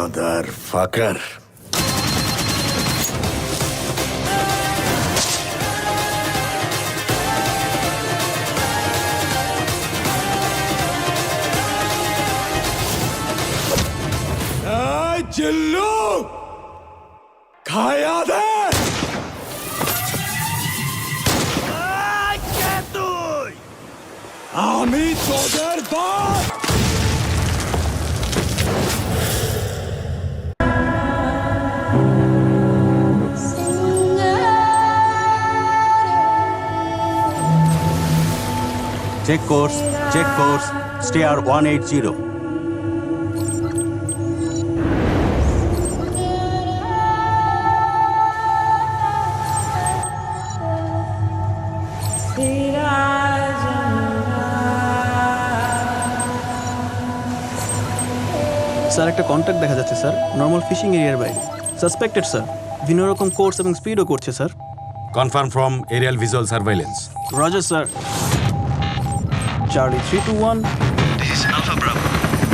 Mother ফাকার। চিল্লু খায়া দে। তুই আমি তোদের বাপ। Check course, Steer 180. স্যার একটা কন্ট্যাক্ট দেখা যাচ্ছে স্যার, নর্মাল ফিশিং এরিয়ার বাইরে। সাসপেক্টেড স্যার, ভিন্ন রকম কোর্স এবং স্পিডও করছে sir. Confirm from aerial visual surveillance. Roger sir. Charlie 321. This is Alpha Bravo.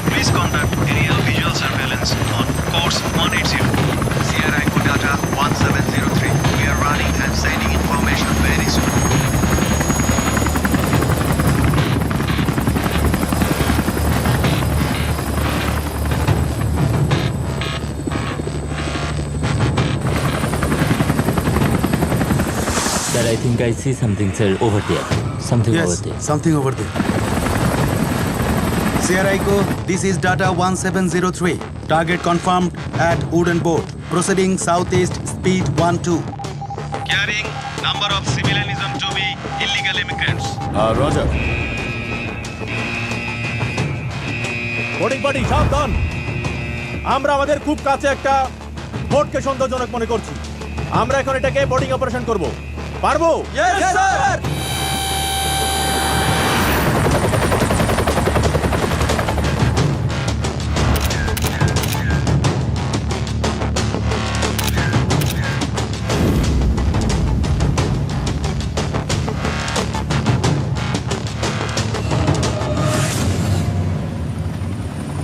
Please contact aerial visual surveillance on course 180. Sierra Echo data 1703. We are running and sending information very soon. Sir, I think I see something, sir, over there. Something over there. Something over there. Sierra Echo, this is data 1703. Target confirmed at Wooden Boat. Proceeding southeast, speed 12. Carrying number of civilianism to be illegal immigrants. Roger. Boarding party সাবধান, আমরা আমাদের খুব কাছে একটা বোটকে সন্দেহজনক মনে করছি। আমরা এখন এটাকে বোর্ডিং অপারেশন করব। পারবো?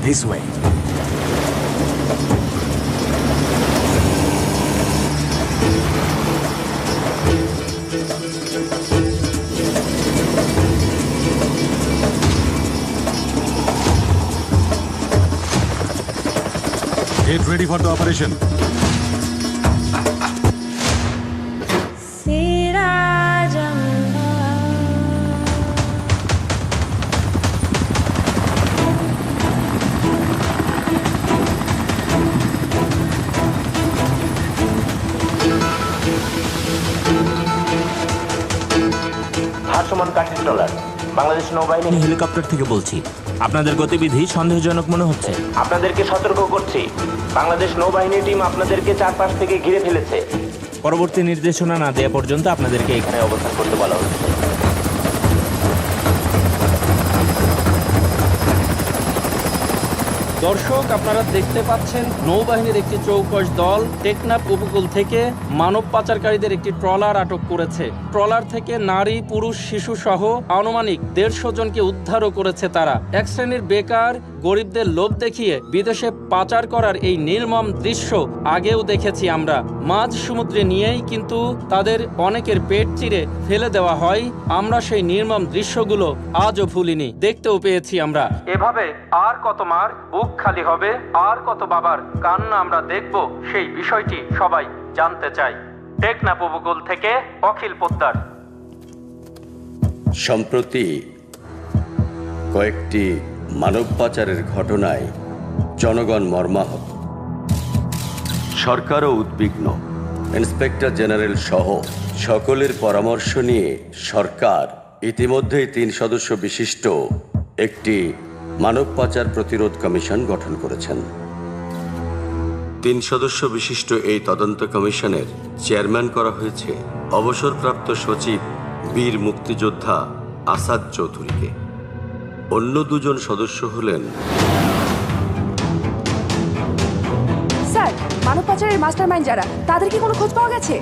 This way. Get ready for the operation. ভাসমান কাঠের ট্রলার, বাংলাদেশ নৌবাহিনী আমি হেলিকপ্টার থেকে বলছি। আপনাদের গতিবিধি সন্দেহজনক মনে হচ্ছে। আপনাদেরকে সতর্ক করছি, বাংলাদেশ নৌবাহিনী টিম আপনাদেরকে চারপাশ থেকে ঘিরে ফেলেছে। পরবর্তী নির্দেশনা না দেওয়া পর্যন্ত আপনাদেরকে এখানে অবস্থান করতে বলা হচ্ছে। দর্শক, আপনারা দেখতে পাচ্ছেন নৌবাহিনীর একটি চৌকস দল টেকনাফ উপকূল থেকে মানব পাচারকারীদের একটি ট্রলার আটক করেছে। ট্রলার থেকে নারী, পুরুষ, শিশু সহ আনুমানিক 150 জনকে উদ্ধারও করেছে তারা। এক শ্রেণীর বেকার গরিবদের লোভ দেখিয়ে বিদেশে পাচার করার এই নির্মম দৃশ্য আগেও দেখেছি আমরা। মাঝ সমুদ্রে নিয়েই কিন্তু তাদের অনেকের পেট চিরে ফেলে দেওয়া হয়। আমরা সেই নির্মম দৃশ্যগুলো আজও ভুলিনি, দেখতেও পেয়েছি আমরা। এভাবে আর কত মার বুক খালি হবে, আর কত বাবার কান্না আমরা দেখব, সেই বিষয়টি সবাই জানতে চাই। টেকনাফ উপকূল থেকে অখিল পোদ্দার। সম্প্রতি কয়েকটি মানব পাচারের ঘটনায় জনগণ মর্মাহত, সরকারও উদ্বিগ্ন। ইন্সপেক্টর জেনারেল সহ সকলের পরামর্শ নিয়ে সরকার ইতিমধ্যেই 3 সদস্য বিশিষ্ট একটি মানব পাচার প্রতিরোধ কমিশন গঠন করেছেন। 3 সদস্য বিশিষ্ট এই তদন্ত কমিশনের চেয়ারম্যান করা হয়েছে অবসরপ্রাপ্ত সচিব বীর মুক্তিযোদ্ধা আসাদ চৌধুরীকে। অন্য 2 জন সদস্য হলেন স্যার, মানব পাচারের মাস্টারমাইন্ড যারা, তাদের কি কোনো খোঁজ পাওয়া গেছে?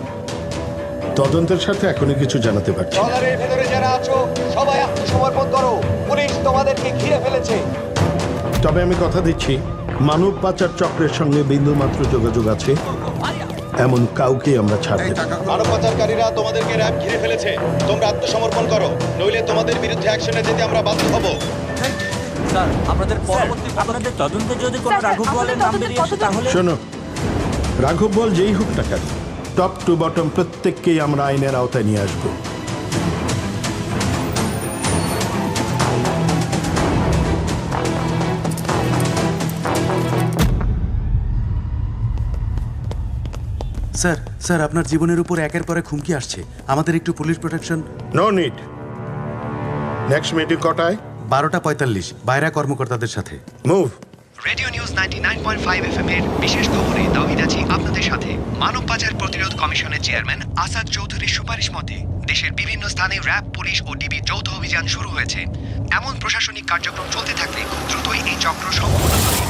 তদন্তের সাথে এখনই কিছু জানাতে পারছি না। ট্রলারের ভেতরে যারা আছো সবাই আত্মসমর্পণ করো, পুলিশ তোমাদেরকে ঘিরে ফেলেছে। তবে আমি কথা দিচ্ছি মানব পাচার চক্রের সঙ্গে বিন্দুমাত্র যোগাযোগ আছে এমন কাউকে আমরা ছাড়তে পারি না। মানব পাচারকারীরা তোমাদেরকে র্যাব ঘিরে ফেলেছে। তোমরা আত্মসমর্পণ করো, নইলে তোমাদের বিরুদ্ধে অ্যাকশনে যেতে আমরা বাধ্য হব। স্যার আপনাদের তদন্তে যদি কোনো রাঘব বলের নাম বেরিয়ে আসে তাহলে শোনো, রাঘব বল যেই হোক না কেন, টপ টু বটম প্রত্যেককেই আমরা আইনের আওতায় নিয়ে আসবো। স্যার স্যার আপনার জীবনের উপর একের পর এক হুমকি আসছে, আমাদের একটু police protection. No need. Next meeting কটায়? 12:45 বাইরা কর্মকর্তাদের সাথে। মুভ। রেডিও নিউজ 99.5 FM এর বিশেষ খবরে তাওহিদ আছি আপনাদের সাথে। মানব পাচার প্রতিরোধ কমিশনের চেয়ারম্যান আসাদ চৌধুরীর সুপারিশ মতে দেশের বিভিন্ন স্থানে র্যাব, পুলিশ ও ডিবি যৌথ অভিযান শুরু হয়েছে। এমন প্রশাসনিক কার্যক্রম চলতে থাকলে খুব দ্রুতই এই চক্র সম্পূর্ণভাবে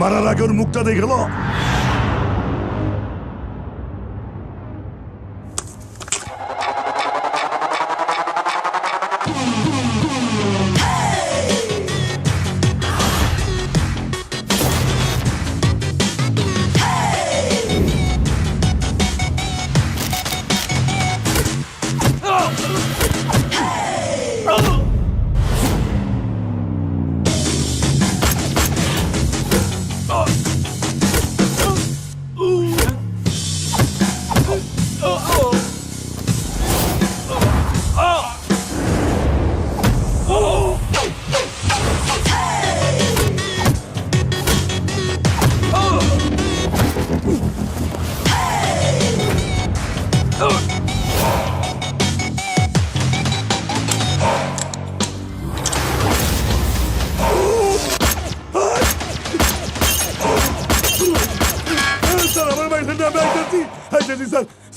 মারার আগে ওর মুখটা দেখে লো।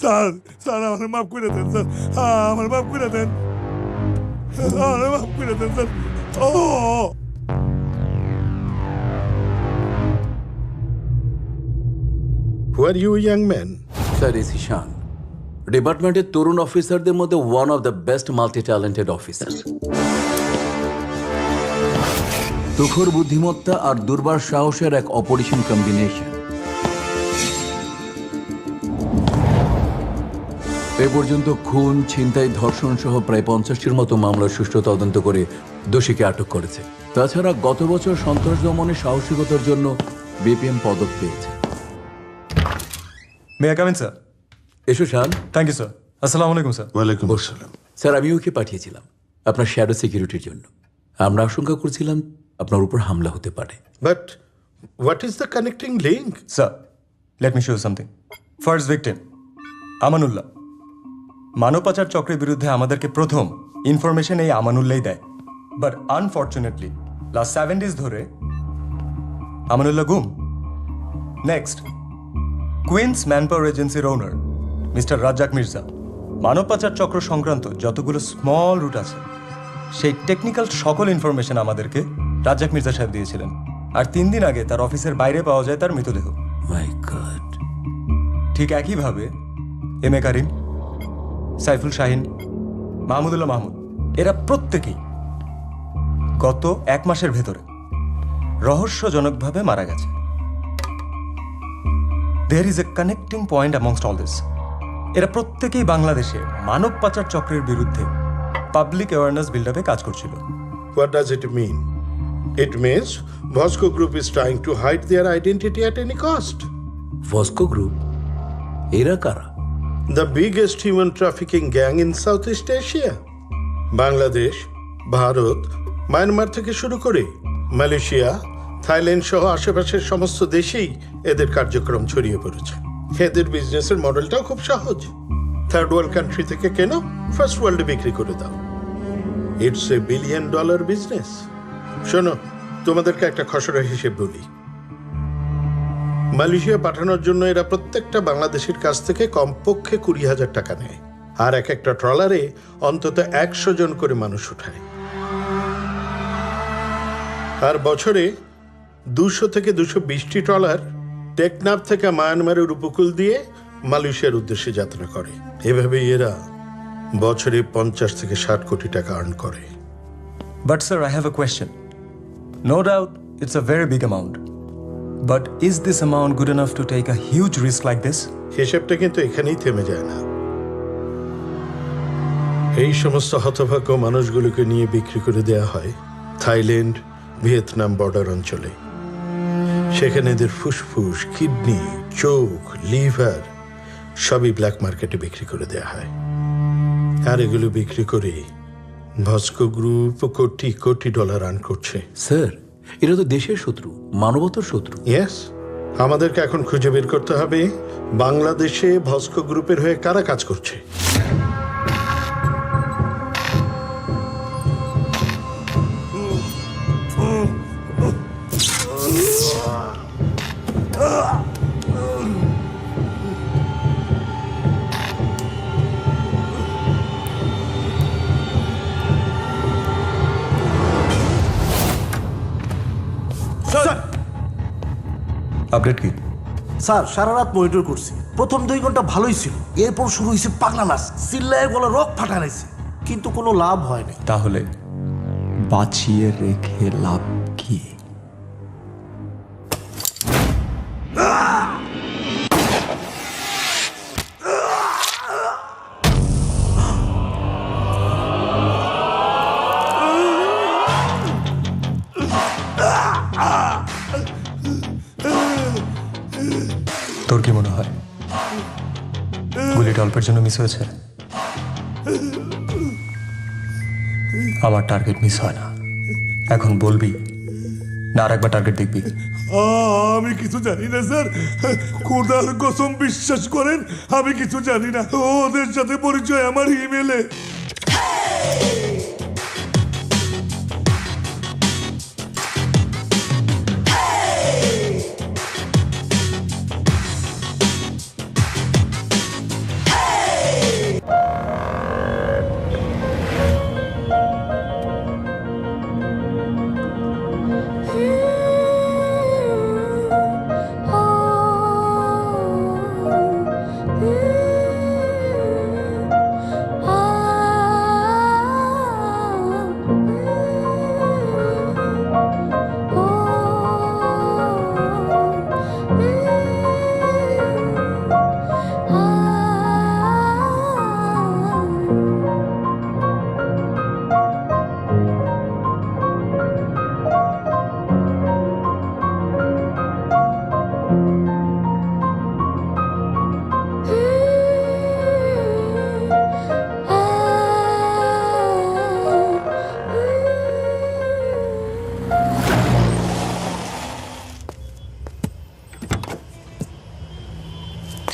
স্যার স্যার আমার মাফ করে দেন স্যার, আমার মাফ করে দেন, আমার মাফ করে দেন sir. Oh who are you young man? Sir is Ishan, ডিপার্টমেন্টের তরুণ অফিসারদের মধ্যে one of the best multi talented officer. তুখর বুদ্ধিমত্তা আর দুর্বার সাহসের এক অপরিসীম কম্বিনেশন। এ পর্যন্ত খুন, ছিনতাই, ধর্ষণ সহ প্রায় 50টির মতো মামলার সুষ্ঠু তদন্ত করে দোষীকে আটক করেছে। তাছাড়া গত বছর সন্ত্রাস দমনে সাহসিকতার জন্য বিপিএম পদক পেয়েছে। May I come in sir? এসো শান। Thank you sir. আসসালামু আলাইকুম স্যার। ওয়ালাইকুম আসসালাম। স্যার আমি ওকে পাঠিয়েছিলাম আপনার শ্যাডো সিকিউরিটির জন্য। আমরা আশঙ্কা করছিলাম আপনার উপর হামলা হতে পারে। But what is the connecting link? Sir let me show something. First victim Amanullah. মানব পাচার চক্রের বিরুদ্ধে আমাদেরকে প্রথম ইনফরমেশন এই আমানুল্লাহ দেয়। বাট আনফর্চুনেটলি লাস্ট 7 days ধরে আমানুল্লাহ গুম। নেক্সট, কুইন্স ম্যানপাওয়ার এজেন্সির ওনার মিস্টার রাজ্জাক মির্জা মানব পাচার চক্র সংক্রান্ত যতগুলো স্মল রুট আছে সেই টেকনিক্যাল সকল ইনফরমেশন আমাদেরকে রাজ্জাক মির্জা সাহেব দিয়েছিলেন। আর 3 দিন আগে তার অফিসের বাইরে পাওয়া যায় তার মৃতদেহ। My god. ঠিক একইভাবে এম এ কারিম, সাইফুল শাহিন, মাহমুদুল্লাহ মাহমুদ, এরা প্রত্যেকেই গত 1 মাসের ভেতরে রহস্যজনকভাবে মারা গেছে। There is a connecting point amongst all this. এরা প্রত্যেকেই বাংলাদেশে মানব পাচার চক্রের বিরুদ্ধে পাবলিক অ্যাওয়ারনেস বিল্ড আপে কাজ করছিল। What does it mean? It means Vasco Group is trying to hide their identity at any cost. Vasco Group? এরা কারা? The biggest human trafficking gang in Southeast Asia. Bangladesh, Bharat, Myanmar থেকে শুরু করে Malaysia, Thailand সহ আশেপাশের সমস্ত দেশেই এদের কার্যক্রম ছড়িয়ে পড়েছে। এদের বিজনেসের মডেলটাও খুব সহজ। থার্ড ওয়ার্ল্ড কান্ট্রি থেকে কেন, ফার্স্ট ওয়ার্ল্ডে বিক্রি করে দাও। It's a $1 billion business. শোনো, তোমাদেরকে একটা খসড়া হিসেব বলি। মালয়েশিয়া পাঠানোর জন্য এরা প্রত্যেকটা বাংলাদেশের কাছ থেকে কমপক্ষে 20,000 টাকা নেয়, আর এক একটা ট্রলারে অন্তত 100 জন করে মানুষ উঠায়। আর বছরে 200 থেকে 220টি ট্রলার টেকনাফ থেকে মায়ানমারের উপকূল দিয়ে মালয়েশিয়ার উদ্দেশ্যে যাত্রা করে। এভাবেই এরা বছরে 50 থেকে 60 কোটি টাকা আর্ন করে। But sir, I have a question. No doubt it's a very big amount. But is this amount good enough to take a huge risk like this? হিসেবটা কিন্তু এখানেই থেমে যায় না। এই সমস্ত হতভাগ্য মানুষগুলোকে নিয়ে বিক্রি করে দেয়া হয় থাইল্যান্ড, ভিয়েতনাম বর্ডার অঞ্চলে। সেখানে এদের ফুসফুস, কিডনি, চোখ, লিভার সবই ব্ল্যাক মার্কেটে বিক্রি করে দেয়া হয়। আর এগুলো বিক্রি করে ভস্কো group crore crore dollar earn করছে। স্যার, এরা তো দেশের শত্রু, মানবতার শত্রু। ইয়েস, আমাদেরকে এখন খুঁজে বের করতে হবে বাংলাদেশে ভস্কো গ্রুপের হয়ে কারা কাজ করছে। আপডেট কি? স্যার, সারা রাত মনিটর করছি। প্রথম 2 ঘন্টা ভালোই ছিল, এরপর শুরু হয়েছে পাগলা নাচ, চিল্লায় গলা রক ফাটানাইছে, কিন্তু কোনো লাভ হয়নি। তাহলে বাঁচিয়ে রেখে লাভ কি? তোর কি মনে হয় গুলিটা অল্পের জন্য মিস হয়েছে? আমার টার্গেট মিস হয় না। এখন বলবি না আরেকবার টার্গেট দেখবি? আমি কিছু জানি না স্যার, খোদার কসম বিশ্বাস করেন আমি কিছু জানি না। ওদের সাথে পরিচয় আমার ইমেলে।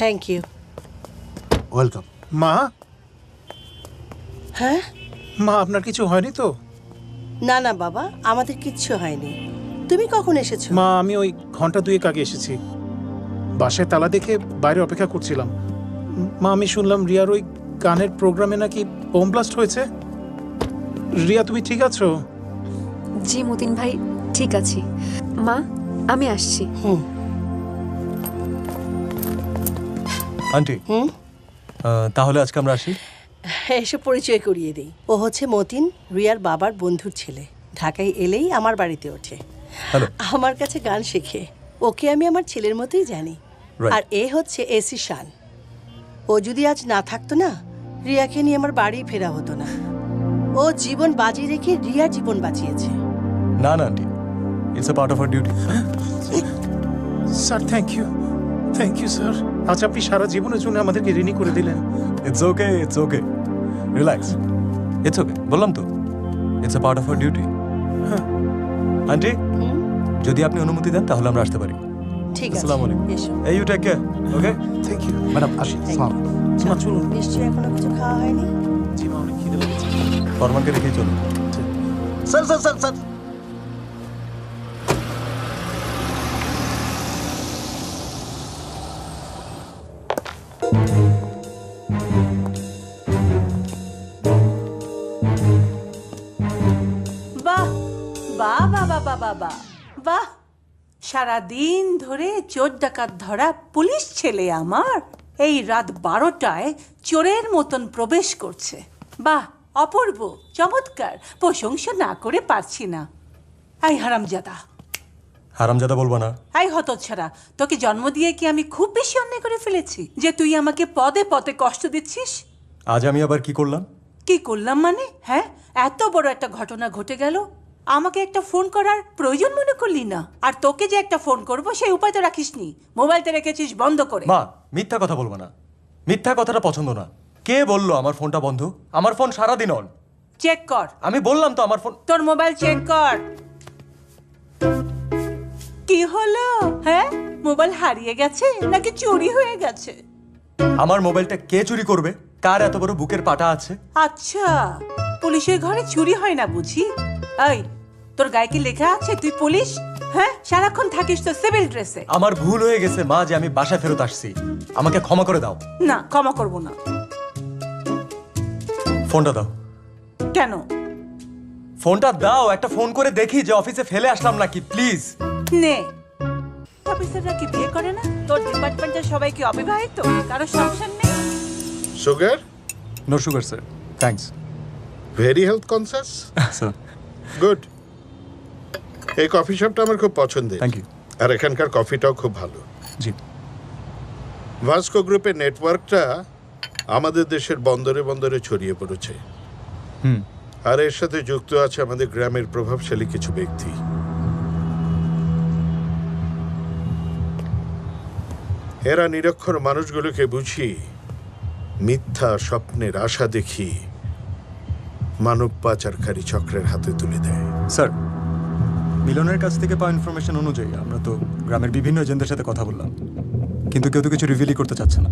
Thank you. ওয়েলকাম। মা, হ্যাঁ মা আপনার কিছু হয়নি তো? না না বাবা, আমাদের কিচ্ছু হয়নি। তুমি কখন এসেছো? মা, আমি ওই ঘন্টা 2 আগে এসেছি। বাসায় তালা দেখে বাইরে অপেক্ষা করছিলাম। মা, আমি শুনলাম রিয়ার ওই গানের প্রোগ্রামে নাকি বোম ব্লাস্ট হয়েছে। রিয়া, তুমি ঠিক আছো? জি মতিন ভাই, ঠিক আছি। মা, আমি আসছি। আন্টি, তাহলে আজকে আমরা আসি। এসে পরিচয় করিয়ে দিই। ও হচ্ছে মতিন, রিয়ার বাবার বন্ধুর ছেলে। ঢাকায় এলেই আমার বাড়িতে ওঠে, আমার কাছে গান শেখে। ওকে আমি আমার ছেলের মতোই জানি। আর এ হচ্ছে এসি শান। ও যদি আজ না থাকতো না, রিয়াকে নিয়ে আমার বাড়ি ফেরা হতো না। ও জীবন বাজি রেখে রিয়ার জীবন বাঁচিয়েছে। না না aunty, it's a part of our duty. Sir thank you sir. আজ আপনি সারা জীবনের জন্য আমাদেরকে ঋণী করে দিলেন। It's okay relax, it's okay, বললাম তো it's a part of our duty. Aunty, যদি আপনি অনুমতি দেন তাহলে আমরা আসতে পারি। ঠিক আছে, আসসালামু আলাইকুম। এসো। এই you take care. Okay, thank you madam আসি। মা চলুন। নিশ্চয়ই এখনো কিছু খাওয়া হয়নি। জি মা, অনেক খিদে লেগেছে। ফরমানকে রেখেই চলুন। স্যার স্যার স্যার স্যার বাহ বাহ বাহ বাহ বাহ বাহ বাহ বাহ, সারাদিন ধরে চোর ডাকাত ধরা পুলিশ ছেলে আমার এই রাত 12টায় চোরের মতন প্রবেশ করছে। বাহ, অপূর্ব, চমৎকার, প্রশংসা না করে পারছি না। এই হারামজাদা বলবো না। এই হতচ্ছাড়া, তোকে জন্ম দিয়ে কি আমি খুব বেশি অন্যায় করে ফেলেছি যে তুই আমাকে পদে পদে কষ্ট দিচ্ছিস? আজ আমি আবার কি করলাম? কি করলাম মানে? হ্যাঁ, এত বড় একটা ঘটনা ঘটে গেল, আমাকে একটা ফোন করার প্রয়োজন মনে করলি না। আর তোকে যে একটা ফোন করব সেই উপায় তো রাখিসনি, মোবাইলতে রেখেছিস বন্ধ করে। মা, মিথ্যা কথা বলবো না। মিথ্যা কথাটা পছন্দ না। কে বললো আমার ফোনটা বন্ধ? আমার ফোন সারাদিন অন। চেক কর। আমি বললাম তো আমার ফোন। তোর মোবাইল চেক কর। কি হলো? হ্যাঁ, মোবাইল হারিয়ে গেছে নাকি চুরি হয়ে গেছে? আমার মোবাইলটা কে চুরি করবে? কার এত বড় বুকের পাটা আছে? আচ্ছা, পুলিশের ঘরে চুরি হয় না বুঝি? এই, তোর গায়ে কি লেখা আছে তুই পুলিশ? হ্যাঁ, সারাক্ষণ থাকিস তো সিভিল ড্রেসে। আমার ভুল হয়ে গেছে মা, যে আমি বাসায় ফেরত আসছি। আমাকে ক্ষমা করে দাও। না, ক্ষমা করব না। ফোনটা দাও। কেন? ফোনটা দাও, একটা ফোন করে দেখি যে অফিসে ফেলে আসলাম নাকি, প্লিজ। নে। অফিসাররা কি বিয়ে করে না? তোর ডিপার্টমেন্টের সবাই কি অবিবাহিত? কারো সংসার নেই? Sugar? No sugar sir, thanks. Very health conscious. Sir. Good. এই কফি শপটা আমার খুব পছন্দের। Thank you. আর এখানকার কফিটাও খুব ভালো। জি। ভাস্কো গ্রুপের নেটওয়ার্কটা আমাদের দেশের বন্দরে বন্দরে ছড়িয়ে পড়েছে। আর এর সাথে যুক্ত আছে আমাদের গ্রামের প্রভাবশালী কিছু ব্যক্তি। এরা নিরক্ষর মানুষগুলোকে বুঝিয়ে মিথ্যা স্বপ্নের আশা দেখিয়ে মানব পাচারকারী চক্রের হাতে তুলে দেয়। স্যার, মিলনের কাছ থেকে পাওয়া ইনফরমেশন অনুযায়ী আমরা তো গ্রামের বিভিন্ন এজেন্টদের সাথে কথা বললাম, কিন্তু কেউ তো কিছু রিভিলই করতে চাচ্ছে না।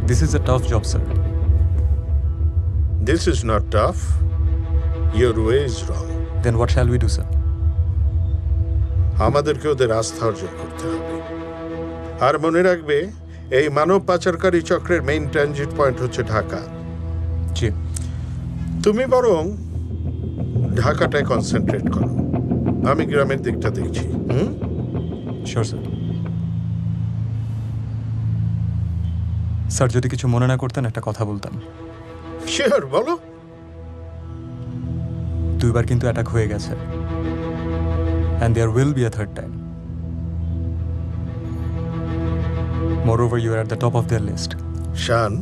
This is a tough job sir. This is not tough, your way is wrong. Then what shall we do sir? আমাদেরকে ওদের আস্থা অর্জন করতে হবে। আর মনে রাখবে, এই মানব পাচারকারী চক্রের মেইন ট্রানজিট পয়েন্ট হচ্ছে ঢাকা। জি। তুমি বরং ঢাকাটায় কনসেন্ট্রেট করো, আমি গ্রামের দিকটা দেখছি। Sure sir. স্যার, যদি কিছু মনে না করতেন একটা কথা বলতাম। শিওর, বলো। 2 বার কিন্তু অ্যাটাক হয়ে গেছে, and there will be a third time. Moreover, you are at the top of their list. শান,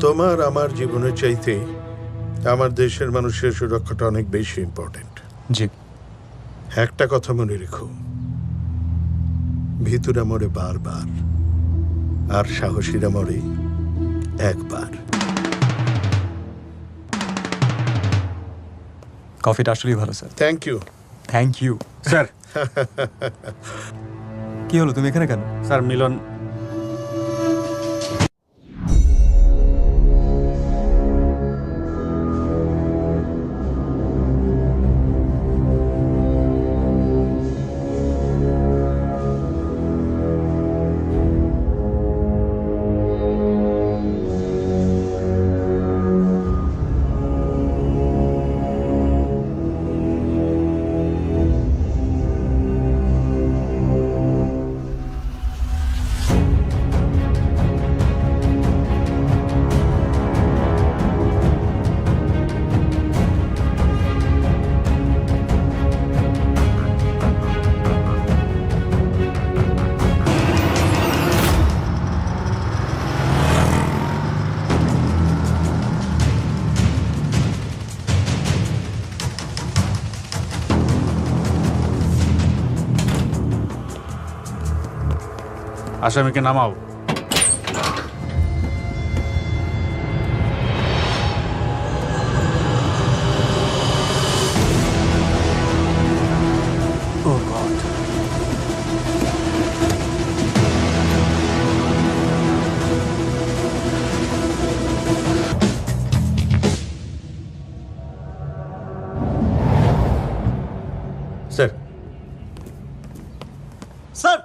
তোমার আমার জীবনের চাইতে আমার দেশের মানুষের সুরক্ষাটা অনেক বেশি ইম্পর্টেন্ট। জি। একটা কথা মনে রেখো, ভিতুরা মরে বারবার, আর সাহসীরা মরে একবার। কফিটা আসলেই ভালো sir. Thank you. Thank you sir. কি হলো, তুমি এখানে কেন? স্যার, মিলন আসামিকে নামাও। Oh God. Sir sir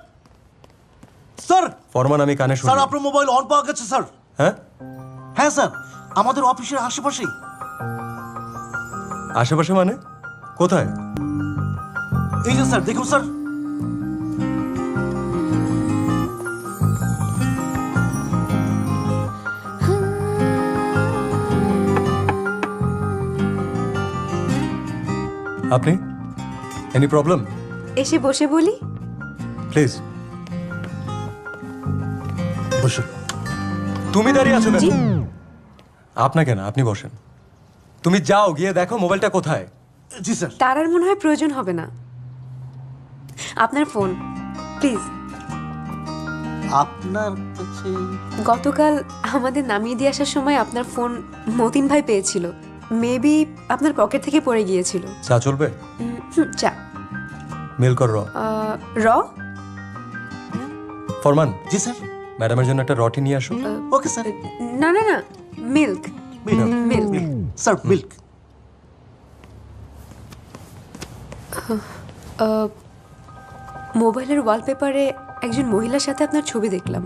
sir ফরমান আমি কানে স্যার শুনলাম। আপনার মোবাইল অন পাওয়া গেছে স্যার। হ্যাঁ হ্যাঁ স্যার, আমাদের অফিসের আশেপাশেই। আশেপাশে মানে কোথায়? এই যে স্যার দেখুন স্যার। আপনি এনি প্রবলেম? এসে বসে বলি। প্লিজ বসুন। তুমি দাঁড়িয়ে আছো কেন? আপনাকে না, আপনি বসেন। তুমি যাও, গিয়ে দেখো মোবাইলটা কোথায়। জি স্যার। তার আর মনে হয় প্রয়োজন হবে না। আপনার ফোন প্লিজ। আপনার কাছে গতকাল আমাদের নামিয়ে দিয়ে আসার সময় আপনার ফোন মতিন ভাই পেয়েছিল। মেবি আপনার পকেট থেকে পড়ে গিয়েছিল। চা চলবে? চা মেল কর র। র। ফরমান। জি স্যার। ম্যাডামের জন্য একটা রটি নিয়ে আসো। Okay sir. না না না, মিল্ক। Milk sir, milk. মোবাইলের ওয়ালপেপারে একজন মহিলার সাথে আপনার ছবি দেখলাম।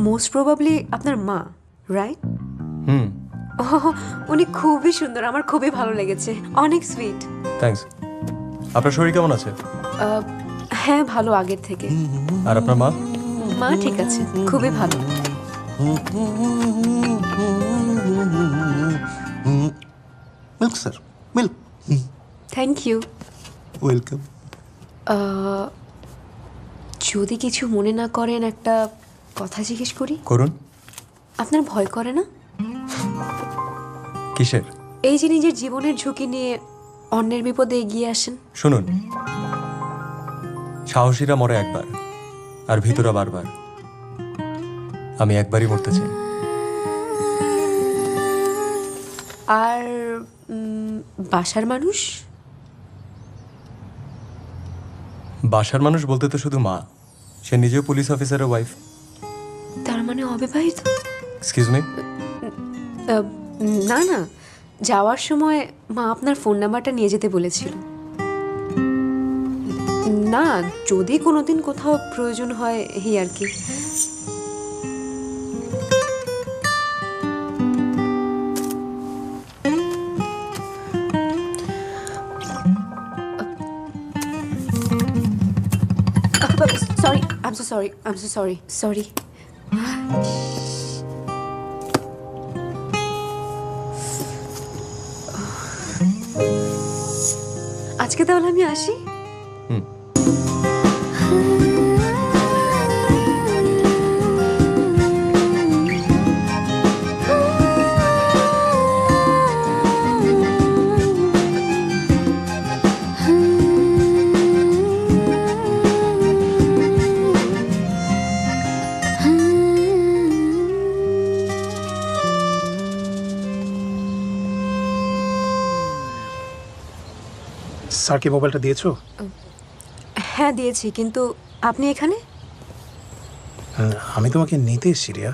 মোস্ট প্রবাবলি আপনার মা, রাইট? হুম। উনি খুবই সুন্দর, আমার খুবই ভালো লেগেছে, অনেক সুইট। থ্যাঙ্কস। আপনার শরীর কেমন আছে? হ্যাঁ, ভালো আগের থেকে। আর আপনার মা? মা ঠিক আছে, খুবই ভালো। Milk sir, milk. Thank you. Welcome. যদি কিছু মনে না করেন একটা কথা জিজ্ঞেস করি? করুন। আপনার ভয় করে না? কিসের? এই যে নিজের জীবনের ঝুঁকি নিয়ে অন্যের বিপদে এগিয়ে আসেন। শুনুন, সাহসীরা মরে একবার, আর ভিতরা বারবার। আমি একবারই মরতে চাই। আর বাসার মানুষ? বাসার মানুষ বলতে তো শুধু মা। সে নিজেও পুলিশ অফিসারের ওয়াইফ। তার মানে অবিবাহিত? Excuse me? না না, যাওয়ার সময় মা আপনার ফোন নাম্বারটা নিয়ে যেতে বলেছিল। না, যদি কোনোদিন কোথাও প্রয়োজন হয় এই আর কি। Sorry, I'm so sorry. I'm so sorry. Sorry. আজকে তাহলে আমি আসি। স্যারকে মোবাইলটা দিয়েছো? হ্যাঁ দিয়েছি, কিন্তু আপনি এখানে? আমি তোমাকে নিতে এসেছি রিয়া।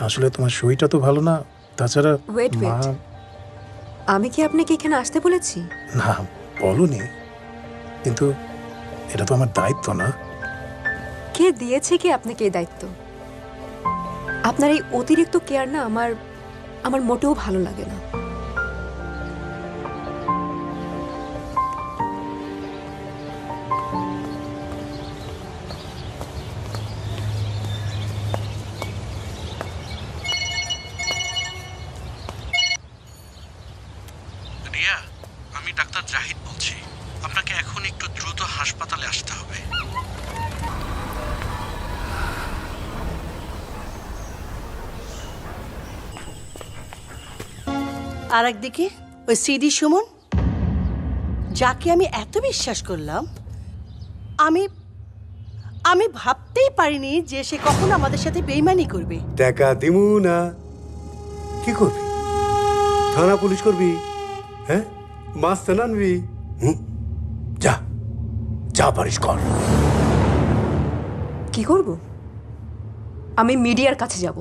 আসলে তোমার শরীরটা তো ভালো না, তাছাড়া ওয়েট ওয়েট, আমি কি আপনাকে এখানে আসতে বলেছি? না বলনি, কিন্তু এটা তো আমার দায়িত্ব না? কে দিয়েছে কি আপনাকে এই দায়িত্ব? আপনার এই অতিরিক্ত কেয়ার না আমার মোটেও ভালো লাগে না। রিয়া, আমি ডাক্তার জাহিদ বলছি। আপনাকে এখন একটু দ্রুত হাসপাতালে আসতে হবে। আর একদিকে ওই সিডি সুমন, যাকে আমি এত বিশ্বাস করলাম, আমি ভাবতেই পারিনি যে সে কখনো আমাদের সাথে বেইমানি করবে। টাকা দিমু না, কি করবি? থানা পুলিশ করবি? হ্যাঁ, মাছ তো আনবি? যা যা পারিস কর। কি করব? আমি মিডিয়ার কাছে যাব,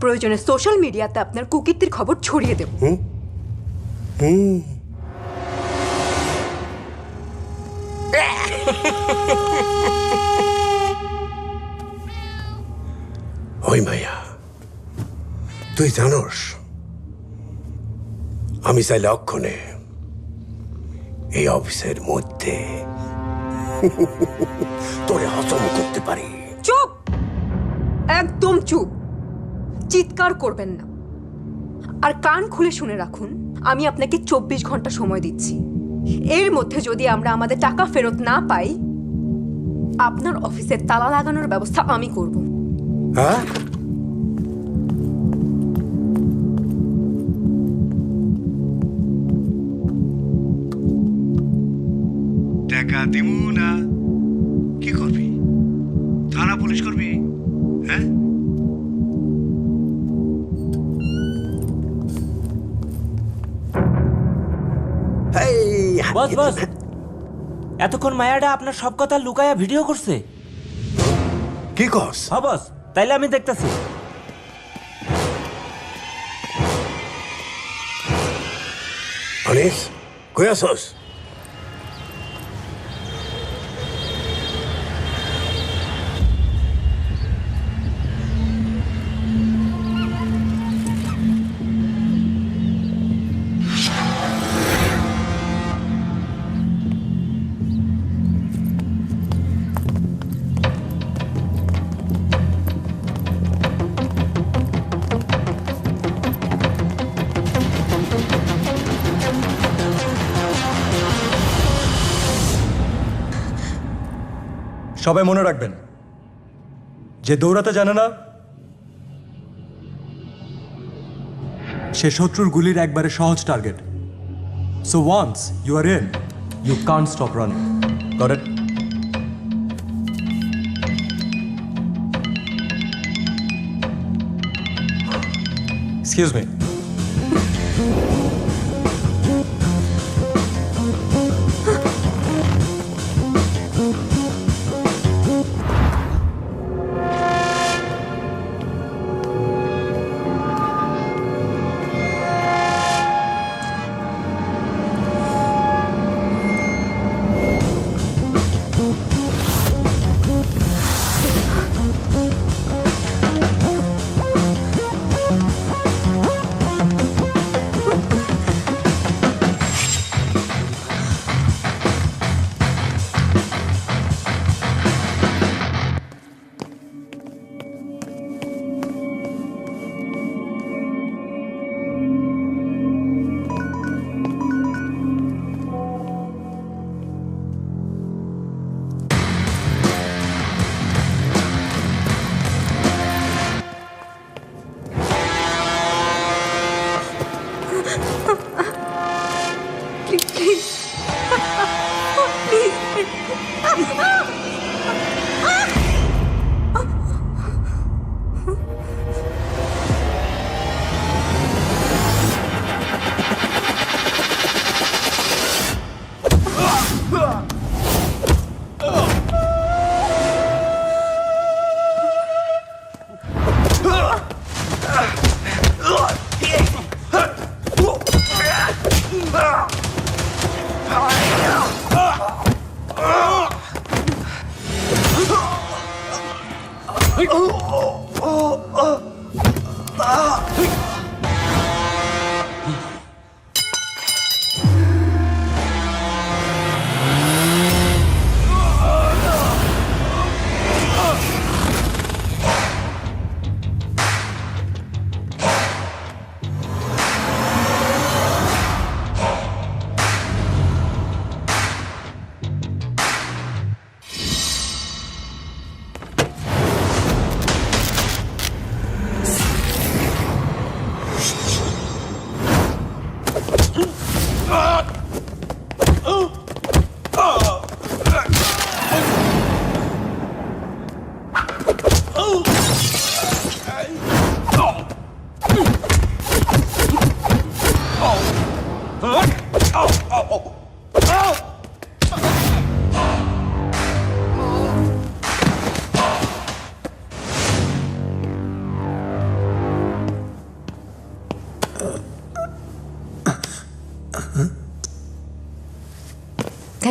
প্রয়োজনে সোশ্যাল মিডিয়াতে আপনার কুকীর্তির খবর ছড়িয়ে দেব। ওই মাইয়া, তুই জানোস আমি চাইলে অক্ষণে এই অফিসের মধ্যে তোরে হজম করতে পারি। চুপ, একদম চুপ, চিৎকার করবেন না। আর কান খুলে শুনে রাখুন, আমি আপনাকে 24 ঘন্টা সময় দিচ্ছি। এর মধ্যে যদি আমরা আমাদের টাকা ফেরত না পাই, আপনার অফিসে তালা লাগানোর ব্যবস্থা আমি করব। হ্যাঁ, টাকা দিমু না, কি করবি? থানা পুলিশ করবি? হ্যাঁ, বস বস, এতক্ষণ মায়াডা আপনার সব কথা লুকায়া ভিডিও করছে। কি কস? হ্যাঁ বস, তাইলে আমি দেখতেছি। অনিস, কই আসস? সবাই মনে রাখবেন, যে দৌড়াতে জানে না সে শত্রুর গুলির একবারে সহজ target. So once you are in, you can't stop running. Got it? Excuse me.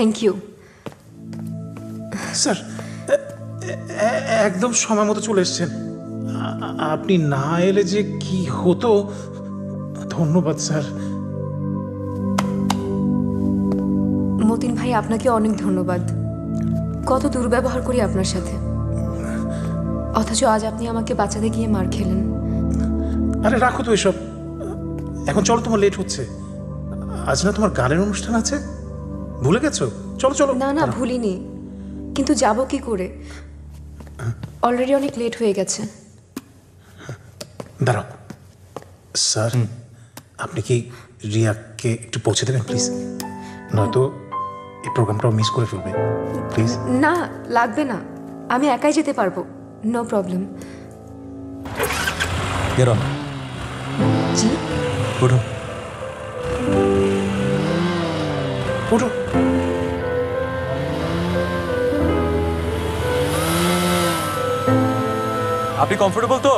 Thank you. Sir একদম সময় মতো চলে এসছেন। আপনি না এলে যে কি হতো। ধন্যবাদ স্যার। মতিন ভাই, আপনাকে অনেক ধন্যবাদ। কত দুর্ব্যবহার করি আপনার সাথে, অথচ আজ আপনি আমাকে বাঁচাতে গিয়ে মার খেলেন। আরে রাখো তো এসব, এখন চলো, তোমার লেট হচ্ছে। আজ না তোমার গানের অনুষ্ঠান আছে, ভুলে গেছো? চলো চলো। না না, ভুলিনি, কিন্তু যাব কি করে? অলরেডি অনেক লেট হয়ে গেছে। দাঁড়াও স্যার, আপনি কি রিয়াকে একটু পৌঁছে দেবেন প্লিজ? নয়তো এই প্রোগ্রামটাও মিস করে ফেলবে প্লিজ। না লাগবে না, আমি একাই যেতে পারবো, নো প্রবলেম। জি ওঠো ওঠো। আপনি কমফোর্টেবল তো?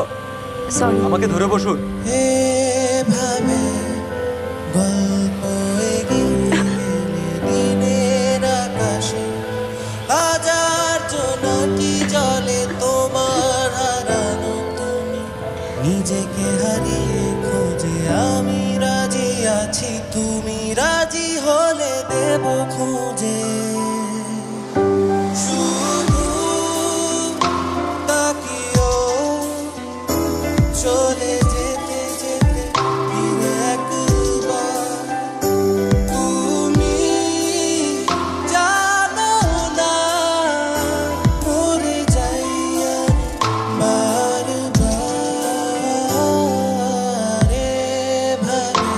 সরি, আমাকে ধরে বসুন। নিজেকে হারিয়ে খোঁজে আমি রাজি আছি, তুমি রাজি হলে দেব খুঁজে। শুধু তাকিও চলে যেতে যেতে ফিরে একবার। তুমি জানো না মরে যাই আমি বারবার। এভাবে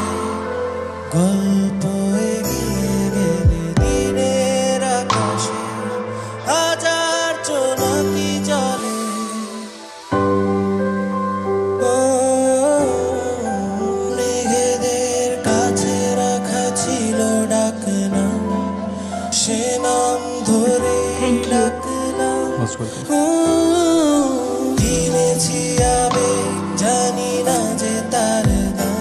গল্প এগিয়ে গেলে দিনের আকাশে হাজার জোনাকি জলে। মেঘেদের কাছে রাখা ছিল ডাকনা, সে নাম ধরে ডাকলাম। কিনেছি আবেগ, জানি না যে তার দাম,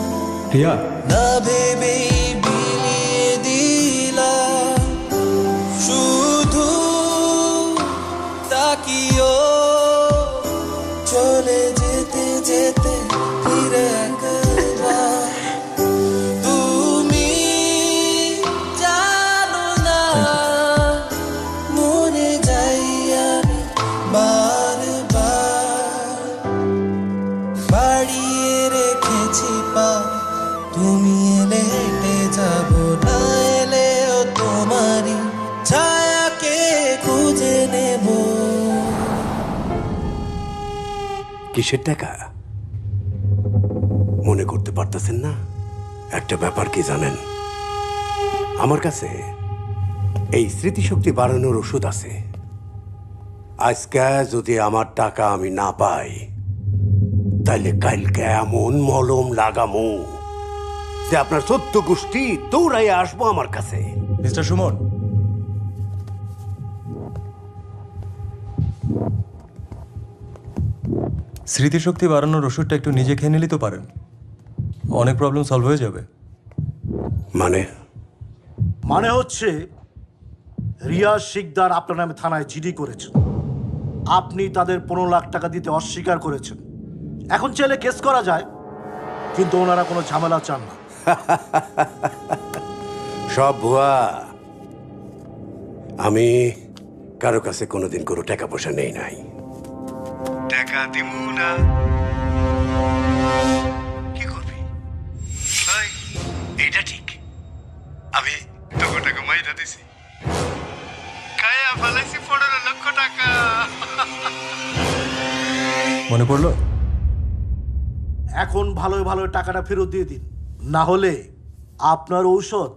রিয়া না ভেবেই বিলিয়ে দিলাম। শুধু তাকিও চলে যেতে যেতে ফিরে একবার। তুমি জানো না মরে যাই আমি বারবার। বাড়িয়ে রেখেছি পা, তুমি এলে হেঁটে যাব, না এলেও তোমারই ছায়াকে খুঁজে নেব। কিসের টাকা মনে করতে পারতেছেন না? একটা ব্যাপার কি জানেন, আমার কাছে এই স্মৃতিশক্তি বাড়ানোর ওষুধ আছে। আজকে যদি আমার টাকা আমি না পাই, তাইলে কালকে এমন মলম লাগামো যে আপনার 14 গোষ্ঠী দৌড়াই আসবো আমার কাছে। মিস্টার সুমন, স্মৃতিশক্তি বাড়ানোর ওষুধটা একটু নিজে খেয়ে নিলেই তো পারেন, অনেক প্রবলেম সলভ হয়ে যাবে। মানে হচ্ছে রিয়া শিকদার আপনার নামে থানায় জিডি করেছেন, আপনি তাদের 15 লাখ টাকা দিতে অস্বীকার করেছেন। এখন চাইলে কেস করা যায়, কিন্তু ওনারা কোনো ঝামেলা চান না। সব ভুয়া। আমি কারো কাছে কোনোদিন কোনো টাকা পয়সা নেই নাই। টাকা দিব না কি করবি? এইটা ঠিক, আমি তোকে টাকা মাইরা দিছি, খায়া ফেলাইছি 15 লক্ষ টাকা। মনে পড়লো? এখন ভালোই ভালো টাকাটা ফেরত দিয়ে দিন, না হলে আপনার ঔষধ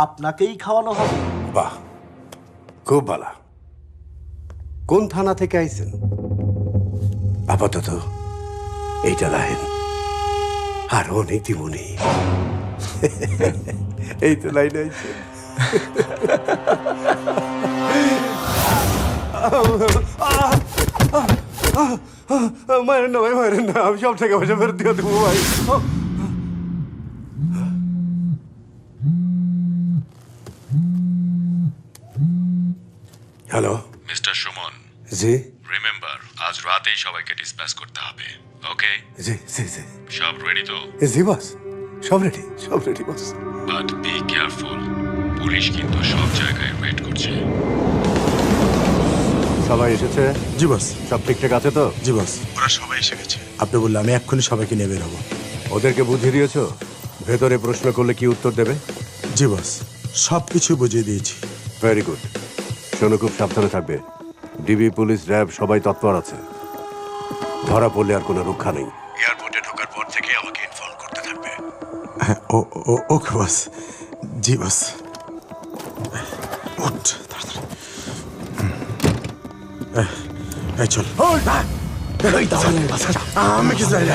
আপনাকেই খাওয়ানো হবে। বাহ, খুব ভালো। কোন থানা থেকে আইছেন? আপাতত এইটা রাহেন, আর অনেক দিবনি। এই তো লাইন আইছে। মারেন না ভাই, মারেন না, আমি সব টাকা পয়সা ফেরত দিয়ে দেবো ভাই। হ্যালো মিস্টার সুমন, জি রিমেম্বার আজ রাতেই সবাইকে ডিসপ্যাচ করতে হবে। ওকে? জি জি জি সব রেডি তো? জি বস, সব ready boss. But be careful, police কিন্তু সব জায়গায় ওয়েট করছে। সবাই এসেছে? জি বস। সব ঠিকঠাক আছে তো? জি বস। ওরা সবাই এসে গেছে। আপনি বললে আমি এক্ষুনি সবাইকে নিয়ে বের হবো। ওদেরকে বুঝিয়ে দিয়েছো ভেতরে প্রশ্ন করলে কি উত্তর দেবে? জি বস, সব কিছু বুঝিয়ে দিয়েছি। Very good. শোনো, খুব সাবধানে থাকবে। ডিবি, পুলিশ, র্যাব সবাই তৎপর আছে। ধরা পড়লে আর কোনো রক্ষা নেই। এয়ারপোর্টে ঢোকার পর থেকে আমাকে ইনফর্ম করতে থাকবে। হ্যাঁ, ওকে বস। জি বস। উঠ তাড়াতাড়ি। এই চল। আমি কিছু জানি না।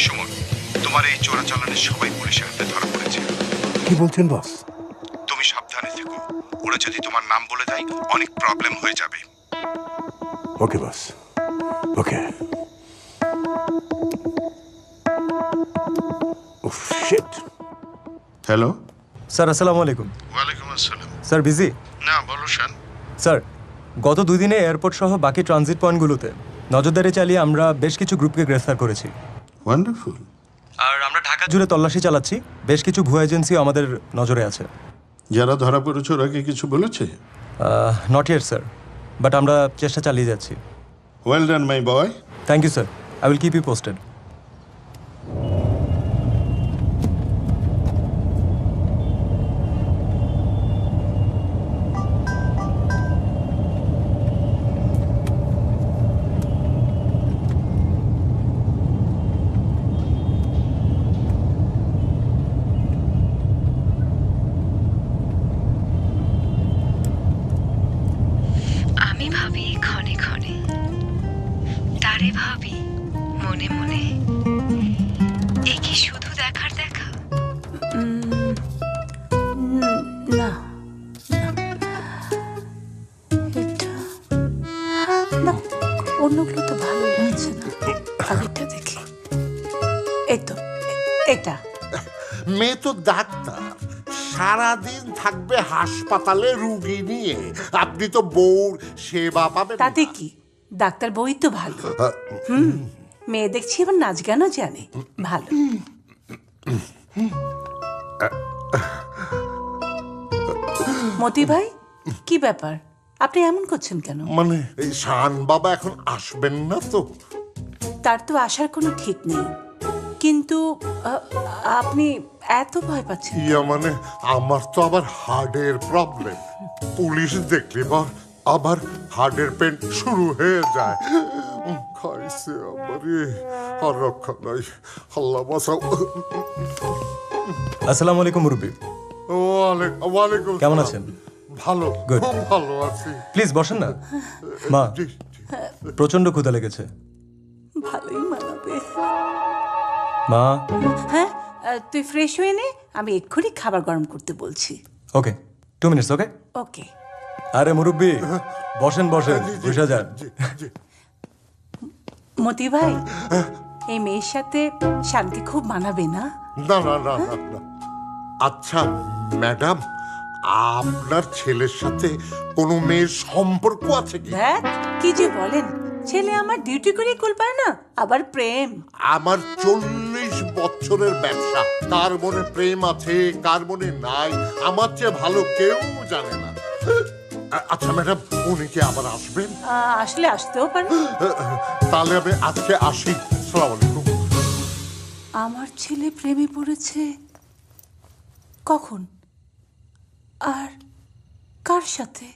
সুমন, তোমার এই চোরাচালানের সবাই পুলিশের হাতে ধরা পড়েছে। কি বলছেন বস? তুমি সাবধানে থেকো, ওরা যদি তোমার নাম বলে দেয় অনেক প্রবলেম হয়ে যাবে। ওকে বস, ওকে। শিট। হ্যালো স্যার, আসসালামু আলাইকুম। ওয়ালাইকুম আসসালাম। Sir busy? না, বলো শান। স্যার, গত 2 দিনে এয়ারপোর্ট সহ বাকি ট্রানজিট পয়েন্টগুলোতে নজরদারি চালিয়ে আমরা বেশ কিছু গ্রুপকে গ্রেফতার করেছি। ওয়ান্ডারফুল। আর আমরা ঢাকা জুড়ে তল্লাশি চালাচ্ছি। বেশ কিছু ভুয়া এজেন্সিও আমাদের নজরে আছে। যারা ধরা পড়েছে ওরা কি কিছু বলেছে? নট ইয়েট স্যার, বাট আমরা চেষ্টা চালিয়ে যাচ্ছি। Well done my boy. Thank you sir, I will keep you posted. আমি ভাবি ক্ষণে ক্ষণে, তারে ভাবি মনে মনে, এ কি শুধু দেখার দেখা? না, এটা না, অন্যগুলো তো ভালো লাগছে না। আগেরটা দেখি। এই তো, এটা। মেয়ে তো ডাক্তার, সারাদিন থাকবে হাসপাতালে রুগী নিয়ে। আপনি তো বউর সেবা পাবেন। তাতে কি, ডাক্তার বই তো ভালো। মেয়ে দেখছি এবার নাচ গানও জানে, ভালো। মতি ভাই, কি ব্যাপার, আপনি এমন করছেন কেন? মানে এই শান বাবা এখন আসবেন না তো? তার তো আসার কোনো ঠিক নেই, কিন্তু আপনি এত ভয় পাচ্ছেন? ইয়া মানে আমার তো আবার হার্টের প্রবলেম। পুলিশ দেখলে আবার হার্টের পেন শুরু হয়ে যায়। খাইছে আমারে, আর রক্ষা নাই। আল্লাহ বাঁচাও। আসসালামু আলাইকুম মুরব্বি। ওয়ালাইকুম। কেমন আছেন? ভালো, Good. খুব ভালো আছি। প্লিজ বসেন না। মা, প্রচন্ড ক্ষুধা লেগেছে। ভালোই মানাবে। মা। হ্যাঁ, তুই ফ্রেশ হয়ে নে, আমি এক্ষুনি খাবার গরম করতে বলছি। ওকে, 2 মিনিটস। ওকে ওকে। আরে মুরব্বি, বসেন বসেন, বসে যান। মতি ভাই, এই মেয়ের সাথে শানকে খুব মানাবে না? না না না না না। আচ্ছা ম্যাডাম, আপনার ছেলের সাথে কোনো মেয়ের সম্পর্ক আছে কি? দেখ কি যে বলেন, ছেলে আমার ডিউটি করে কুল পায় না, আবার প্রেম। আমার 40 বছরের ব্যবসা, কার মনে প্রেম আছে কার মনে নাই আমার চেয়ে ভালো কেউ জানে না। আচ্ছা ম্যাডাম, উনি কি আবার আসবেন? আসলে আসতেও পারে। তাহলে আমি আজকে আসি। আসসালামু আলাইকুম। আমার ছেলে প্রেমে পড়েছে কখন আর কার সাথে?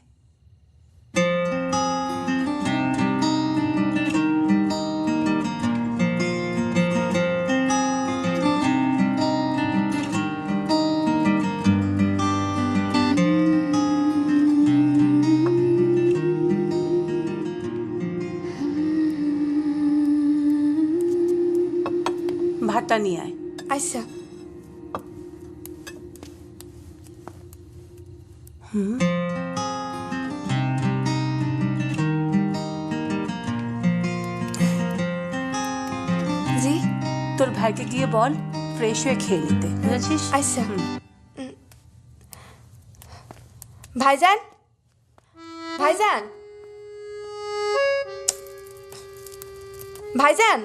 ভাতটা নিয়ে আয়। আচ্ছা। জি। তোর ভাইকে গিয়ে বল ফ্রেশ হয়ে খেয়ে নিতে, বুঝেছিস? আচ্ছা। ভাইজান, ভাইজান, ভাইজান,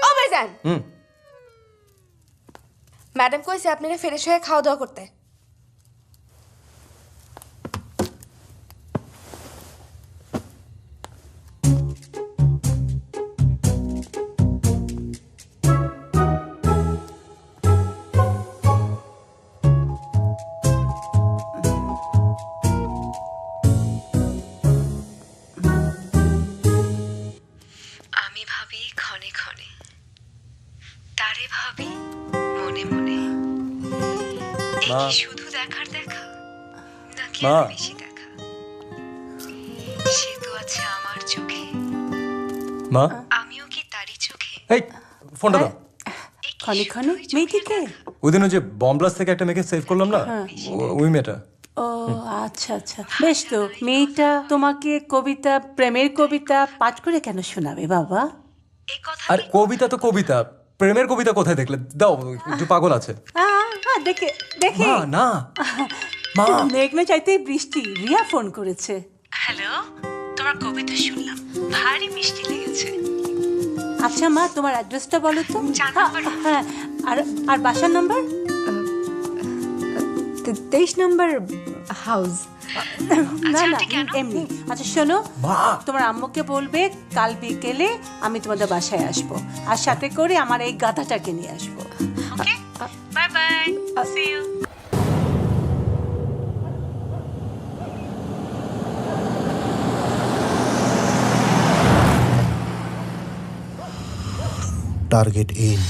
ও ভাইজান, ম্যাডাম কইছে আপনারা ফ্রেশ হয়ে খাওয়া দাওয়া করতে। আমি ভাবি ক্ষণে ক্ষণে, তারে ভাবি মনে মনে। এ কি শুধু দেখার দেখা নাকি আরো বেশি দেখা? সে তো আছে আমার চোখে, মা আমিও কি তারই চোখে? এই ফোনটা দাও। ক্ষণে ক্ষণে মেয়েটিকে? ওদিন ওই যে বম ব্লাস্ট থেকে একটা মেয়েকে সেভ করলাম না, ওই মেয়েটা। ও আচ্ছা আচ্ছা, বেশ তো। মেয়েটা তোমাকে কবিতা, প্রেমের কবিতা পাঠ করে কেন শোনাবে বাবা? আর কবিতা তো কবিতা, প্রেমের কবিতা কোথায় দেখলে? দাও, একটু পাগল আছে। দেখে দেখে মা, না মা। মেঘনা চাইতেই বৃষ্টি। রিয়া ফোন করেছে। হ্যালো, তোমার কবিতা শুনলাম, ভারী মিষ্টি লেগেছে। আচ্ছা মা, তোমার অ্যাড্রেসটা বলো তো। হ্যাঁ, আর আর বাসার নাম্বার? 23 নম্বর হাউস। না না, এমনি। আচ্ছা শোনো, তোমার আম্মুকে বলবে কাল বিকেলে আমি তোমাদের বাসায় আসবো, আর সাথে করে আমার এই গাধাটাকে নিয়ে আসবো। Okay, bye bye, see you. Target in.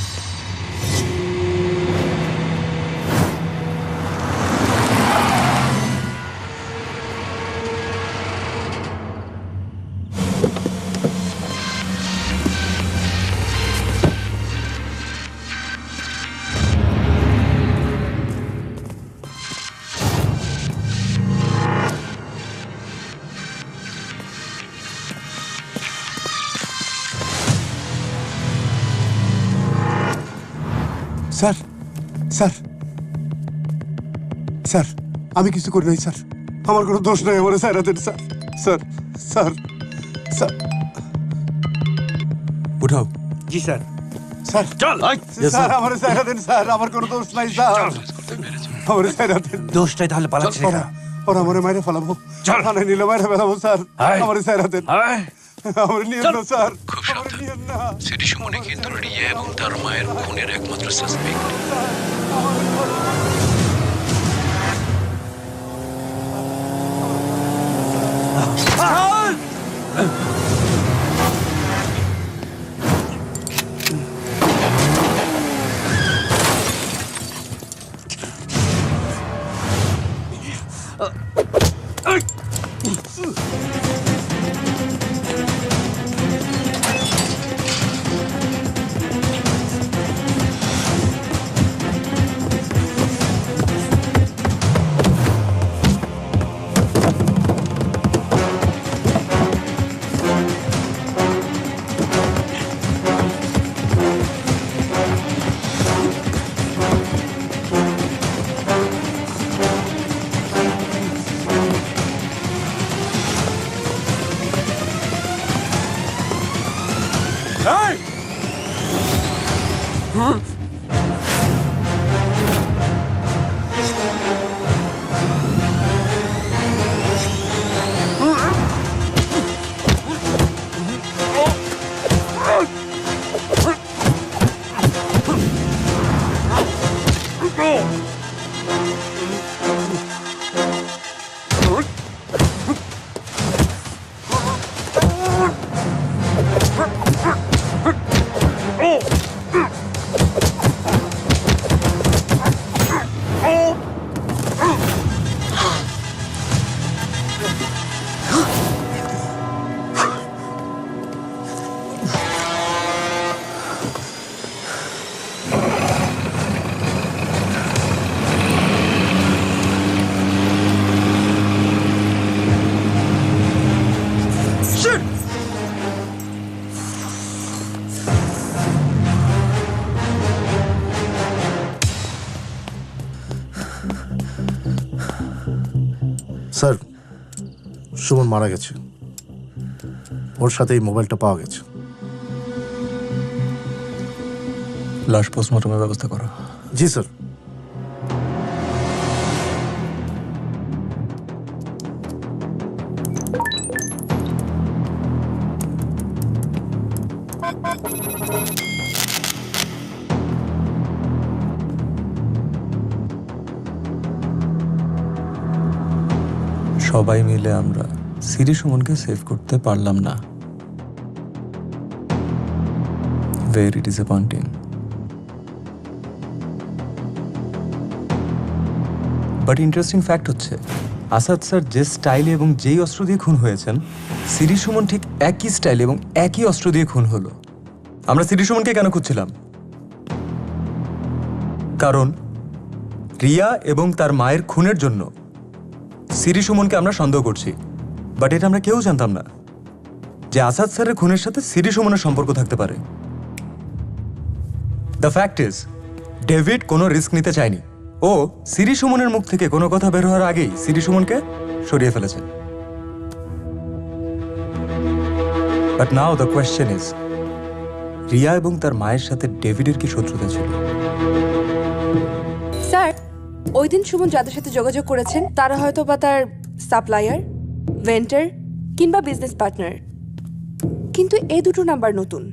Sir, sir, sir, আমি কিছু করি নাই স্যার, আমার কোনো দোষ নাই, আমার স্যার দেন স্যার, স্যার, স্যার, স্যার। উঠাও। জি স্যার। স্যার চল স্যার, আমার স্যার দেন স্যার, আমার কোনো দোষ নাই স্যার, আমার স্যার দেন। দোষটাই তাহলে পালাচ্ছে না। ওরা আমার মাইরে ফেলাবো, থানায় নিলে মাইরে ফেলাবো স্যার, আমার স্যার দেন। আমার নিয়ে না স্যার, খুব সাবধান। সিটি সুমনে কিন্তু রিয়া এবং তার মায়ের খুনের একমাত্র সাসপেক্ট। স্যার, সুমন মারা গেছে, ওর সাথে এই মোবাইলটা পাওয়া গেছে। লাশ পোস্টমর্টমের ব্যবস্থা করো। জি স্যার। সবাই মিলে আমরা সিরি সুমনকে সেভ করতে পারলাম না। Very disappointing. But interesting fact হচ্ছে আসাদ স্যার যে স্টাইলে এবং যেই অস্ত্র দিয়ে খুন হয়েছেন, সিরি সুমন ঠিক একই স্টাইল এবং একই অস্ত্র দিয়ে খুন হলো। আমরা সিরি সুমনকে কেন খুঁজছিলাম? কারণ রিয়া এবং তার মায়ের খুনের জন্য সিরি সুমনকে আমরা সন্দেহ করছি। বাট এটা আমরা কেউ জানতাম না যে আসাদ স্যারের খুনের সাথে সিরি সুমনের সম্পর্ক থাকতে পারে। দ্য ফ্যাক্ট ইজ ডেভিড কোনো রিস্ক নিতে চায়নি। ও সিরি সুমনের মুখ থেকে কোনো কথা বের হওয়ার আগেই সিরি সুমনকে সরিয়ে ফেলেছে। But now the question is, Riya এবং তার মায়ের সাথে ডেভিডের কি শত্রুতা ছিল? স্যার, ওই দিন সুমন যাদের সাথে যোগাযোগ করেছেন তারা হয়তো বা তার সাপ্লায়ার, ভেন্ডর কিংবা বিজনেস পার্টনার। কিন্তু এই দুটো নাম্বার নতুন,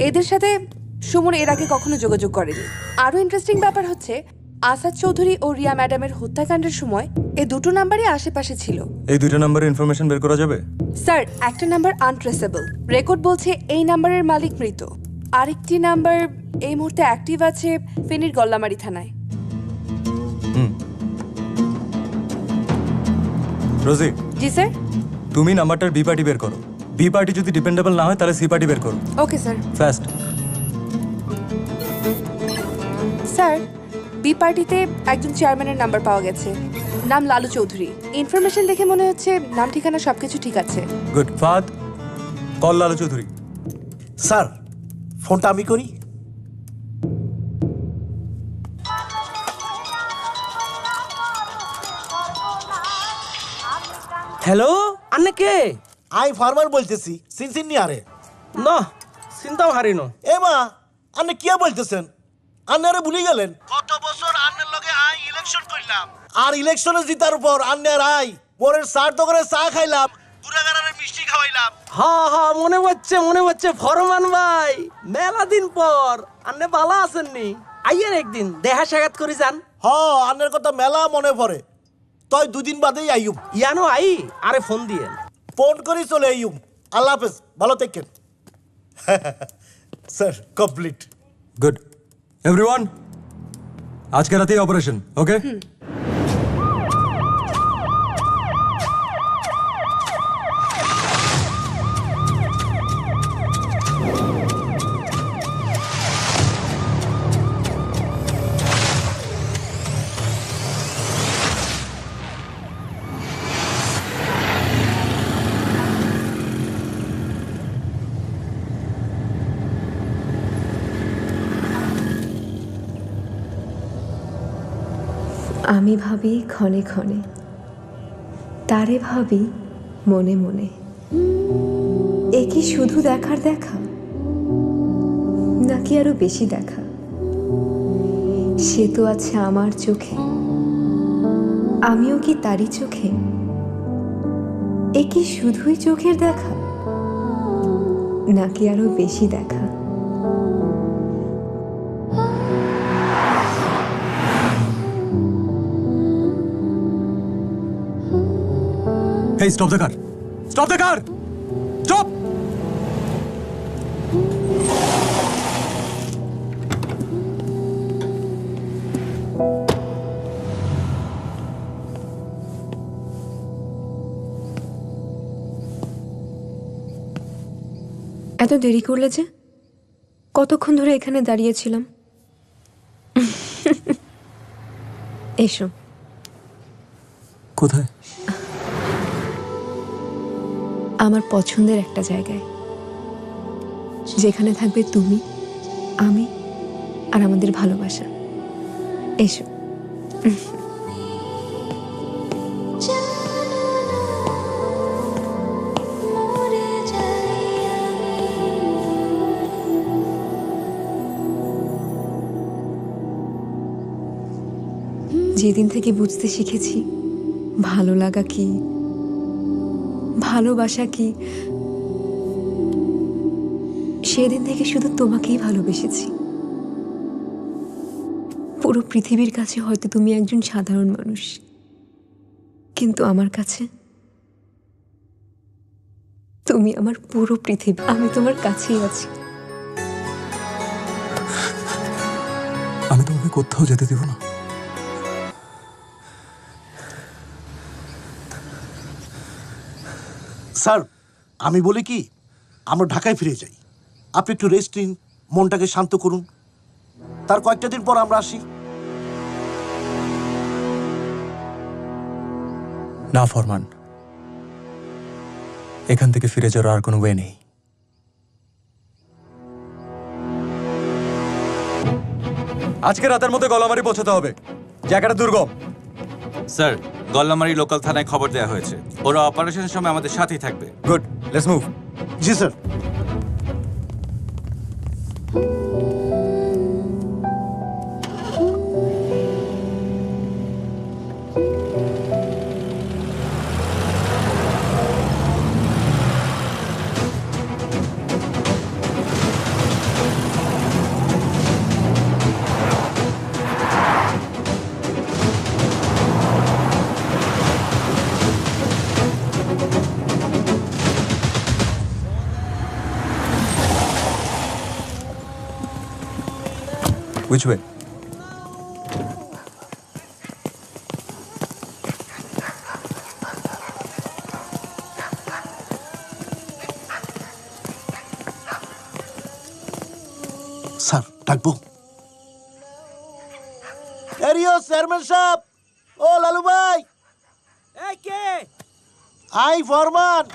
এদের সাথে সুমন এর আগে কখনো যোগাযোগ করেনি। আরও ইন্টারেস্টিং ব্যাপার হচ্ছে আসাদ চৌধুরী ও রিয়া ম্যাডামের হত্যাকাণ্ডের সময় এই দুটো নাম্বারই আশেপাশে ছিল। এই দুটো নাম্বারের ইনফরমেশন বের করা যাবে? স্যার, একটা নাম্বার আনট্রেসেবল, রেকর্ড বলছে এই নাম্বারের মালিক মৃত। আরেকটি নাম্বার এই মুহূর্তে অ্যাক্টিভ আছে ফেনীর গল্লামারি থানায়। রোজি। জি স্যার। তুমি নাম্বারটার বি পার্টি বের করো। বি পার্টি যদি ডিপেন্ডেবল না হয় তাহলে সি পার্টি বের করো। Okay sir. Fast. Sir, B পার্টিতে একজন চেয়ারম্যানের নাম্বার পাওয়া গেছে, নাম লালু চৌধুরী। ইনফরমেশন দেখে মনে হচ্ছে নাম ঠিকানা সবকিছু ঠিক আছে। গুড। ফাদ, কল লালু চৌধুরী। স্যার, ফোনটা আমি করি। হ্যালো, আন্নে কে? আই ফার্মার বলতেছি, সিনসিন্নি আরে। না, চিন্তাও হারিনো। এ মা, আন্নে কি বলতেছেন? আন্নারে ভুলে গেলেন? গত বছর আন্নের লগে আই ইলেকশন করলাম, আর ইলেকশনে জিতার পর আন্নের আই পরের সার দোকানে চা খাইলাম, গুড়াগাড়ারে মিষ্টি খাওয়াইলাম। হ্যাঁ হ্যাঁ, মনে হচ্ছে ফরমান ভাই, মেলা দিন পর আন্নে বালা আছেননি? আইয়ের একদিন দেখা সাক্ষাৎ করে যান। হ্যাঁ, আন্নের কথা মেলা মনে পড়ে। তই দুদিন বাদেই আইয়ুম। ইয়ানো আই, আরে ফোন দিয়ে ফোন করি চলে আইয়ুম। আল্লাহ হাফেজ, ভালো থাকেন। Sir, complete. গুড। এভরিওয়ান, আজকে রাতেই অপারেশন, ওকে? আমি ভাবি ক্ষণে ক্ষণে, তারে ভাবি মনে মনে। এ কি শুধু দেখার দেখা, নাকি আরো বেশি দেখা? সে তো আছে আমার চোখে, আমিও কি তারই চোখে? এ কি শুধুই চোখের দেখা, নাকি আরো বেশি দেখা? Hey, stop the car! Stop the car! Stop! এত দেরি করলে যে? কতক্ষণ ধরে এখানে দাঁড়িয়েছিলাম। এসো। কোথায়? আমার পছন্দের একটা জায়গায়, যেখানে থাকবে তুমি, আমি আর আমাদের ভালোবাসা। এসো। যেদিন থেকে বুঝতে শিখেছি ভালো লাগা কি, ভালোবাসা কি, সেদিন থেকে শুধু তোমাকেই ভালোবেসেছি। পুরো পৃথিবীর কাছে হয়তো তুমি একজন সাধারণ মানুষ, কিন্তু আমার কাছে তুমি আমার পুরো পৃথিবী। আমি তোমার কাছেই আছি। আমি তোমাকে কোথাও যেতে দিব না। স্যার, আমি বলি কি, আমরা ঢাকায় ফিরে যাই। আপনি একটু রেস্ট নিন, মনটাকে শান্ত করুন, তার কয়েকটা দিন পর আমরা আসি। না ফরমান, এখান থেকে ফিরে যাওয়ার আর কোনো ওয়ে নেই। আজকে রাতের মধ্যে গলামারি পৌঁছাতে হবে, জায়গাটা দুর্গম। স্যার, গল্লামারি লোকাল থানায় খবর দেওয়া হয়েছে, ওরা অপারেশনের সময় আমাদের সাথেই থাকবে। Good, let's move. G sir. Which way? Sir, ডাকবো? এরিও চেয়ারম্যান সাহেব, ও লালু ভাই। এই কে? আই ফরমান।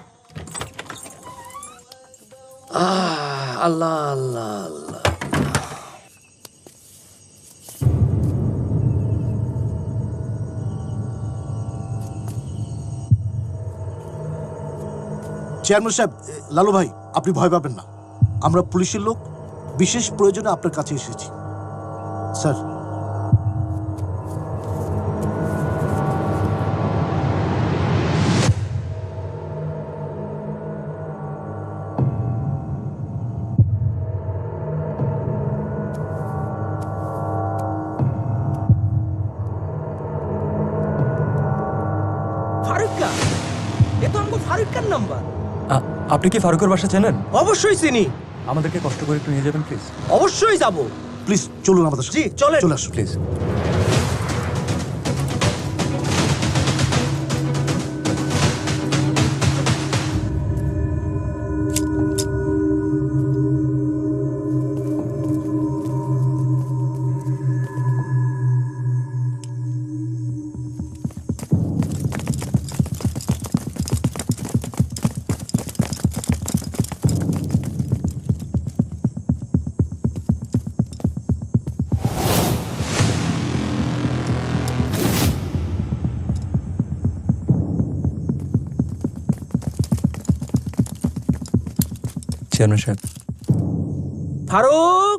আল্লাহ আল্লাহ আল্লাহ। চেয়ারম্যান সাহেব, লালু ভাই, আপনি ভয় পাবেন না, আমরা পুলিশের লোক, বিশেষ প্রয়োজনে আপনার কাছে এসেছি। স্যার, ফারুক্কা, এ তো আমাকে ফারুক্কার নাম্বার। আপনি কি ফারুকের বাসা চেনেন? অবশ্যই চিনি। আমাদেরকে কষ্ট করে একটু নিয়ে যাবেন প্লিজ। অবশ্যই যাব। প্লিজ চলুন আমাদের সাথে। জি চলেন। চলে আসুন প্লিজ। চেয়ারম্যান সাহেব। ফারুক,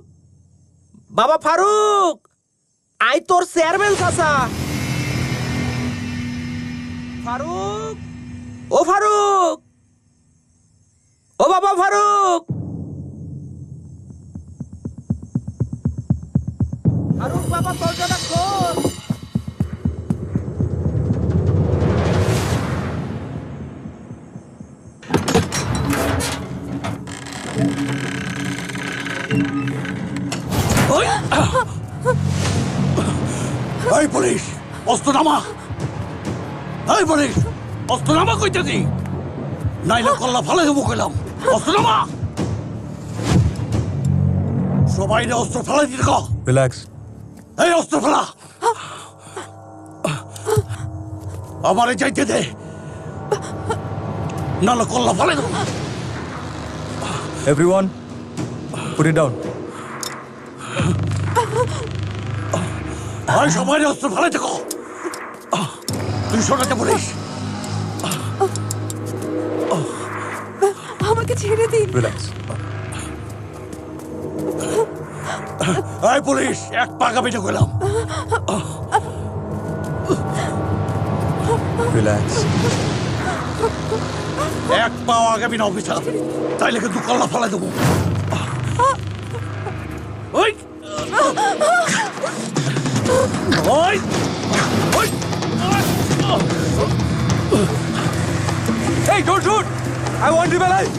বাবা ফারুক, আই তোর চেয়ারম্যান চাচা। ফারুক, ও ফারুক, ও বাবা ফারুক। ফারুক বাবা, দরজাটা খোল। এই পুলিশ, অস্ত্র নামা। এই পুলিশ, অস্ত্র নামা কইতেছি, নাইলে কল্লা ফালে দেবো কইলাম। অস্ত্র নামা। সবাই অস্ত্র ফেলাই দিতে কও। রিল্যাক্স। এই অস্ত্র ফেলা। আমারে যাইতে দে, নাহলে কল্লা ফালে দেবো। Everyone, put it down. আর সবাই অস্ত্র ফেলাই দেখো। তুই শোনাতে পুলিশ। আমাকে ছেড়ে দিন। রিল্যাক্স। এই পুলিশ, এক পা কাঁপিতে কইলাম। রিল্যাক্স। এক পাও আগামী না অফিসার, তাইলে কিন্তু কল্লা ফেলাই দেবো। ওই ওই ওই Hey, don't shoot! I want him alive!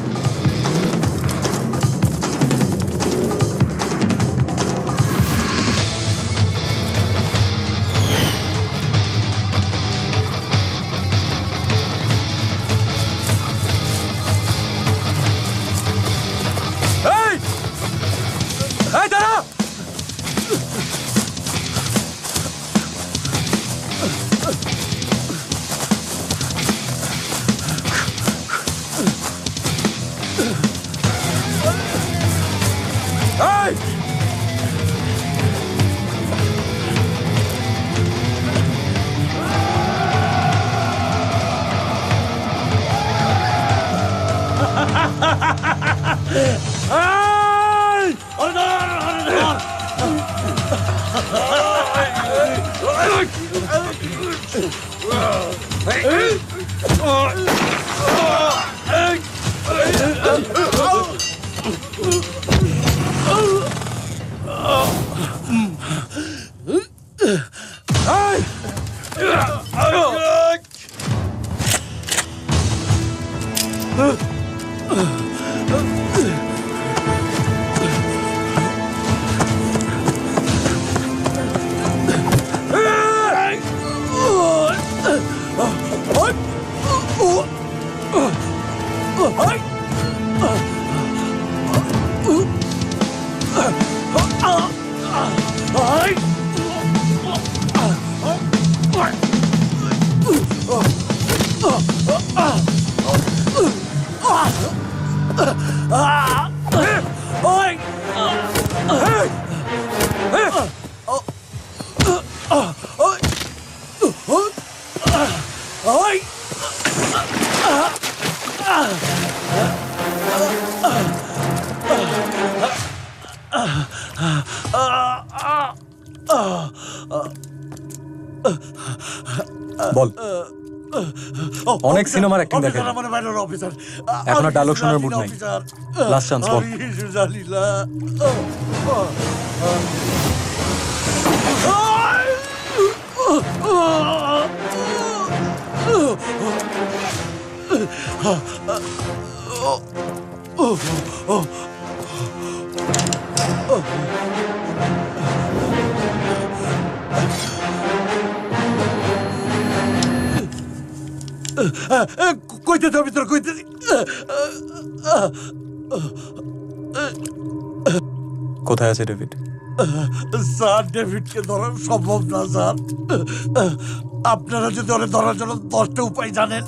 Hey! Hey, Dara! Hey! Hey! Order! বল, অনেক সিনেমার অ্যাক্টিং দেখে, এখন আর ডায়লগ শোনার মুড নাই। লাস্ট চান্স, বল। কইতে ভিতর কইতেছি। কোথায় আছে ডেভিড? স্যার, ডেভিডকে ধরা সম্ভব না স্যার। আপনারা যদি ওরে ধরার জন্য 10টা উপায় জানেন,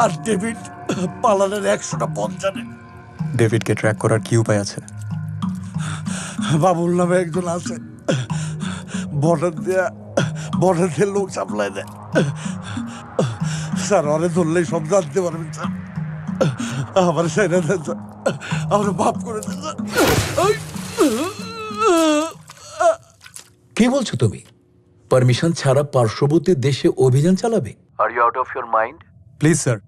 আর ডেভিড পালানোর 100টা পথ জানেন। ডেভিডকে ট্র্যাক করার কি উপায় আছে? বাবুল নামে একজন আছে, বর্ডার দিয়ে লোক সাপ্লাই দেয় স্যার। ওরে ধরলেই সব জানতে পারবেন স্যার। আমার সেটা দেন স্যার, আমার মাফ করে দেন স্যার। কি বলছো তুমি? পারমিশন ছাড়া পার্শ্ববর্তী দেশে অভিযান চালাবে? Are you out of your mind? Please sir,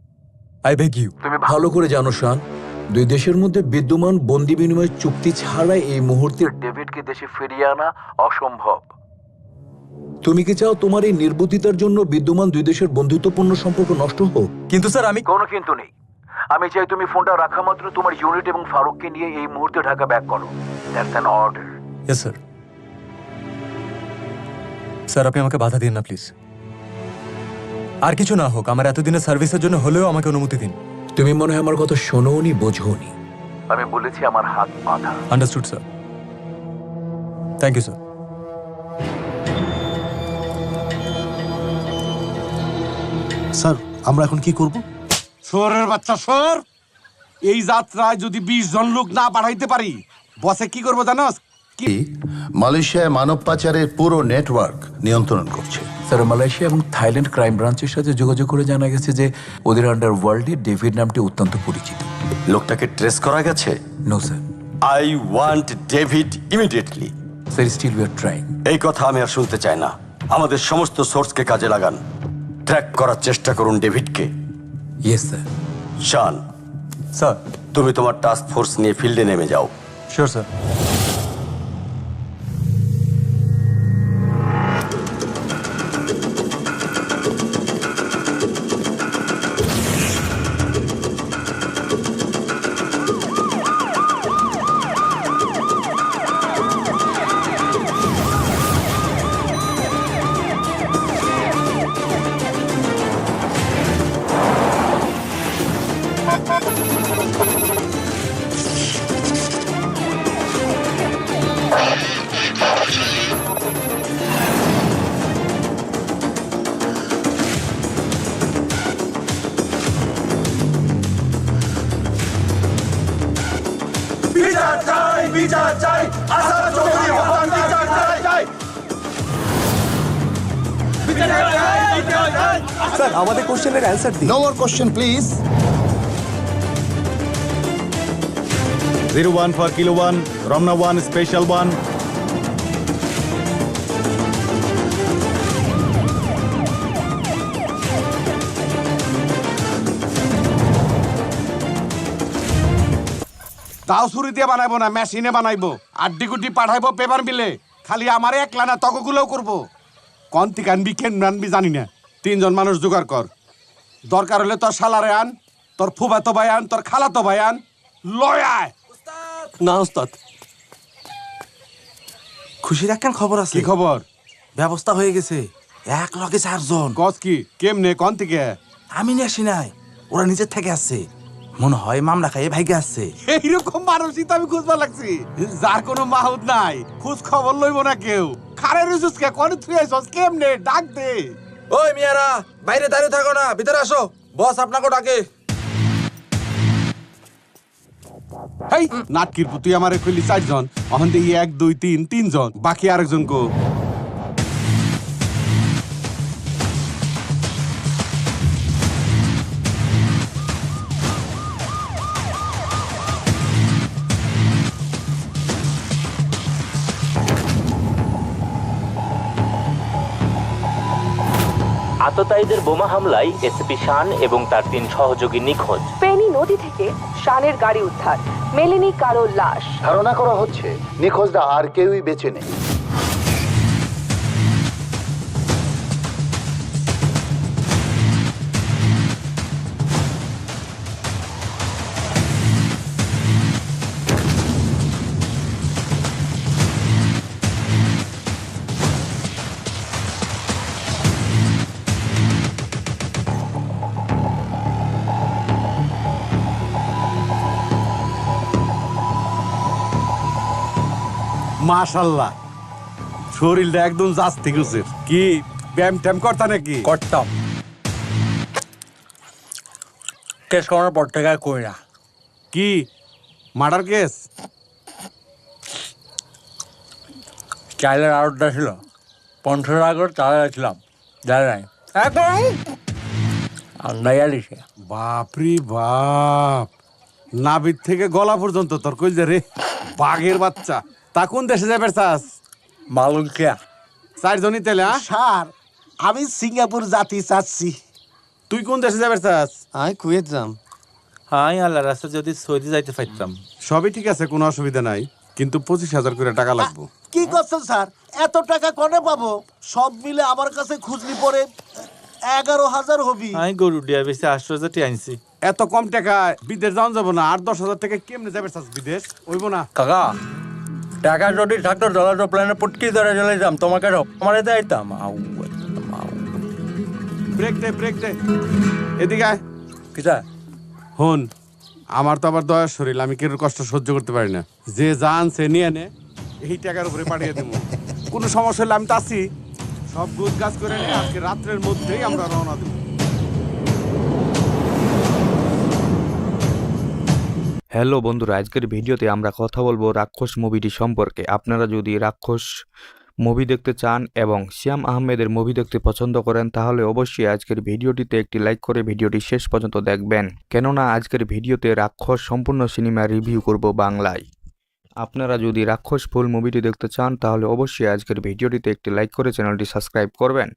I beg you. তুমি ভালো করে জানো শান, দুই দেশের মধ্যে বিদ্যমান বন্দি বিনিময় চুক্তি ছাড়া এই মুহূর্তে ডেভিডকে দেশে ফিরিয়ে আনা অসম্ভব। তুমি কি চাও তোমার এই নির্বুদ্ধিতার জন্য বিদ্যমান দুই দেশের বন্ধুত্বপূর্ণ সম্পর্ক নষ্ট হোক? কিন্তু স্যার, আমি কোনো কিন্তু নেই। আমি চাই তুমি ফোনটা রাখা মাত্র তোমার ইউনিট এবং ফারুককে নিয়ে এই মুহূর্তে ঢাকা ব্যাক করো। That's an order. Yes sir. Sir, আপনি আমাকে বাধা দিন না প্লিজ। আর কিছু না হোক, আমার এতদিনের সার্ভিসের জন্য হলেও আমাকে অনুমতি দিন। তুমি মনে হয় আমার কথা শোনোনি, বোঝোনি। আমি বলেছি আমার হাত বাঁধা। Understood sir. Thank you sir. Sir, আমরা এখন কি করব? শোরের বাচ্চা শোর, এই যাত্রায় যদি 20 জন লোক না বাড়াইতে পারি, বসে কি করবো জানোস? মালয়েশিয়ায় মানব পাচারের পুরো নেটওয়ার্ক নিয়ন্ত্রণ করছে। স্যার, মালয়েশিয়া এবং থাইল্যান্ড ক্রাইম ব্রাঞ্চের সাথে যোগাযোগ করে জানা গেছে যে ওদের আন্ডারওয়ার্ল্ডে ডেভিড নামটি অত্যন্ত পরিচিত। লোকটাকে ট্রেস করা গেছে? No sir. I want David immediately. Sir, still we are trying. এই কথা আমি আর শুনতে চাই না। আমাদের সমস্ত সোর্সকে কাজে লাগান। ট্র্যাক করার চেষ্টা করুন ডেভিডকে। Yes sir. শান, স্যার তুমি তোমার টাস্ক ফোর্স নিয়ে ফিল্ডে নেমে যাও। Sure sir. বিচার চাই, বিচার চাই, আসাদ চৌধুরী হত্যার বিচার চাই। স্যার আমাদের কোশ্চেনের অ্যান্সার দিন। No more question please. 01 for Kilo 1, Ramna 1, Special 1. তাও ছুরি দিয়ে বানাইবো না, মেশিনে বানাইবো। আড্ডি গুড্ডি পাঠাইবো পেপার মিলে। খালি আমারে একলা না, তকগুলোও করবো। কন্তি কানবি কেন আনবি জানি না। 3 জন মানুষ জোগাড় কর। দরকার হলে তোর শালারে আন, তোর ফুফাতো ভাই আন, তোর খালাতো ভাই আন, লয় আয়। না ওস্তাদ, খুশির একখান খবর আছে। কি খবর? ব্যবস্থা হয়ে গেছে, 1 লগে 4 জন। কস কি? কেমনে? কোন থেকে? আমি নিয়ে আসি নাই, ওরা নিজের থেকে আসছে। মনে হয় মামলা খাইয়ে ভাইগে আসছে। এইরকম মানুষই তো আমি খুঁজবা লাগছি, যার কোনো মাহুদ নাই, খোঁজ খবর লইব না কেউ। খারে রুজুসকে কোন থুই আইছস? কেমনে? ডাক দে। ওই মিয়ারা, বাইরে দাঁড়িয়ে থাকো না, ভিতরে আসো, বস আপনাকে ডাকে। হেই নাটকির পুতুই আমারে কইলি 4 জন, অহন দেই 1 2 3 3 জন, বাকি আরেকজন কো? আততায়ীদের বোমা হামলায় এসপি শান এবং তার 3 সহযোগী নিখোঁজ। ফেনী নদী থেকে শানের গাড়ি উদ্ধার, মেলেনি কারো লাশ। ধারণা করা হচ্ছে নিখোঁজরা আর কেউই বেঁচে নেই। মাশাআল্লাহ, শরীরটা একদম জাস্তি গুছের। কি ব্যায়াম ট্যাম করতা নাকি? করতাম, কেস করার পর থেকে কই না। কি মার্ডার কেস? চাইলের আড়তটা ছিল, 15 আগস্ট চালে গেছিলাম, জানি নাই একদম আন্দাইয়া দিছে। বাপরি বাপ, নাভির থেকে গলা পর্যন্ত তোর কইল রে, বাঘের বাচ্চা। তা কোন দেশে যাবে চাস? মালয়েশিয়া। 4 জনই তেলে? স্যার আমি সিঙ্গাপুর জাতি চাচ্ছি। তুই কোন দেশে যাবে চাস? আমি কুয়েত যাম। হাই আল্লাহ রাস্তা যদি সৌদি যাইতে পারতাম। সবই ঠিক আছে, কোনো অসুবিধা নাই, কিন্তু 25,000 করে টাকা লাগবে। কি করছেন স্যার? এত টাকা কোনে পাবো? সব মিলে আমার কাছে খুঁজলি পরে 11,000 হবি। আমি গরু ডিয়া বেশি 800 আনছি। এত কম টাকা বিদেশ যাওয়া যাবো না। 8-10,000 টাকা কেমনে যাবে চাস বিদেশ? হইব না কাকা, টাকা যদি থাকতো ডলার প্ল্যানে পটকি ধরে চলে যাম, তোমাকে আমার এতে আইতাম। ব্রেক দে, ব্রেক দে, এদিকে আয়। কিসা? হন, আমার তো আবার দয়ার শরীর, আমি কেউ কষ্ট সহ্য করতে পারি না। যে জান সে নিয়ে নে, এই টাকার উপরে পাঠিয়ে দেবো। কোনো সমস্যা হলে আমি তো আছি। সব গুছ গাছ করে নিয়ে আজকে রাত্রের মধ্যেই আমরা রওনা দেবো। হ্যালো বন্ধুরা, আজকের ভিডিওতে আমরা কথা বলবো রাক্ষস মুভিটি সম্পর্কে। আপনারা যদি রাক্ষস মুভি দেখতে চান এবং শ্যাম আহমেদের মুভি দেখতে পছন্দ করেন, তাহলে অবশ্যই আজকের ভিডিওটিতে একটি লাইক করে ভিডিওটি শেষ পর্যন্ত দেখবেন, কেননা আজকের ভিডিওতে রাক্ষস সম্পূর্ণ সিনেমা রিভিউ করব বাংলায়। আপনারা যদি রাক্ষস ফুল মুভিটি দেখতে চান, তাহলে অবশ্যই আজকের ভিডিওটিতে একটি লাইক করে চ্যানেলটি সাবস্ক্রাইব করবেন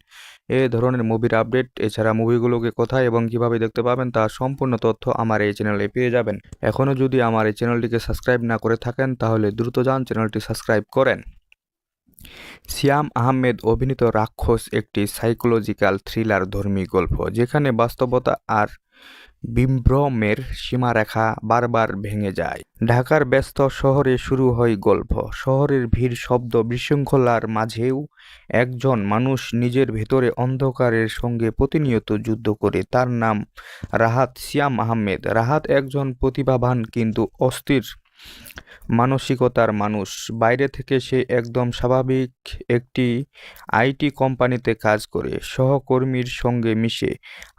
এ ধরনের মুভির আপডেট এছাড়া মুভিগুলোকে কোথায় এবং কিভাবে দেখতে পাবেন তার সম্পূর্ণ তথ্য আমার এই চ্যানেলে পেয়ে যাবেন। এখনও যদি আমার এই চ্যানেলটিকে সাবস্ক্রাইব না করে থাকেন তাহলে দ্রুত যান চ্যানেলটি সাবস্ক্রাইব করেন। সিয়াম আহমেদ অভিনীত রাক্ষস একটি সাইকোলজিক্যাল থ্রিলার ধর্মী গল্প, যেখানে বাস্তবতা আর বিভ্রমের সীমারেখা বারবার ভেঙে যায়। ঢাকার ব্যস্ত শহরে শুরু হয় গল্প। শহরের ভিড়, শব্দ, বিশৃঙ্খলার মাঝেও একজন মানুষ নিজের ভেতরে অন্ধকারের সঙ্গে প্রতিনিয়ত যুদ্ধ করে। তার নাম রাহাত। সিয়াম আহমেদ রাহাত একজন প্রতিভাবান কিন্তু অস্থির মানসিকতার মানুষ। বাইরে থেকে সে একদম স্বাভাবিক একটি আইটি কোম্পানিতে কাজ করে, সহকর্মীর সঙ্গে মিশে,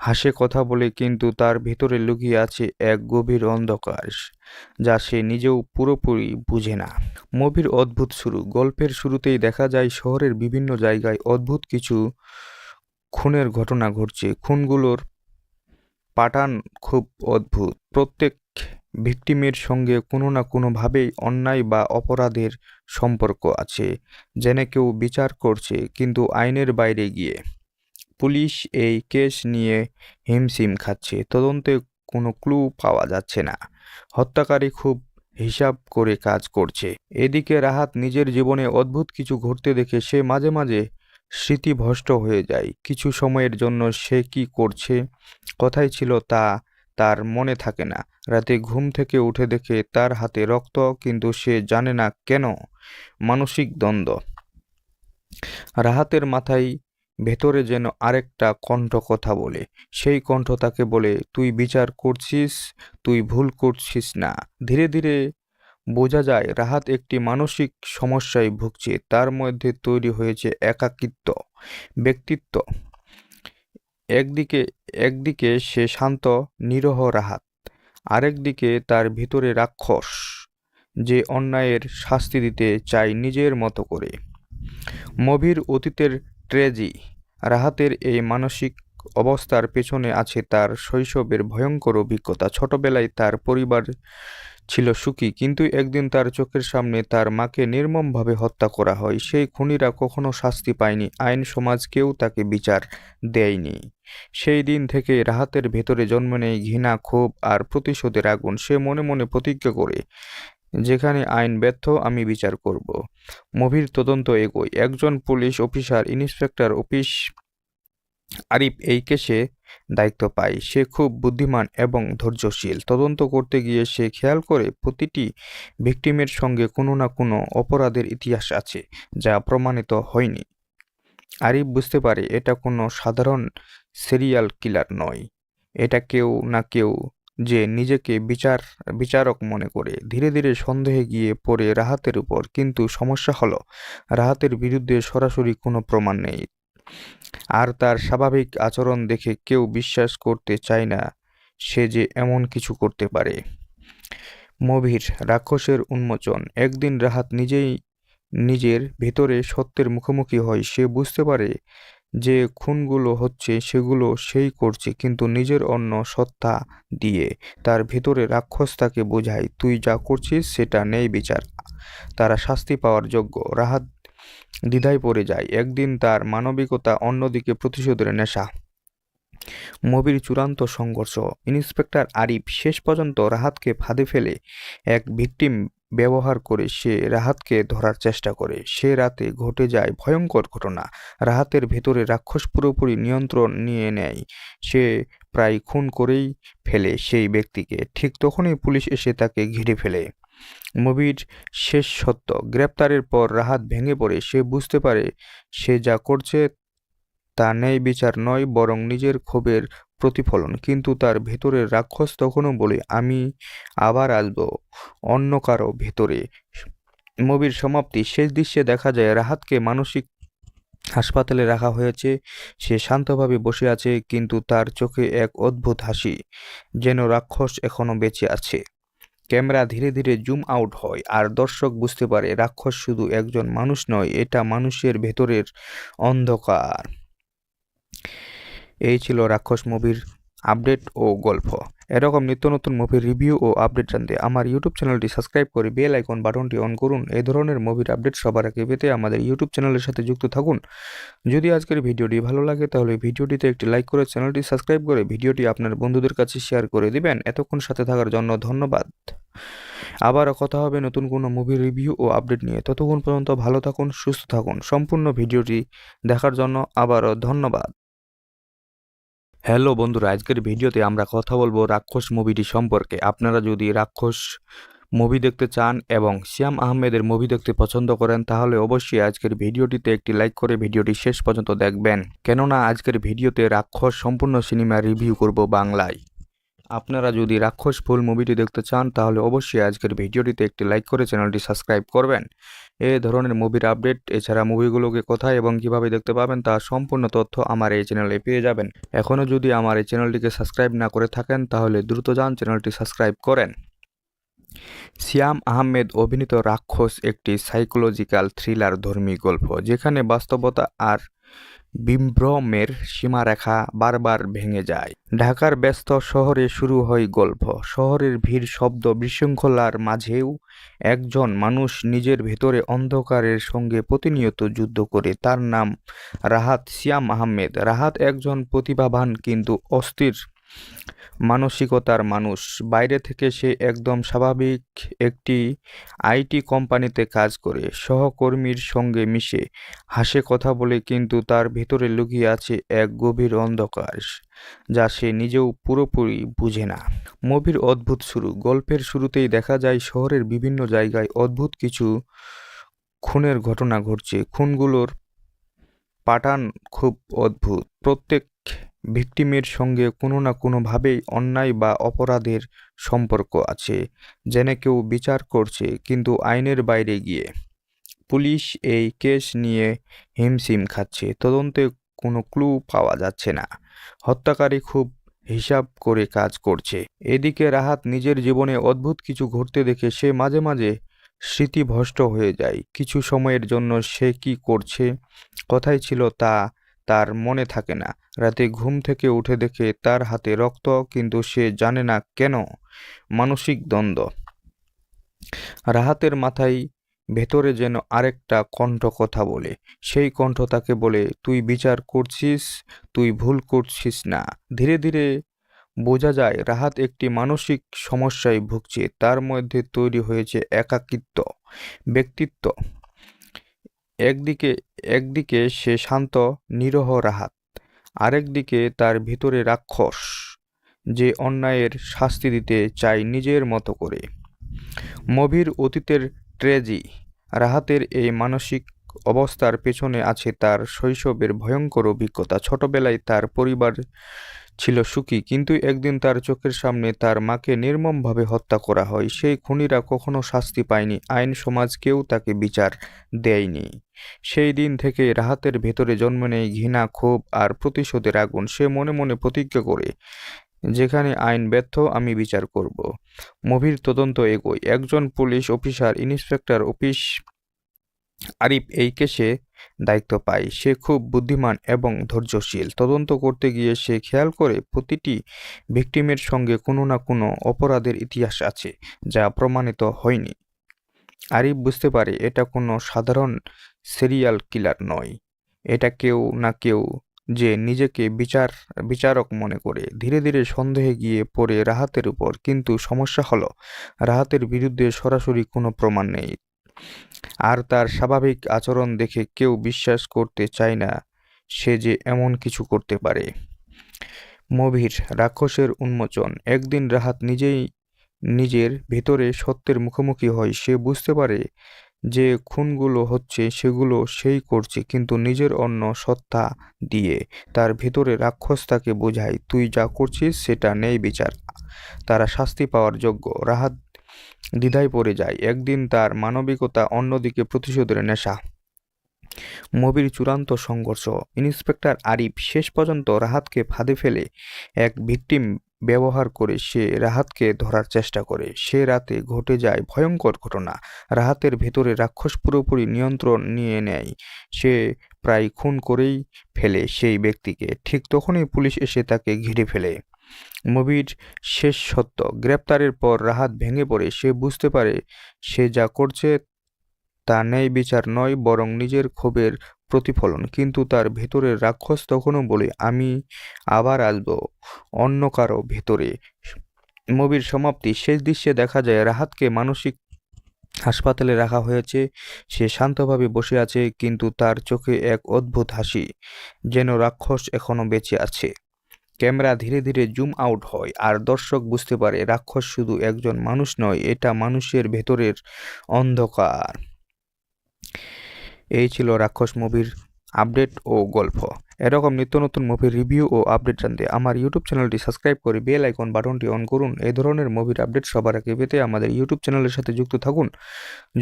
হাসে, কথা বলে, কিন্তু তার ভেতরে লুকিয়ে আছে এক গভীর অন্ধকার যা সে নিজেও পুরোপুরি বুঝে না। মুভির অদ্ভুত শুরু। গল্পের শুরুতেই দেখা যায় শহরের বিভিন্ন জায়গায় অদ্ভুত কিছু খুনের ঘটনা ঘটছে। খুনগুলোর প্যাটার্ন খুব অদ্ভুত। প্রত্যেক ভিকটিমের সঙ্গে কোনো না কোনোভাবেই অন্যায় বা অপরাধের সম্পর্ক আছে, যেন কেউ বিচার করছে কিন্তু আইনের বাইরে গিয়ে। পুলিশ এই কেস নিয়ে হিমশিম খাচ্ছে। তদন্তে কোনো ক্লু পাওয়া যাচ্ছে না। হত্যাকারী খুব হিসাব করে কাজ করছে। এদিকে রাহাত নিজের জীবনে অদ্ভুত কিছু ঘটতে দেখে সে মাঝে মাঝে স্মৃতিভ্রষ্ট হয়ে যায়। কিছু সময়ের জন্য সে কি করছে, কোথায় ছিল তা তার মনে থাকে না। রাতে ঘুম থেকে উঠে দেখে তার হাতে রক্ত, কিন্তু সে জানে না কেন। মানসিক দ্বন্দ্ব। রাহাতের মাথায় ভেতরে যেন আরেকটা কণ্ঠ কথা বলে। সেই কণ্ঠ তাকে বলে, তুই বিচার করছিস, তুই ভুল করছিস না। ধীরে ধীরে বোঝা যায় রাহাত একটি মানসিক সমস্যায় ভুগছে। তার মধ্যে তৈরি হয়েছে একাকিত্ব ব্যক্তিত্ব। একদিকে সে শান্ত নিরীহ রাহাত, আরেকদিকে তার ভিতরে রাক্ষস যে অন্যায়ের শাস্তি দিতে চায় নিজের মতো করে। মুভির অতীতের ট্র্যাজেডি। রাহাতের এই মানসিক অবস্থার পেছনে আছে তার শৈশবের ভয়ঙ্কর অভিজ্ঞতা। ছোটবেলায় তার পরিবার ছিল সুখী, কিন্তু একদিন তার চোখের সামনে তার মাকে নির্মমভাবে হত্যা করা হয়। সেই খুনিরা কখনো শাস্তি পায়নি, আইন সমাজ কেউ তাকে বিচার দেয়নি। সেই দিন থেকে রাহাতের ভেতরে জন্ম নেয় ঘৃণা, ক্ষোভ আর প্রতিশোধের আগুন। সে মনে মনে প্রতিজ্ঞা করে, যেখানে আইন ব্যর্থ আমি বিচার করব। মুভির তদন্ত এগোয়। একজন পুলিশ অফিসার, ইন্সপেক্টর আরিফ এই কেসে দায়িত্ব পায়। সে খুব বুদ্ধিমান এবং ধৈর্যশীল। তদন্ত করতে গিয়ে সে খেয়াল করে প্রতিটি ভিকটিমের সঙ্গে কোনো না কোনো অপরাধের ইতিহাস আছে যা প্রমাণিত হয়নি। আরিফ বুঝতে পারে এটা কোনো সাধারণ সিরিয়াল কিলার নয়, এটা কেউ না কেউ যে নিজেকে বিচারক মনে করে। ধীরে ধীরে সন্দেহে গিয়ে পড়ে রাহাতের উপর। কিন্তু সমস্যা হলো রাহাতের বিরুদ্ধে সরাসরি কোনো প্রমাণ নেই, আর তার স্বাভাবিক আচরণ দেখে কেউ বিশ্বাস করতে চায় না সে যে এমন কিছু করতে পারে। মুভির রাক্ষসের উন্মোচন। একদিন রাহাত নিজেই নিজের ভেতরে সত্যের মুখোমুখি হয়। সে বুঝতে পারে যে খুনগুলো হচ্ছে সেগুলো সেই করছে, কিন্তু নিজের অন্য সত্তা দিয়ে। তার ভেতরে রাক্ষস তাকে বোঝায়, তুই যা করছিস সেটা নেই বিচার, তারা শাস্তি পাওয়ার যোগ্য। রাহাত দ্বিধায় পড়ে যায়। একদিন তার মানবিকতা, অন্যদিকে প্রতিশোধের নেশা। মুভির চূড়ান্ত সংঘর্ষ। ইন্সপেক্টর আরিফ শেষ পর্যন্ত রাহাতকে ফাঁদে ফেলে এক ভিকটিম ব্যবহার করে সে রাহাতকে ধরার চেষ্টা করে। সে রাতে ঘটে যায় ভয়ঙ্কর ঘটনা। রাহাতের ভেতরে রাক্ষস পুরোপুরি নিয়ন্ত্রণ নিয়ে নেয়। সে প্রায় খুন করেই ফেলে সেই ব্যক্তিকে। ঠিক তখনই পুলিশ এসে তাকে ঘিরে ফেলে। মুভির শেষ সত্য। গ্রেপ্তারের পর রাহাত ভেঙে পড়ে। সে বুঝতে পারে সে যা করছে তা ন্যায় বিচার নয়, বরং নিজের ক্ষোভের প্রতিফলন। কিন্তু তার ভেতরের রাক্ষস তখনও বলে, আমি আবার আসব অন্য কারো ভেতরে। মুভির সমাপ্তি। শেষ দৃশ্যে দেখা যায় রাহাতকে মানসিক হাসপাতালে রাখা হয়েছে। সে শান্তভাবে বসে আছে, কিন্তু তার চোখে এক অদ্ভুত হাসি, যেন রাক্ষস এখনো বেঁচে আছে। ক্যামেরা ধীরে ধীরে জুম আউট হয়, আর দর্শক বুঝতে পারে রাক্ষস শুধু একজন মানুষ নয়, এটা মানুষের ভেতরের অন্ধকার। এই ছিল রাক্ষস মুভির আপডেট ও গল্প। এরকম নিত্য নতুন মুভির রিভিউ ও আপডেট জানতে আমার ইউটিউব চ্যানেলটি সাবস্ক্রাইব করে বেল আইকন বাটনটি অন করুন। এই ধরনের মুভির আপডেট সবার আগে পেতে আমাদের ইউটিউব চ্যানেলের সাথে যুক্ত থাকুন। যদি আজকের ভিডিওটি ভালো লাগে তাহলে ভিডিওটিতে একটি লাইক করে চ্যানেলটি সাবস্ক্রাইব করে ভিডিওটি আপনার বন্ধুদের কাছে শেয়ার করে দিবেন। এতক্ষণ সাথে থাকার জন্য ধন্যবাদ। আবারও কথা হবে নতুন কোনো মুভির রিভিউ ও আপডেট নিয়ে। ততক্ষণ পর্যন্ত ভালো থাকুন, সুস্থ থাকুন। সম্পূর্ণ ভিডিওটি দেখার জন্য আবারও ধন্যবাদ। হ্যালো বন্ধুরা, আজকের ভিডিওতে আমরা কথা বলবো রাক্ষস মুভিটি সম্পর্কে। আপনারা যদি রাক্ষস মুভি দেখতে চান এবং শ্যাম আহমেদের মুভি দেখতে পছন্দ করেন তাহলে অবশ্যই আজকের ভিডিওটিতে একটি লাইক করে ভিডিওটি শেষ পর্যন্ত দেখবেন, কেননা আজকের ভিডিওতে রাক্ষস সম্পূর্ণ সিনেমা রিভিউ করব বাংলায়। আপনারা যদি রাক্ষস ফুল মুভিটি দেখতে চান তাহলে অবশ্যই আজকের ভিডিওটিতে একটি লাইক করে চ্যানেলটি সাবস্ক্রাইব করবেন। এই ধরনের মুভির আপডেট এছাড়া মুভিগুলোকে কোথায় এবং কিভাবে দেখতে পাবেন তার সম্পূর্ণ তথ্য আমার এই চ্যানেলে পেয়ে যাবেন। এখনও যদি আমার এই চ্যানেলটিকে সাবস্ক্রাইব না করে থাকেন তাহলে দ্রুত যান চ্যানেলটি সাবস্ক্রাইব করেন। শ্যাম আহমেদ অভিনীত রাক্ষস একটি সাইকোলজিক্যাল থ্রিলার ধর্মী গল্প, যেখানে বাস্তবতা আর বিভ্রমের সীমারেখা বারবার ভেঙে যায়। ঢাকার ব্যস্ত শহরে শুরু হয় গল্প। শহরের ভিড়, শব্দ, বিশৃঙ্খলার মাঝেও একজন মানুষ নিজের ভেতরে অন্ধকারের সঙ্গে প্রতিনিয়ত যুদ্ধ করে। তার নাম রাহাত। শ্যাম আহমেদ রাহাত একজন প্রতিভাবান কিন্তু অস্থির মানসিকতার মানুষ। বাইরে থেকে সে একদম স্বাভাবিক একটি আইটি কোম্পানিতে কাজ করে, সহকর্মীর সঙ্গে মিশে, হাসে, কথা বলে, কিন্তু তার ভেতরে লুকিয়ে আছে এক গভীর অন্ধকার যা সে নিজেও পুরোপুরি বুঝে না। মুভির অদ্ভুত শুরু। গল্পের শুরুতেই দেখা যায় শহরের বিভিন্ন জায়গায় অদ্ভুত কিছু খুনের ঘটনা ঘটছে। খুনগুলোর প্যাটার্ন খুব অদ্ভুত। প্রত্যেক ভিকটিমের সঙ্গে কোনো না কোনোভাবেই অন্যায় বা অপরাধের সম্পর্ক আছে, যেন কেউ বিচার করছে কিন্তু আইনের বাইরে গিয়ে। পুলিশ এই কেস নিয়ে হিমশিম খাচ্ছে। তদন্তে কোনো ক্লু পাওয়া যাচ্ছে না। হত্যাকারী খুব হিসাব করে কাজ করছে। এদিকে রাহাত নিজের জীবনে অদ্ভুত কিছু ঘটতে দেখে সে মাঝে মাঝে স্মৃতিভ্রষ্ট হয়ে যায়। কিছু সময়ের জন্য সে কি করছে, কোথায় ছিল তা তার মনে থাকে না। রাতে ঘুম থেকে উঠে দেখে তার হাতে রক্ত, কিন্তু সে জানে না কেন। মানসিক দ্বন্দ্ব। রাহাতের মাথায় ভেতরে যেন আরেকটা কণ্ঠ কথা বলে। সেই কণ্ঠ তাকে বলে, তুই বিচার করছিস, তুই ভুল করছিস না। ধীরে ধীরে বোঝা যায় রাহাত একটি মানসিক সমস্যায় ভুগছে। তার মধ্যে তৈরি হয়েছে একাকিত্ব ব্যক্তিত্ব। একদিকে সে শান্ত নিরহ রাহাত, আরেকদিকে তার ভিতরে রাক্ষস যে অন্যায়ের শাস্তি দিতে চায় নিজের মতো করে। মুভির অতীতের ট্র্যাজেডি। রাহাতের এই মানসিক অবস্থার পেছনে আছে তার শৈশবের ভয়ঙ্কর অভিজ্ঞতা। ছোটবেলায় তার পরিবার ছিল সুখী, কিন্তু একদিন তার চোখের সামনে তার মাকে নির্মমভাবে হত্যা করা হয়। সেই খুনিরা কখনো শাস্তি পায়নি, আইন সমাজ কেউ তাকে বিচার দেয়নি। সেই দিন থেকে রাহাতের ভেতরে জন্ম নেয় ঘৃণা, ক্ষোভ আর প্রতিশোধের আগুন। সে মনে মনে প্রতিজ্ঞা করে, যেখানে আইন ব্যর্থ আমি বিচার করব। মুভির তদন্ত এগোয়। একজন police officer, inspector office Arif এই কেসে দায়িত্ব পায়। সে খুব বুদ্ধিমান এবং ধৈর্যশীল। তদন্ত করতে গিয়ে সে খেয়াল করে প্রতিটি ভিকটিমের সঙ্গে কোনো না কোনো অপরাধের ইতিহাস আছে যা প্রমাণিত হয়নি। আরিফ বুঝতে পারে এটা কোনো সাধারণ সিরিয়াল কিলার নয়, এটা কেউ না কেউ যে নিজেকে বিচারক মনে করে। ধীরে ধীরে সন্দেহে গিয়ে পড়ে রাহাতের উপর। কিন্তু সমস্যা হলো রাহাতের বিরুদ্ধে সরাসরি কোনো প্রমাণ নেই, আর তার স্বাভাবিক আচরণ দেখে কেউ বিশ্বাস করতে চায় না সে যে এমন কিছু করতে পারে। মুভির রাক্ষসের উন্মোচন। একদিন রাহাত নিজেই নিজের ভেতরে সত্যের মুখোমুখি হয়। সে বুঝতে পারে যে খুনগুলো হচ্ছে সেগুলো সেই করছে, কিন্তু নিজের অন্য সত্তা দিয়ে। তার ভেতরে রাক্ষস তাকে বোঝায়, তুই যা করছিস সেটা নেই বিচার, তারা শাস্তি পাওয়ার যোগ্য। রাহাত দ্বিধায় পড়ে যায়। একদিন তার মানবিকতা, অন্যদিকে প্রতিশোধের নেশা। মুভির চূড়ান্ত সংঘর্ষ। ইন্সপেক্টর আরিফ শেষ পর্যন্ত রাহাতকে ফাঁদে ফেলে এক ভিকটিম ব্যবহার করে সে রাহাতকে ধরার চেষ্টা করে। সে রাতে ঘটে যায় ভয়ঙ্কর ঘটনা। রাহাতের ভেতরে রাক্ষস পুরোপুরি নিয়ন্ত্রণ নিয়ে নেয়। সে প্রায় খুন করেই ফেলে সেই ব্যক্তিকে। ঠিক তখনই পুলিশ এসে তাকে ঘিরে ফেলে। মুভির শেষ সত্য, গ্রেপ্তারের পর রাহাত ভেঙে পড়ে। সে বুঝতে পারে সে যা করছে তা ন্যায় বিচার নয়, বরং নিজের ক্ষোভের প্রতিফলন। কিন্তু তার ভেতরের রাক্ষস তখনও বলে, আমি আবার আসবো অন্য কারো ভেতরে। মুভির সমাপ্তি, শেষ দৃশ্যে দেখা যায় রাহাতকে মানসিক হাসপাতালে রাখা হয়েছে। সে শান্তভাবে বসে আছে, কিন্তু তার চোখে এক অদ্ভুত হাসি, যেন রাক্ষস এখনো বেঁচে আছে। ক্যামেরা ধীরে ধীরে জুম আউট হয়, আর দর্শক বুঝতে পারে রাক্ষস শুধু একজন মানুষ নয়, এটা মানুষের ভেতরের অন্ধকার। এই ছিল রাক্ষস মুভির আপডেট ও গল্প। এরকম নিত্য নতুন মুভির রিভিউ ও আপডেট জানতে আমার ইউটিউব চ্যানেলটি সাবস্ক্রাইব করে বেল আইকন বাটনটি অন করুন। এই ধরনের মুভির আপডেট সবার আগে পেতে আমাদের ইউটিউব চ্যানেলের সাথে যুক্ত থাকুন।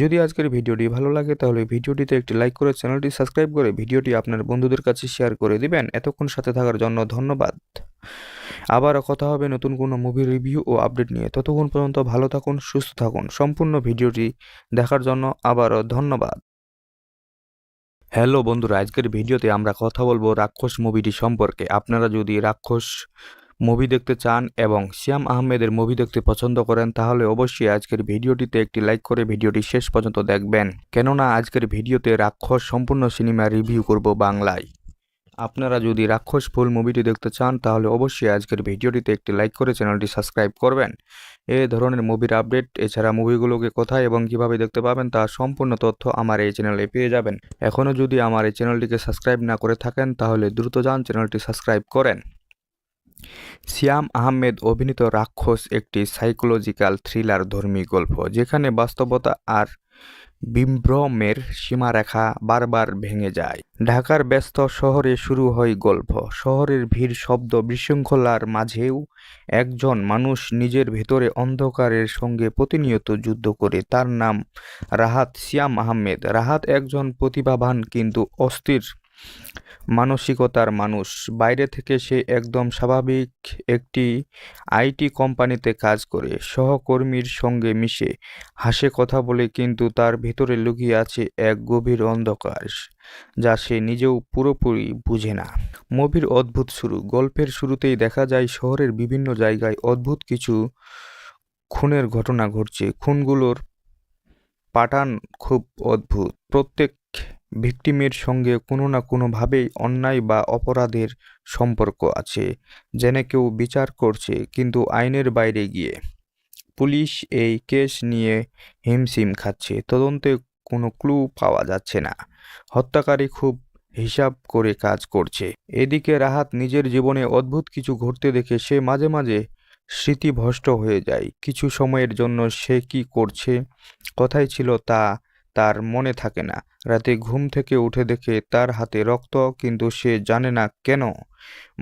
যদি আজকের ভিডিওটি ভালো লাগে তাহলে ভিডিওটিতে একটি লাইক করে চ্যানেলটি সাবস্ক্রাইব করে ভিডিওটি আপনার বন্ধুদের কাছে শেয়ার করে দিবেন। এতক্ষণ সাথে থাকার জন্য ধন্যবাদ। আবারও কথা হবে নতুন কোনো মুভির রিভিউ ও আপডেট নিয়ে। ততক্ষণ পর্যন্ত ভালো থাকুন, সুস্থ থাকুন। সম্পূর্ণ ভিডিওটি দেখার জন্য আবারও ধন্যবাদ। হ্যালো বন্ধুরা, আজকের ভিডিওতে আমরা কথা বলবো রাক্ষস মুভিটি সম্পর্কে। আপনারা যদি রাক্ষস মুভি দেখতে চান এবং শ্যাম আহমেদের মুভি দেখতে পছন্দ করেন তাহলে অবশ্যই আজকের ভিডিওটিতে একটি লাইক করে ভিডিওটি শেষ পর্যন্ত দেখবেন, কেননা আজকের ভিডিওতে রাক্ষস সম্পূর্ণ সিনেমা রিভিউ করব বাংলায়। আপনারা যদি রাক্ষস ফুল মুভিটি দেখতে চান তাহলে অবশ্যই আজকের ভিডিওটিতে একটি লাইক করে চ্যানেলটি সাবস্ক্রাইব করবেন। এই ধরনের মুভির আপডেট, এছাড়া মুভিগুলোকে কোথায় এবং কিভাবে দেখতে পাবেন তার সম্পূর্ণ তথ্য আমার এই চ্যানেলে পেয়ে যাবেন। এখনও যদি আমার এই চ্যানেলটিকে সাবস্ক্রাইব না করে থাকেন তাহলে দ্রুত যান চ্যানেলটি সাবস্ক্রাইব করেন। শ্যাম আহমেদ অভিনীত রাক্ষস একটি সাইকোলজিক্যাল থ্রিলার ধর্মী গল্প, যেখানে বাস্তবতা আর বিভ্রমের সীমারেখা বারবার ভেঙে যায়। ঢাকার ব্যস্ত শহরে শুরু হয় গল্প। শহরের ভিড়, শব্দ, বিশৃঙ্খলার মাঝেও একজন মানুষ নিজের ভেতরে অন্ধকারের সঙ্গে প্রতিনিয়ত যুদ্ধ করে। তার নাম রাহাত, শ্যাম আহমেদ। রাহাত একজন প্রতিভাবান কিন্তু অস্থির মানসিকতার মানুষ। বাইরে থেকে সে একদম স্বাভাবিক একটি আইটি কোম্পানিতে কাজ করে, সহকর্মীর সঙ্গে মিশে, হাসে, কথা বলে, কিন্তু তার ভেতরে লুকিয়ে আছে এক গভীর অন্ধকার যা সে নিজেও পুরোপুরি বুঝে না। মুভির অদ্ভুত শুরু। গল্পের শুরুতেই দেখা যায় শহরের বিভিন্ন জায়গায় অদ্ভুত কিছু খুনের ঘটনা ঘটছে। খুনগুলোর প্যাটার্ন খুব অদ্ভুত। প্রত্যেক ভিকটিমের সঙ্গে কোনো না কোনোভাবেই অন্যায় বা অপরাধের সম্পর্ক আছে, যেন কেউ বিচার করছে কিন্তু আইনের বাইরে গিয়ে। পুলিশ এই কেস নিয়ে হিমশিম খাচ্ছে, তদন্তে কোনো ক্লু পাওয়া যাচ্ছে না। হত্যাকারী খুব হিসাব করে কাজ করছে। এদিকে রাহাত নিজের জীবনে অদ্ভুত কিছু ঘটতে দেখে সে মাঝে মাঝে স্মৃতিভ্রষ্ট হয়ে যায়। কিছু সময়ের জন্য সে কি করছে, কোথায় ছিল তা তার মনে থাকে না। রাতে ঘুম থেকে উঠে দেখে তার হাতে রক্ত, কিন্তু সে জানে না কেন।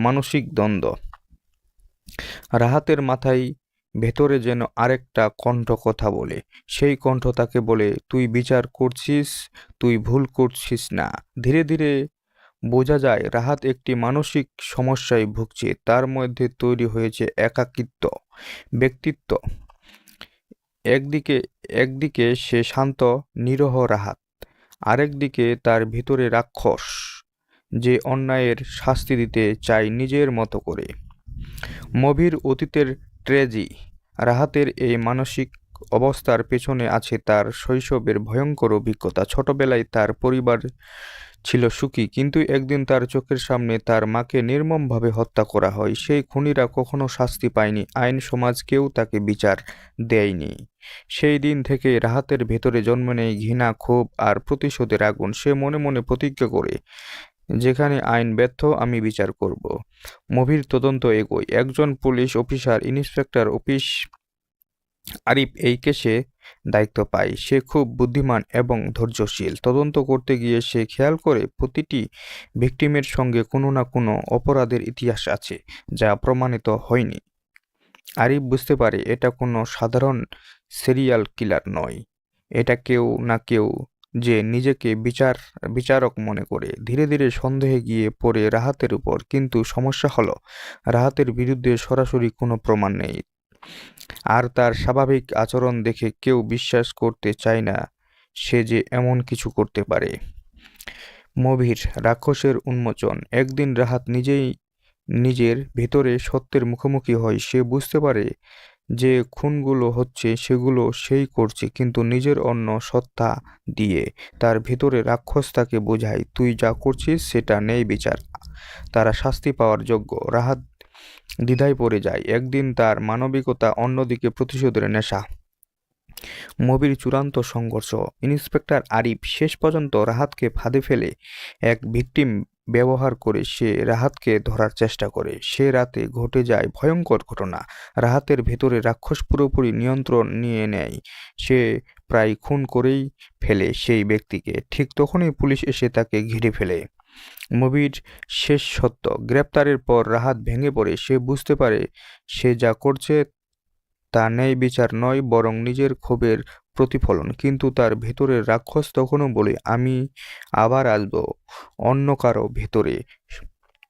মানসিক দ্বন্দ্ব। রাহাতের মাথায় ভেতরে যেন আরেকটা কণ্ঠ কথা বলে। সেই কণ্ঠ তাকে বলে, তুই বিচার করছিস, তুই ভুল করছিস না। ধীরে ধীরে বোঝা যায় রাহাত একটি মানসিক সমস্যায় ভুগছে। তার মধ্যে তৈরি হয়েছে একাকিত্ব ব্যক্তিত্ব। একদিকে সে শান্ত নিরহ রাহাত, আরেকদিকে তার ভিতরে রাক্ষস যে অন্যায়ের শাস্তি দিতে চায় নিজের মতো করে। মুভির অতীতের ট্র্যাজেডি। রাহাতের এই মানসিক অবস্থার পেছনে আছে তার শৈশবের ভয়ঙ্কর অভিজ্ঞতা। ছোটবেলায় তার পরিবার ছিল সুখী, কিন্তু একদিন তার চোখের সামনে তার মাকে নির্মমভাবে হত্যা করা হয়। সেই খুনিরা কখনো শাস্তি পায়নি, আইন সমাজ কেউ তাকে বিচার দেয়নি। সেই দিন থেকে রাহাতের ভেতরে জন্ম নেয় ঘৃণা, ক্ষোভ আর প্রতিশোধের আগুন। সে মনে মনে প্রতিজ্ঞা করে, যেখানে আইন ব্যর্থ আমি বিচার করব। মুভির তদন্ত এগোয়। একজন police officer, inspector office Arif এই কেসে দায়িত্ব পায়। সে খুব বুদ্ধিমান এবং ধৈর্যশীল। তদন্ত করতে গিয়ে সে খেয়াল করে প্রতিটি ভিকটিমের সঙ্গে কোনো না কোনো অপরাধের ইতিহাস আছে যা প্রমাণিত হয়নি। আরিফ বুঝতে পারে এটা কোনো সাধারণ সিরিয়াল কিলার নয়, এটা কেউ না কেউ যে নিজেকে বিচারক মনে করে। ধীরে ধীরে সন্দেহে গিয়ে পড়ে রাহাতের উপর, কিন্তু সমস্যা হলো রাহাতের বিরুদ্ধে সরাসরি কোনো প্রমাণ নেই, আর তার স্বাভাবিক আচরণ দেখে কেউ বিশ্বাস করতে চায় না সে যে এমন কিছু করতে পারে। মুভির রাক্ষসের উন্মোচন। একদিন রাহাত নিজের ভেতরে সত্যের মুখোমুখি হয়, সে বুঝতে পারে যে খুনগুলো হচ্ছে সেগুলো সেই করছে, কিন্তু নিজের অন্য সত্তা দিয়ে। তার ভেতরে রাক্ষস তাকে বোঝায়, তুই যা করছিস সেটা নেই বিচার, তারা শাস্তি পাওয়ার যোগ্য। রাহাত দ্বিধায় পড়ে যায়। একদিন তার মানবিকতা, অন্যদিকে প্রতিশোধের নেশা। মুভির চূড়ান্ত সংঘর্ষ। ইন্সপেক্টর আরিফ শেষ পর্যন্ত রাহাতকে ফাঁদে ফেলে এক ভিকটিম ব্যবহার করে সে রাহাতকে ধরার চেষ্টা করে। সে রাতে ঘটে যায় ভয়ঙ্কর ঘটনা। রাহাতের ভেতরে রাক্ষস পুরোপুরি নিয়ন্ত্রণ নিয়ে নেয়। সে প্রায় খুন করেই ফেলে সেই ব্যক্তিকে। ঠিক তখনই পুলিশ এসে তাকে ঘিরে ফেলে। মুভির শেষ সত্য। গ্রেপ্তারের পর রাহাত ভেঙে পড়ে। সে বুঝতে পারে সে যা করছে তা ন্যায় বিচার নয়, বরং নিজের ক্ষোভের প্রতিফলন। কিন্তু তার ভেতরের রাক্ষস তখনও বলে, আমি আবার আসব অন্য কারো ভেতরে।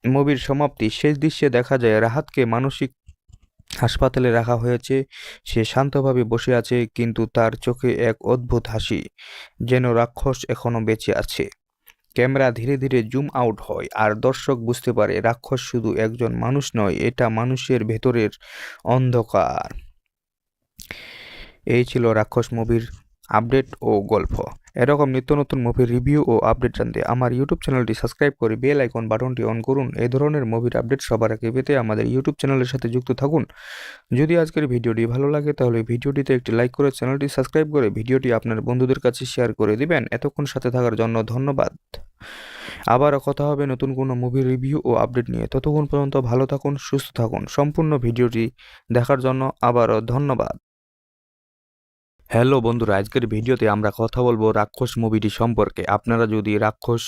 মুভির সমাপ্তি। শেষ দৃশ্যে দেখা যায় রাহাতকে মানসিক হাসপাতালে রাখা হয়েছে। সে শান্তভাবে বসে আছে, কিন্তু তার চোখে এক অদ্ভুত হাসি, যেন রাক্ষস এখনো বেঁচে আছে। ক্যামেরা ধীরে ধীরে জুম আউট হয়, আর দর্শক বুঝতে পারে রাক্ষস শুধু একজন মানুষ নয়, এটা মানুষের ভেতরের অন্ধকার। এই ছিল রাক্ষস মুভির আপডেট ও গল্প। এরকম নিত্য নতুন মুভির রিভিউ ও আপডেট জানতে আমার ইউটিউব চ্যানেলটি সাবস্ক্রাইব করে বেল আইকন বাটনটি অন করুন। এই ধরনের মুভির আপডেট সবার আগে পেতে আমাদের ইউটিউব চ্যানেলের সাথে যুক্ত থাকুন। যদি আজকের ভিডিওটি ভালো লাগে তাহলে ভিডিওটিতে একটি লাইক করে চ্যানেলটি সাবস্ক্রাইব করে ভিডিওটি আপনার বন্ধুদের কাছে শেয়ার করে দিবেন। এতক্ষণ সাথে থাকার জন্য ধন্যবাদ। আবারও কথা হবে নতুন কোনো মুভির রিভিউ ও আপডেট নিয়ে। ততক্ষণ পর্যন্ত ভালো থাকুন, সুস্থ থাকুন। সম্পূর্ণ ভিডিওটি দেখার জন্য আবারও ধন্যবাদ। হ্যালো বন্ধুরা, আজকের ভিডিওতে আমরা কথা বলবো রাক্ষস মুভিটি সম্পর্কে। আপনারা যদি রাক্ষস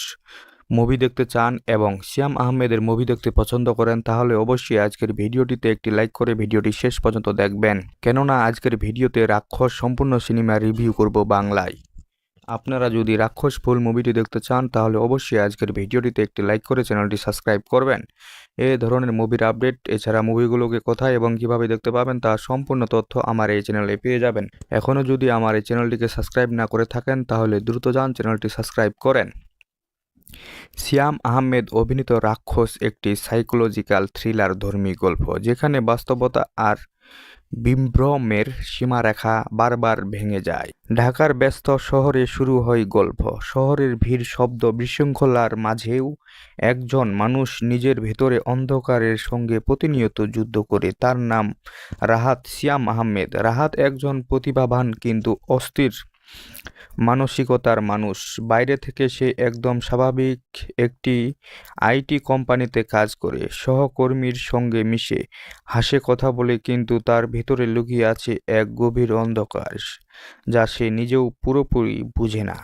মুভি দেখতে চান এবং শ্যাম আহমেদের মুভি দেখতে পছন্দ করেন তাহলে অবশ্যই আজকের ভিডিওটিতে একটি লাইক করে ভিডিওটি শেষ পর্যন্ত দেখবেন, কেননা আজকের ভিডিওতে রাক্ষস সম্পূর্ণ সিনেমা রিভিউ করব বাংলায়। আপনারা যদি রাক্ষস ফুল মুভিটি দেখতে চান তাহলে অবশ্যই আজকের ভিডিওটিতে একটি লাইক করে চ্যানেলটি সাবস্ক্রাইব করবেন। এই ধরনের মুভির আপডেট, এছাড়া মুভিগুলোকে কোথায় এবং কিভাবে দেখতে পাবেন তার সম্পূর্ণ তথ্য আমার এই চ্যানেলে পেয়ে যাবেন। এখনও যদি আমার এই চ্যানেলটিকে সাবস্ক্রাইব না করে থাকেন তাহলে দ্রুত যান চ্যানেলটি সাবস্ক্রাইব করেন। শ্যাম আহমেদ অভিনীত রাক্ষস একটি সাইকোলজিক্যাল থ্রিলার ধর্মী গল্প, যেখানে বাস্তবতা আর বিভ্রমের সীমারেখা বারবার ভেঙে যায়। ঢাকার ব্যস্ত শহরে শুরু হয় গল্প। শহরের ভিড়, শব্দ, বিশৃঙ্খলার মাঝেও একজন মানুষ নিজের ভেতরে অন্ধকারের সঙ্গে প্রতিনিয়ত যুদ্ধ করে। তার নাম রাহাত। শ্যাম আহমেদ। রাহাত একজন প্রতিভাবান কিন্তু অস্থির মানসিকতার মানুষ। বাইরে থেকে সে একদম স্বাভাবিক একটি আইটি কোম্পানিতে কাজ করে, সহকর্মীর সঙ্গে মিশে, হাসে, কথা বলে, কিন্তু তার ভেতরে লুকিয়ে আছে এক গভীর অন্ধকার যা সে নিজেও পুরোপুরি বুঝে না।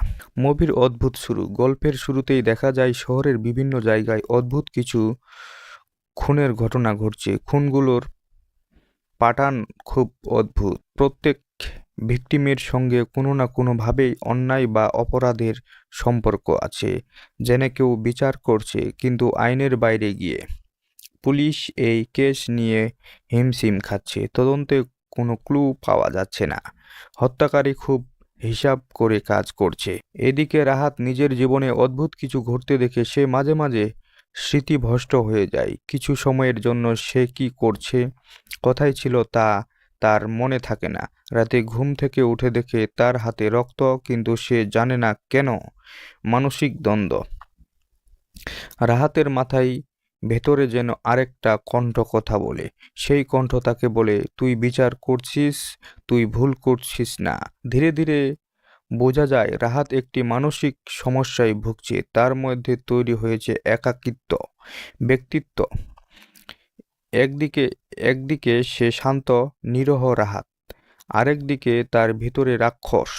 মুভির অদ্ভুত শুরু। গল্পের শুরুতেই দেখা যায় শহরের বিভিন্ন জায়গায় অদ্ভুত কিছু খুনের ঘটনা ঘটছে। খুনগুলোর প্যাটার্ন খুব অদ্ভুত। প্রত্যেক ভিকটিমের সঙ্গে কোনো না কোনোভাবেই অন্যায় বা অপরাধের সম্পর্ক আছে, যেন কেউ বিচার করছে কিন্তু আইনের বাইরে গিয়ে। পুলিশ এই কেস নিয়ে হিমশিম খাচ্ছে। তদন্তে কোনো ক্লু পাওয়া যাচ্ছে না। হত্যাকারী খুব হিসাব করে কাজ করছে। এদিকে রাহাত নিজের জীবনে অদ্ভুত কিছু ঘটতে দেখে সে মাঝে মাঝে স্মৃতিভ্রষ্ট হয়ে যায়। কিছু সময়ের জন্য সে কি করছে, কোথায় ছিল তা তার মনে থাকে না। রাতে ঘুম থেকে উঠে দেখে তার হাতে রক্ত, কিন্তু সে জানে না কেন। মানসিক দ্বন্দ্ব। রাহাতের মাথায় ভেতরে যেন আরেকটা কণ্ঠ কথা বলে। সেই কণ্ঠ তাকে বলে, তুই বিচার করছিস, তুই ভুল করছিস না। ধীরে ধীরে বোঝা যায় রাহাত একটি মানসিক সমস্যায় ভুগছে। তার মধ্যে তৈরি হয়েছে একাকিত্ব ব্যক্তিত্ব। একদিকে সে শান্ত নিরহ রাহাত, আরেকদিকে তার ভিতরে রাক্ষস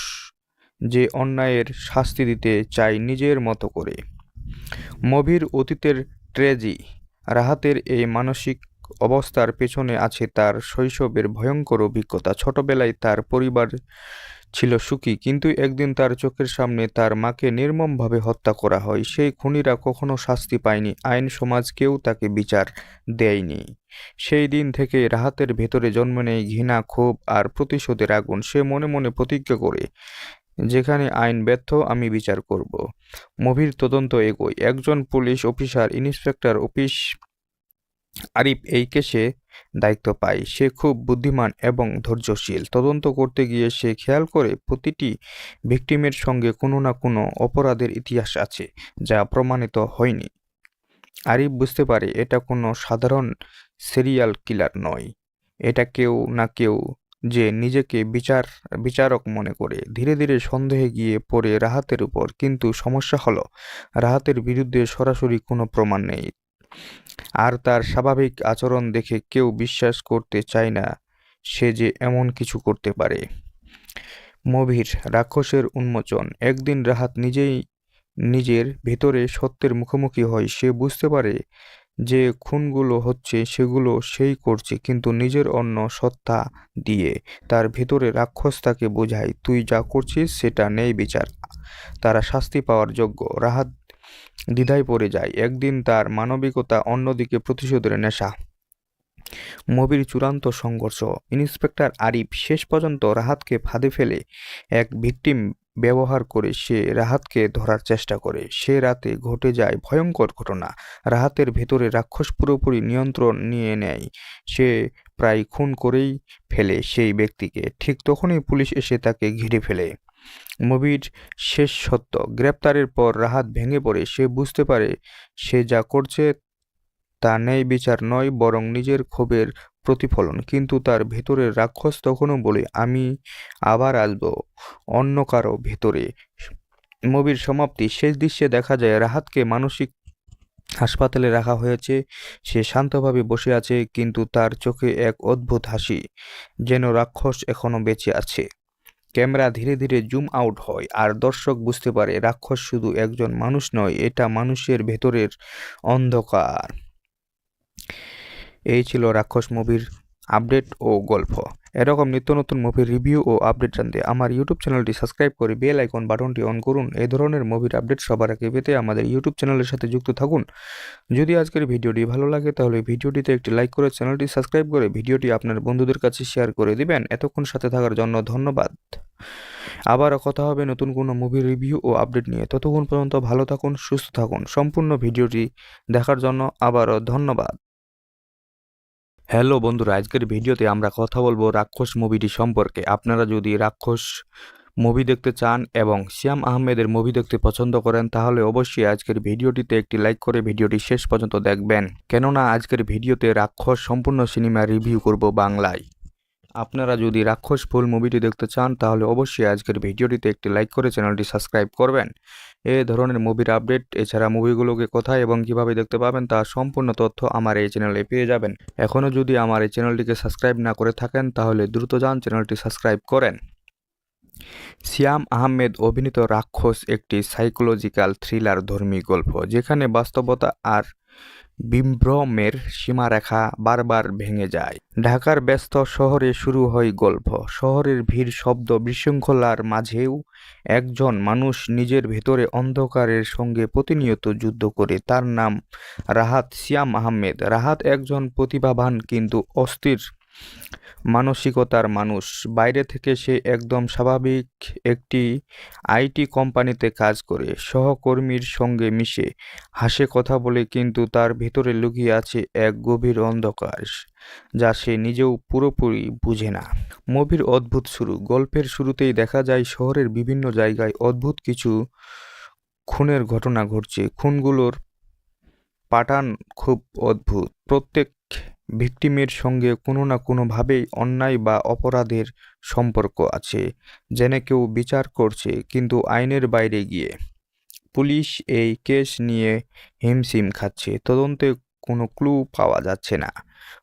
যে অন্যায়ের শাস্তি দিতে চায় নিজের মতো করে। মুভির অতীতের ট্র্যাজেডি। রাহাতের এই মানসিক অবস্থার পেছনে আছে তার শৈশবের ভয়ঙ্কর অভিজ্ঞতা। ছোটবেলায় তার পরিবার ছিল সুখী, কিন্তু একদিন তার চোখের সামনে তার মাকে নির্মমভাবে হত্যা করা হয়। সেই খুনিরা কখনো শাস্তি পায়নি, আইন সমাজ কেউ তাকে বিচার দেয়নি। সেই দিন থেকে রাহাতের ভেতরে জন্ম নেয় ঘৃণা, ক্ষোভ আর প্রতিশোধের আগুন। সে মনে মনে প্রতিজ্ঞা করে, যেখানে আইন ব্যর্থ আমি বিচার করব। মুভির তদন্ত এগোয়। একজন police officer inspector office Arif এই কেসে দায়িত্ব পায়। সে খুব বুদ্ধিমান এবং ধৈর্যশীল। তদন্ত করতে গিয়ে সে খেয়াল করে প্রতিটি ভিকটিমের সঙ্গে কোনো না কোনো অপরাধের ইতিহাস আছে যা প্রমাণিত হয়নি। আরিফ বুঝতে পারে এটা কোনো সাধারণ সিরিয়াল কিলার নয়, এটা কেউ না কেউ যে নিজেকে বিচারক মনে করে। ধীরে ধীরে সন্দেহে গিয়ে পড়ে রাহাতের উপর। কিন্তু সমস্যা হলো রাহাতের বিরুদ্ধে সরাসরি কোনো প্রমাণ নেই, আর তার স্বাভাবিক আচরণ দেখে কেউ বিশ্বাস করতে চায় না সে যে এমন কিছু করতে পারে। মুভির রাক্ষসের উন্মোচন। একদিন রাহাত নিজেই নিজের ভেতরে সত্যের মুখোমুখি হয়। সে বুঝতে পারে যে খুনগুলো হচ্ছে সেগুলো সেই করছে, কিন্তু নিজের অন্য সত্তা দিয়ে। তার ভেতরে রাক্ষস তাকে বোঝায়, তুই যা করছিস সেটা নেই বিচার, তারা শাস্তি পাওয়ার যোগ্য। রাহাত দ্বিধায় পড়ে যায়। একদিন তার মানবিকতা, অন্যদিকে প্রতিশোধের নেশা। মুভির চূড়ান্ত সংঘর্ষ। ইন্সপেক্টর আরিফ শেষ পর্যন্ত রাহাতকে ফাঁদে ফেলে এক ভিকটিম ব্যবহার করে সে রাহাতকে ধরার চেষ্টা করে। সে রাতে ঘটে যায় ভয়ঙ্কর ঘটনা। রাহাতের ভেতরে রাক্ষস পুরোপুরি নিয়ন্ত্রণ নিয়ে নেয়। সে প্রায় খুন করেই ফেলে সেই ব্যক্তিকে। ঠিক তখনই পুলিশ এসে তাকে ঘিরে ফেলে। মুভির শেষ সত্য। গ্রেপ্তারের পর রাহাত ভেঙে পড়ে। সে বুঝতে পারে সে যা করছে তা ন্যায় বিচার নয়, বরং নিজের ক্ষোভের প্রতিফলন। কিন্তু তার ভেতরের রাক্ষস তখনও বলে, আমি আবার আসব অন্য কারো ভেতরে। মুভির সমাপ্তি। শেষ দৃশ্যে দেখা যায় রাহাতকে মানসিক হাসপাতালে রাখা হয়েছে। সে শান্তভাবে বসে আছে, কিন্তু তার চোখে এক অদ্ভুত হাসি, যেন রাক্ষস এখনো বেঁচে আছে। ক্যামেরা ধীরে ধীরে জুম আউট হয়, আর দর্শক বুঝতে পারে রাক্ষস শুধু একজন মানুষ নয়, এটা মানুষের ভেতরের অন্ধকার। এই ছিল রাক্ষস মুভির আপডেট ও গল্প। এরকম নিত্য নতুন মুভির রিভিউ ও আপডেট জানতে আমার ইউটিউব চ্যানেলটি সাবস্ক্রাইব করে বেল আইকন বাটনটি অন করুন। এই ধরনের মুভির আপডেট সবার আগে পেতে আমাদের ইউটিউব চ্যানেলের সাথে যুক্ত থাকুন। যদি আজকের ভিডিওটি ভালো লাগে তাহলে ভিডিওটিতে একটি লাইক করে চ্যানেলটি সাবস্ক্রাইব করে ভিডিওটি আপনার বন্ধুদের কাছে শেয়ার করে দিবেন। এতক্ষণ সাথে থাকার জন্য ধন্যবাদ। আবারও কথা হবে নতুন কোনো মুভির রিভিউ ও আপডেট নিয়ে। ততক্ষণ পর্যন্ত ভালো থাকুন, সুস্থ থাকুন। সম্পূর্ণ ভিডিওটি দেখার জন্য আবারও ধন্যবাদ। হ্যালো বন্ধুরা, আজকের ভিডিওতে আমরা কথা বলবো রাক্ষস মুভিটি সম্পর্কে। আপনারা যদি রাক্ষস মুভি দেখতে চান এবং শ্যাম আহমেদের মুভি দেখতে পছন্দ করেন তাহলে অবশ্যই আজকের ভিডিওটিতে একটি লাইক করে ভিডিওটি শেষ পর্যন্ত দেখবেন, কেননা আজকের ভিডিওতে রাক্ষস সম্পূর্ণ সিনেমা রিভিউ করব বাংলায়। আপনারা যদি রাক্ষস ফুল মুভিটি দেখতে চান তাহলে অবশ্যই আজকের ভিডিওটিতে একটি লাইক করে চ্যানেলটি সাবস্ক্রাইব করবেন। এই ধরনের মুভির আপডেট, এছাড়া মুভিগুলোকে কোথায় এবং কিভাবে দেখতে পাবেন তার সম্পূর্ণ তথ্য আমার এই চ্যানেলে পেয়ে যাবেন। এখনও যদি আমার এই চ্যানেলটিকে সাবস্ক্রাইব না করে থাকেন তাহলে দ্রুত যান চ্যানেলটি সাবস্ক্রাইব করেন। শ্যাম আহমেদ অভিনীত রাক্ষস একটি সাইকোলজিক্যাল থ্রিলার ধর্মী গল্প, যেখানে বাস্তবতা আর বিভ্রমের সীমারেখা বারবার ভেঙে যায়। ঢাকার ব্যস্ত শহরে শুরু হয় গল্প। শহরের ভিড়, শব্দ, বিশৃঙ্খলার মাঝেও একজন মানুষ নিজের ভেতরে অন্ধকারের সঙ্গে প্রতিনিয়ত যুদ্ধ করে। তার নাম রাহাত। শ্যাম আহমেদ। রাহাত একজন প্রতিভাবান কিন্তু অস্থির মানসিকতার মানুষ। বাইরে থেকে সে একদম স্বাভাবিক একটি আইটি কোম্পানিতে কাজ করে, সহকর্মীর সঙ্গে মিশে, হাসে, কথা বলে, কিন্তু তার ভেতরে লুকিয়ে আছে এক গভীর অন্ধকার যা সে নিজেও পুরোপুরি বুঝে না। মুভির অদ্ভুত শুরু। গল্পের শুরুতেই দেখা যায় শহরের বিভিন্ন জায়গায় অদ্ভুত কিছু খুনের ঘটনা ঘটছে। খুনগুলোর প্যাটার্ন খুব অদ্ভুত। প্রত্যেক ভিকটিমের সঙ্গে কোনো না কোনোভাবেই অন্যায় বা অপরাধের সম্পর্ক আছে, যেন কেউ বিচার করছে কিন্তু আইনের বাইরে গিয়ে। পুলিশ এই কেস নিয়ে হিমশিম খাচ্ছে। তদন্তে কোনো ক্লু পাওয়া যাচ্ছে না।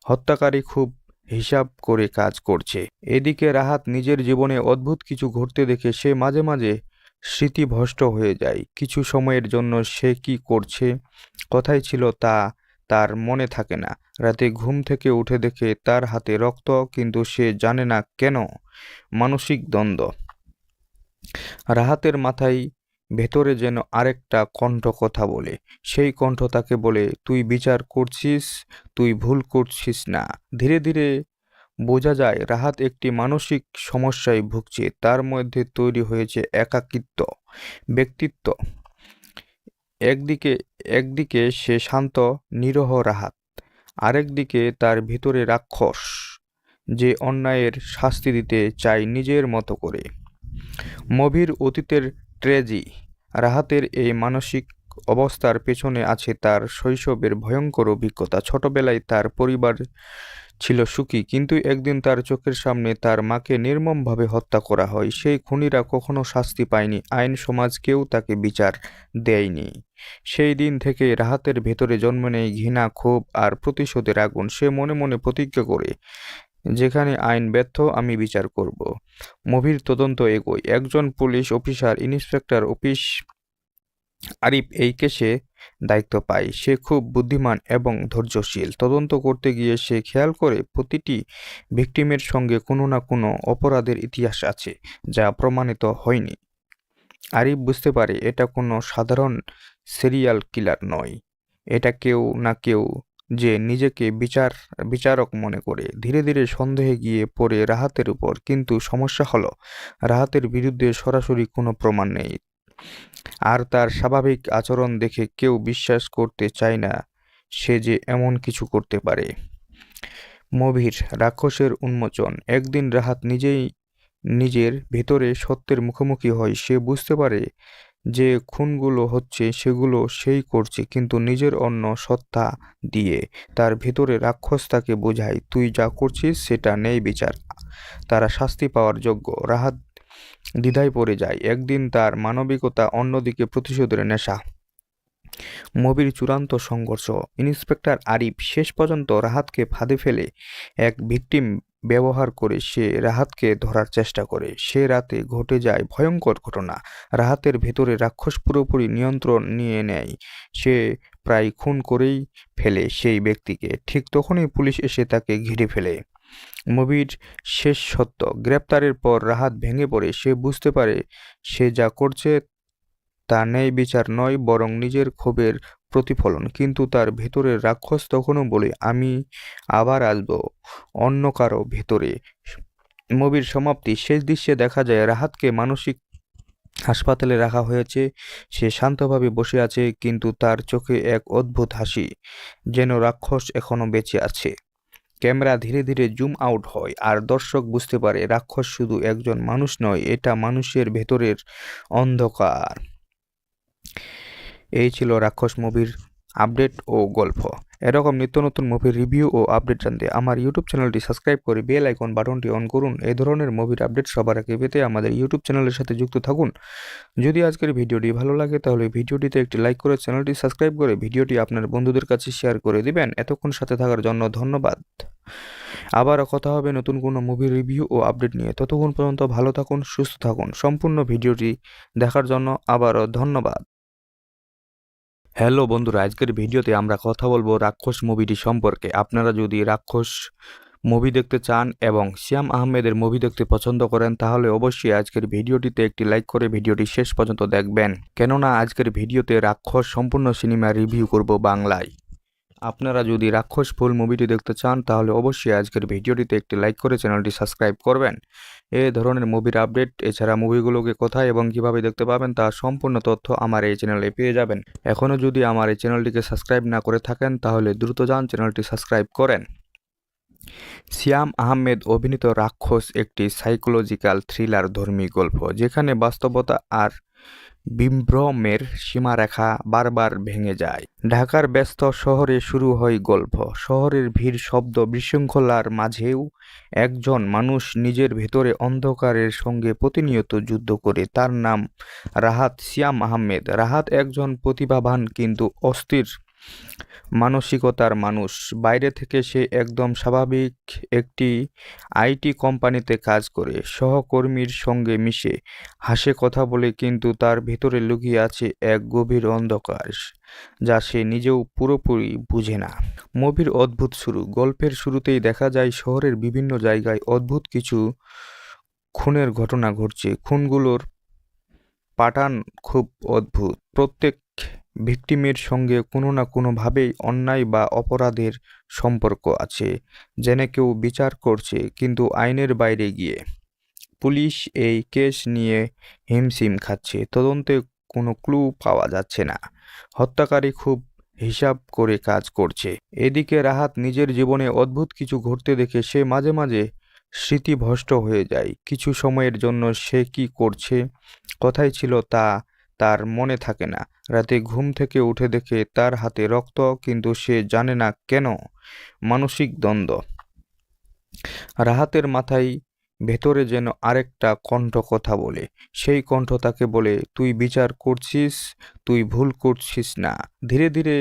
হত্যাকারী খুব হিসাব করে কাজ করছে। এদিকে রাহাত নিজের জীবনে অদ্ভুত কিছু ঘটতে দেখে সে মাঝে মাঝে স্মৃতিভ্রষ্ট হয়ে যায়। কিছু সময়ের জন্য সে কি করছে, কোথায় ছিল তা তার মনে থাকে না। রাতে ঘুম থেকে উঠে দেখে তার হাতে রক্ত, কিন্তু সে জানে না কেন। মানসিক দ্বন্দ্ব। রাহাতের মাথায় ভেতরে যেন আরেকটা কণ্ঠ কথা বলে। সেই কণ্ঠ তাকে বলে, তুই বিচার করছিস, তুই ভুল করছিস না। ধীরে ধীরে বোঝা যায় রাহাত একটি মানসিক সমস্যায় ভুগছে। তার মধ্যে তৈরি হয়েছে একাকিত্ব ব্যক্তিত্ব। একদিকে সে শান্ত নিরীহ রাহাত, আরেকদিকে তার ভিতরে রাক্ষস, যে অন্যায়ের শাস্তি দিতে চায় নিজের মতো করে। মুভির অতীতের ট্র্যাজেডি, রাহাতের এই মানসিক অবস্থার পেছনে আছে তার শৈশবের ভয়ঙ্কর অভিজ্ঞতা। ছোটবেলায় তার পরিবার ছিল সুখী, কিন্তু একদিন তার চোখের সামনে তার মাকে নির্মমভাবে হত্যা করা হয়। সেই খুনিরা কখনো শাস্তি পায়নি, আইন সমাজ কেউ তাকে বিচার দেয়নি। সেই দিন থেকে রাহাতের ভেতরে জন্ম নেয় ঘৃণা, ক্ষোভ আর প্রতিশোধের আগুন। সে মনে মনে প্রতিজ্ঞা করে, যেখানে আইন ব্যর্থ আমি বিচার করব। মুভির তদন্ত এগোয়। একজন police officer, inspector office Arif এই কেসে দায়িত্ব পায়। সে খুব বুদ্ধিমান এবং ধৈর্যশীল। তদন্ত করতে গিয়ে সে খেয়াল করে প্রতিটি ভিকটিমের সঙ্গে কোনো না কোনো অপরাধের ইতিহাস আছে, যা প্রমাণিত হয়নি। আরিফ বুঝতে পারে এটা কোনো সাধারণ সিরিয়াল কিলার নয়, এটা কেউ না কেউ যে নিজেকে বিচারক মনে করে। ধীরে ধীরে সন্দেহে গিয়ে পড়ে রাহাতের উপর। কিন্তু সমস্যা হলো, রাহাতের বিরুদ্ধে সরাসরি কোনো প্রমাণ নেই, আর তার স্বাভাবিক আচরণ দেখে কেউ বিশ্বাস করতে চায় না সে যে এমন কিছু করতে পারে। মুভির রাক্ষসের উন্মোচন। একদিন রাহাত নিজেই নিজের ভেতরে সত্যের মুখোমুখি হয়। সে বুঝতে পারে যে খুনগুলো হচ্ছে সেগুলো সেই করছে, কিন্তু নিজের অন্য সত্তা দিয়ে। তার ভেতরে রাক্ষস তাকে বোঝায়, তুই যা করছিস সেটা নেই বিচার, তারা শাস্তি পাওয়ার যোগ্য। রাহাত দ্বিধায় পড়ে যায়। একদিন তার মানবিকতা, অন্যদিকে প্রতিশোধের নেশা। মুভির চূড়ান্ত সংঘর্ষ। ইন্সপেক্টর আরিফ শেষ পর্যন্ত রাহাতকে ফাঁদে ফেলে এক ভিকটিম ব্যবহার করে সে রাহাতকে ধরার চেষ্টা করে। সে রাতে ঘটে যায় ভয়ঙ্কর ঘটনা। রাহাতের ভেতরে রাক্ষস পুরোপুরি নিয়ন্ত্রণ নিয়ে নেয়। সে প্রায় খুন করেই ফেলে সেই ব্যক্তিকে। ঠিক তখনই পুলিশ এসে তাকে ঘিরে ফেলে। মুভির শেষ সত্য। গ্রেপ্তারের পর রাহাত ভেঙে পড়ে। সে বুঝতে পারে সে যা করছে তা ন্যায় বিচার নয়, বরং নিজের ক্ষোভের প্রতিফলন। কিন্তু তার ভেতরের রাক্ষস তখনও বলে, আমি আবার আসব অন্য কারো ভেতরে। মুভির সমাপ্তি। শেষ দৃশ্যে দেখা যায় রাহাতকে মানসিক হাসপাতালে রাখা হয়েছে। সে শান্তভাবে বসে আছে, কিন্তু তার চোখে এক অদ্ভুত হাসি, যেন রাক্ষস এখনো বেঁচে আছে। ক্যামেরা ধীরে ধীরে জুম আউট হয়, আর দর্শক বুঝতে পারে রাক্ষস শুধু একজন মানুষ নয়, এটা মানুষের ভেতরের অন্ধকার। এই ছিল রাক্ষস মুভির আপডেট ও গল্প। এরকম নিত্য নতুন মুভির রিভিউ ও আপডেট জানতে আমার ইউটিউব চ্যানেলটি সাবস্ক্রাইব করে বেল আইকন বাটনটি অন করুন। এই ধরনের মুভির আপডেট সবার আগে পেতে আমাদের ইউটিউব চ্যানেলের সাথে যুক্ত থাকুন। যদি আজকের ভিডিওটি ভালো লাগে তাহলে ভিডিওটিতে একটি লাইক করে চ্যানেলটি সাবস্ক্রাইব করে ভিডিওটি আপনার বন্ধুদের কাছে শেয়ার করে দিবেন। এতক্ষণ সাথে থাকার জন্য ধন্যবাদ। আবারও কথা হবে নতুন কোনো মুভির রিভিউ ও আপডেট নিয়ে। ততক্ষণ পর্যন্ত ভালো থাকুন, সুস্থ থাকুন। সম্পূর্ণ ভিডিওটি দেখার জন্য আবারও ধন্যবাদ। হ্যালো বন্ধুরা, আজকের ভিডিওতে আমরা কথা বলবো রাক্ষস মুভিটি সম্পর্কে। আপনারা যদি রাক্ষস মুভি দেখতে চান এবং শ্যাম আহমেদের মুভি দেখতে পছন্দ করেন তাহলে অবশ্যই আজকের ভিডিওটিতে একটি লাইক করে ভিডিওটি শেষ পর্যন্ত দেখবেন, কেননা আজকের ভিডিওতে রাক্ষস সম্পূর্ণ সিনেমা রিভিউ করব বাংলায়। আপনারা যদি রাক্ষস ফুল মুভিটি দেখতে চান তাহলে অবশ্যই আজকের ভিডিওটিতে একটি লাইক করে চ্যানেলটি সাবস্ক্রাইব করবেন। এই ধরনের মুভির আপডেট, এছাড়া মুভিগুলোকে কোথায় এবং কিভাবে দেখতে পাবেন তার সম্পূর্ণ তথ্য আমার এই চ্যানেলে পেয়ে যাবেন। এখনও যদি আমার এই চ্যানেলটিকে সাবস্ক্রাইব না করে থাকেন তাহলে দ্রুত যান চ্যানেলটি সাবস্ক্রাইব করেন। শ্যাম আহমেদ অভিনীত রাক্ষস একটি সাইকোলজিক্যাল থ্রিলার ধর্মী গল্প, যেখানে বাস্তবতা আর বিভ্রমের সীমারেখা বারবার ভেঙে যায়। ঢাকার ব্যস্ত শহরে শুরু হয় গল্প। শহরের ভিড়, শব্দ, বিশৃঙ্খলার মাঝেও একজন মানুষ নিজের ভেতরে অন্ধকারের সঙ্গে প্রতিনিয়ত যুদ্ধ করে। তার নাম রাহাত। শ্যাম আহমেদ। রাহাত একজন প্রতিভাবান কিন্তু অস্থির মানসিকতার মানুষ। বাইরে থেকে সে একদম স্বাভাবিক একটি আইটি কোম্পানিতে কাজ করে, সহকর্মীর সঙ্গে মিশে, হাসে, কথা বলে, কিন্তু তার ভেতরে লুকিয়ে আছে এক গভীর অন্ধকার যা সে নিজেও পুরোপুরি বুঝে না। মুভির অদ্ভুত শুরু। গল্পের শুরুতেই দেখা যায় শহরের বিভিন্ন জায়গায় অদ্ভুত কিছু খুনের ঘটনা ঘটছে। খুনগুলোর প্যাটার্ন খুব অদ্ভুত। প্রত্যেক ভিকটিমের সঙ্গে কোনো না কোনোভাবেই অন্যায় বা অপরাধের সম্পর্ক আছে, যেন কেউ বিচার করছে কিন্তু আইনের বাইরে গিয়ে। পুলিশ এই কেস নিয়ে হিমশিম খাচ্ছে। তদন্তে কোনো ক্লু পাওয়া যাচ্ছে না। হত্যাকারী খুব হিসাব করে কাজ করছে। এদিকে রাহাত নিজের জীবনে অদ্ভুত কিছু ঘটতে দেখে সে মাঝে মাঝে স্মৃতিভ্রষ্ট হয়ে যায়। কিছু সময়ের জন্য সে কি করছে, কোথায় ছিল তা তার মনে থাকে না। রাতে ঘুম থেকে উঠে দেখে তার হাতে রক্ত, কিন্তু সে জানে না কেন। মানসিক দ্বন্দ্ব। রাহাতের মাথায় ভেতরে যেন আরেকটা কণ্ঠ কথা বলে। সেই কণ্ঠ তাকে বলে, তুই বিচার করছিস, তুই ভুল করছিস না। ধীরে ধীরে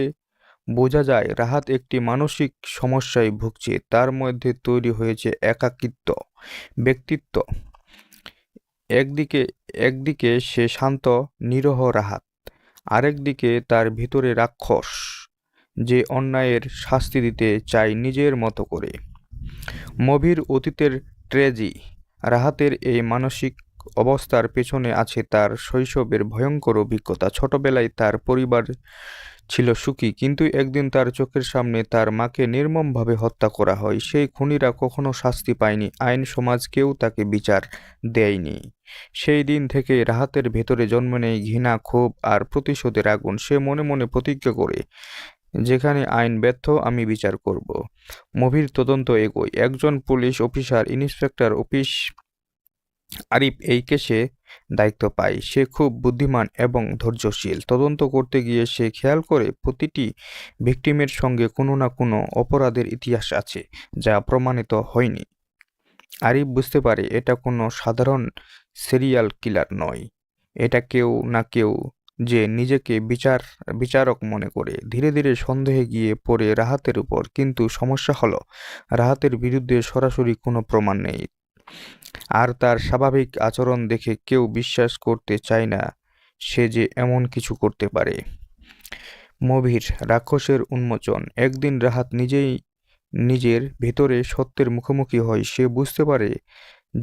বোঝা যায় রাহাত একটি মানসিক সমস্যায় ভুগছে। তার মধ্যে তৈরি হয়েছে একাকিত্ব ব্যক্তিত্ব। একদিকে একদিকে সে শান্ত নিরহ রাহাত, আরেকদিকে তার ভিতরে রাক্ষস, যে অন্যায়ের শাস্তি দিতে চায় নিজের মতো করে। মুভির অতীতের ট্র্যাজেডি। রাহাতের এই মানসিক অবস্থার পেছনে আছে তার শৈশবের ভয়ঙ্কর অভিজ্ঞতা। ছোটবেলায় তার পরিবার ছিল সুখী, কিন্তু একদিন তার চোখের সামনে তার মাকে নির্মমভাবে হত্যা করা হয়। সেই খুনিরা কখনো শাস্তি পায়নি, আইন সমাজ কেউ তাকে বিচার দেয়নি। সেই দিন থেকে রাহাতের ভেতরে জন্ম নেয় ঘৃণা, ক্ষোভ আর প্রতিশোধের আগুন। সে মনে মনে প্রতিজ্ঞা করে, যেখানে আইন ব্যর্থ আমি বিচার করব। মুভির তদন্ত এগোয়। একজন police officer, inspector office Arif এই কেসে দায়িত্ব পায়। সে খুব বুদ্ধিমান এবং ধৈর্যশীল। তদন্ত করতে গিয়ে সে খেয়াল করে প্রতিটি ভিকটিমের সঙ্গে কোনো না কোনো অপরাধের ইতিহাস আছে, যা প্রমাণিত হয়নি। আরিফ বুঝতে পারে এটা কোনো সাধারণ সিরিয়াল কিলার নয়, এটা কেউ না কেউ যে নিজেকে বিচারক মনে করে। ধীরে ধীরে সন্দেহে গিয়ে পড়ে রাহাতের উপর। কিন্তু সমস্যা হলো, রাহাতের বিরুদ্ধে সরাসরি কোনো প্রমাণ নেই, আর তার স্বাভাবিক আচরণ দেখে কেউ বিশ্বাস করতে চায় না সে যে এমন কিছু করতে পারে। মুভির রাক্ষসের উন্মোচন। একদিন রাহাত নিজেই নিজের ভেতরে সত্যের মুখোমুখি হয়। সে বুঝতে পারে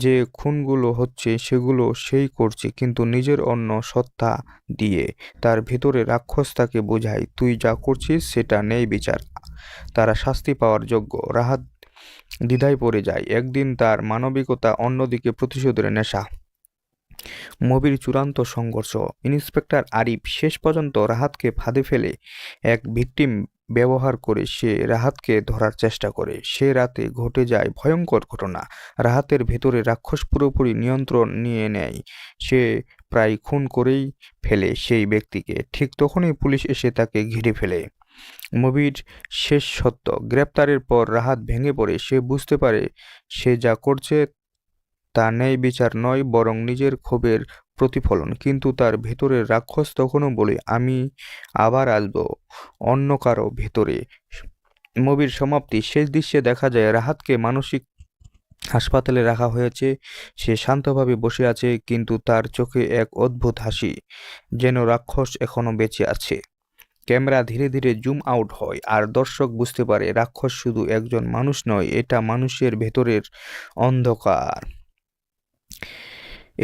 যে খুনগুলো হচ্ছে সেগুলো সেই করছে, কিন্তু নিজের অন্য সত্তা দিয়ে। তার ভেতরে রাক্ষস তাকে বোঝায়, তুই যা করছিস সেটা নেই বিচার, তারা শাস্তি পাওয়ার যোগ্য। রাহাত দ্বিধায় পড়ে যায়। একদিন তার মানবিকতা, অন্যদিকে প্রতিশোধের নেশা। মুভির চূড়ান্ত সংঘর্ষ। ইন্সপেক্টর আরিফ শেষ পর্যন্ত রাহাতকে ফাঁদে ফেলে এক ভিকটিম ব্যবহার করে সে রাহাতকে ধরার চেষ্টা করে। সে রাতে ঘটে যায় ভয়ঙ্কর ঘটনা। রাহাতের ভেতরে রাক্ষস পুরোপুরি নিয়ন্ত্রণ নিয়ে নেয়। সে প্রায় খুন করেই ফেলে সেই ব্যক্তিকে। ঠিক তখনই পুলিশ এসে তাকে ঘিরে ফেলে। মুভির শেষ সত্য। গ্রেপ্তারের পর রাহাত ভেঙে পড়ে। সে বুঝতে পারে সে যা করছে তা ন্যায় বিচার নয়, বরং নিজের ক্ষোভের প্রতিফলন। কিন্তু তার ভেতরের রাক্ষস তখনও বলে, আমি আবার আসব অন্য কারো ভেতরে। মুভির সমাপ্তি। শেষ দৃশ্যে দেখা যায় রাহাতকে মানসিক হাসপাতালে রাখা হয়েছে। সে শান্তভাবে বসে আছে, কিন্তু তার চোখে এক অদ্ভুত হাসি, যেন রাক্ষস এখনো বেঁচে আছে। ক্যামেরা ধীরে ধীরে জুম আউট হয়, আর দর্শক বুঝতে পারে রাক্ষস শুধু একজন মানুষ নয়, এটা মানুষের ভেতরের অন্ধকার।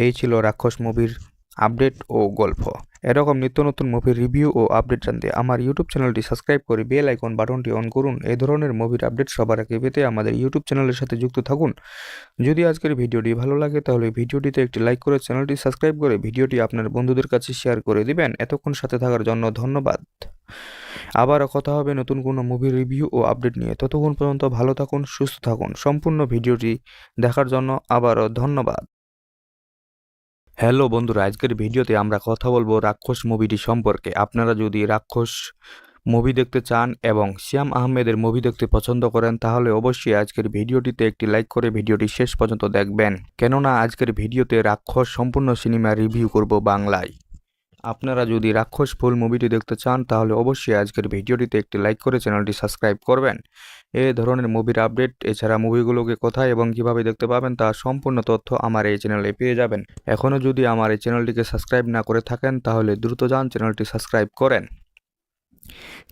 এই ছিল রাক্ষস মুভির আপডেট ও গল্প। এরকম নিত্য নতুন মুভির রিভিউ ও আপডেট জানতে আমার ইউটিউব চ্যানেলটি সাবস্ক্রাইব করে বেল আইকন বাটনটি অন করুন। এই ধরনের মুভির আপডেট সবার আগে পেতে আমাদের ইউটিউব চ্যানেলের সাথে যুক্ত থাকুন। যদি আজকের ভিডিওটি ভালো লাগে তাহলে ভিডিওটিতে একটি লাইক করে চ্যানেলটি সাবস্ক্রাইব করে ভিডিওটি আপনার বন্ধুদের কাছে শেয়ার করে দিবেন। এতক্ষণ সাথে থাকার জন্য ধন্যবাদ। আবারও কথা হবে নতুন কোনো মুভির রিভিউ ও আপডেট নিয়ে। ততক্ষণ পর্যন্ত ভালো থাকুন, সুস্থ থাকুন। সম্পূর্ণ ভিডিওটি দেখার জন্য আবারও ধন্যবাদ। হ্যালো বন্ধুরা, আজকের ভিডিওতে আমরা কথা বলবো রাক্ষস মুভিটি সম্পর্কে। আপনারা যদি রাক্ষস মুভি দেখতে চান এবং শ্যাম আহমেদের মুভি দেখতে পছন্দ করেন তাহলে অবশ্যই আজকের ভিডিওটিতে একটি লাইক করে ভিডিওটি শেষ পর্যন্ত দেখবেন, কেননা আজকের ভিডিওতে রাক্ষস সম্পূর্ণ সিনেমা রিভিউ করব বাংলায়। আপনারা যদি রাক্ষস ফুল মুভিটি দেখতে চান তাহলে অবশ্যই আজকের ভিডিওটিতে একটি লাইক করে চ্যানেলটি সাবস্ক্রাইব করবেন। এই ধরনের মুভির আপডেট, এছাড়া মুভিগুলোকে কোথায় এবং কিভাবে দেখতে পাবেন তার সম্পূর্ণ তথ্য আমার এই চ্যানেলে পেয়ে যাবেন। এখনও যদি আমার এই চ্যানেলটিকে সাবস্ক্রাইব না করে থাকেন তাহলে দ্রুত যান চ্যানেলটি সাবস্ক্রাইব করেন।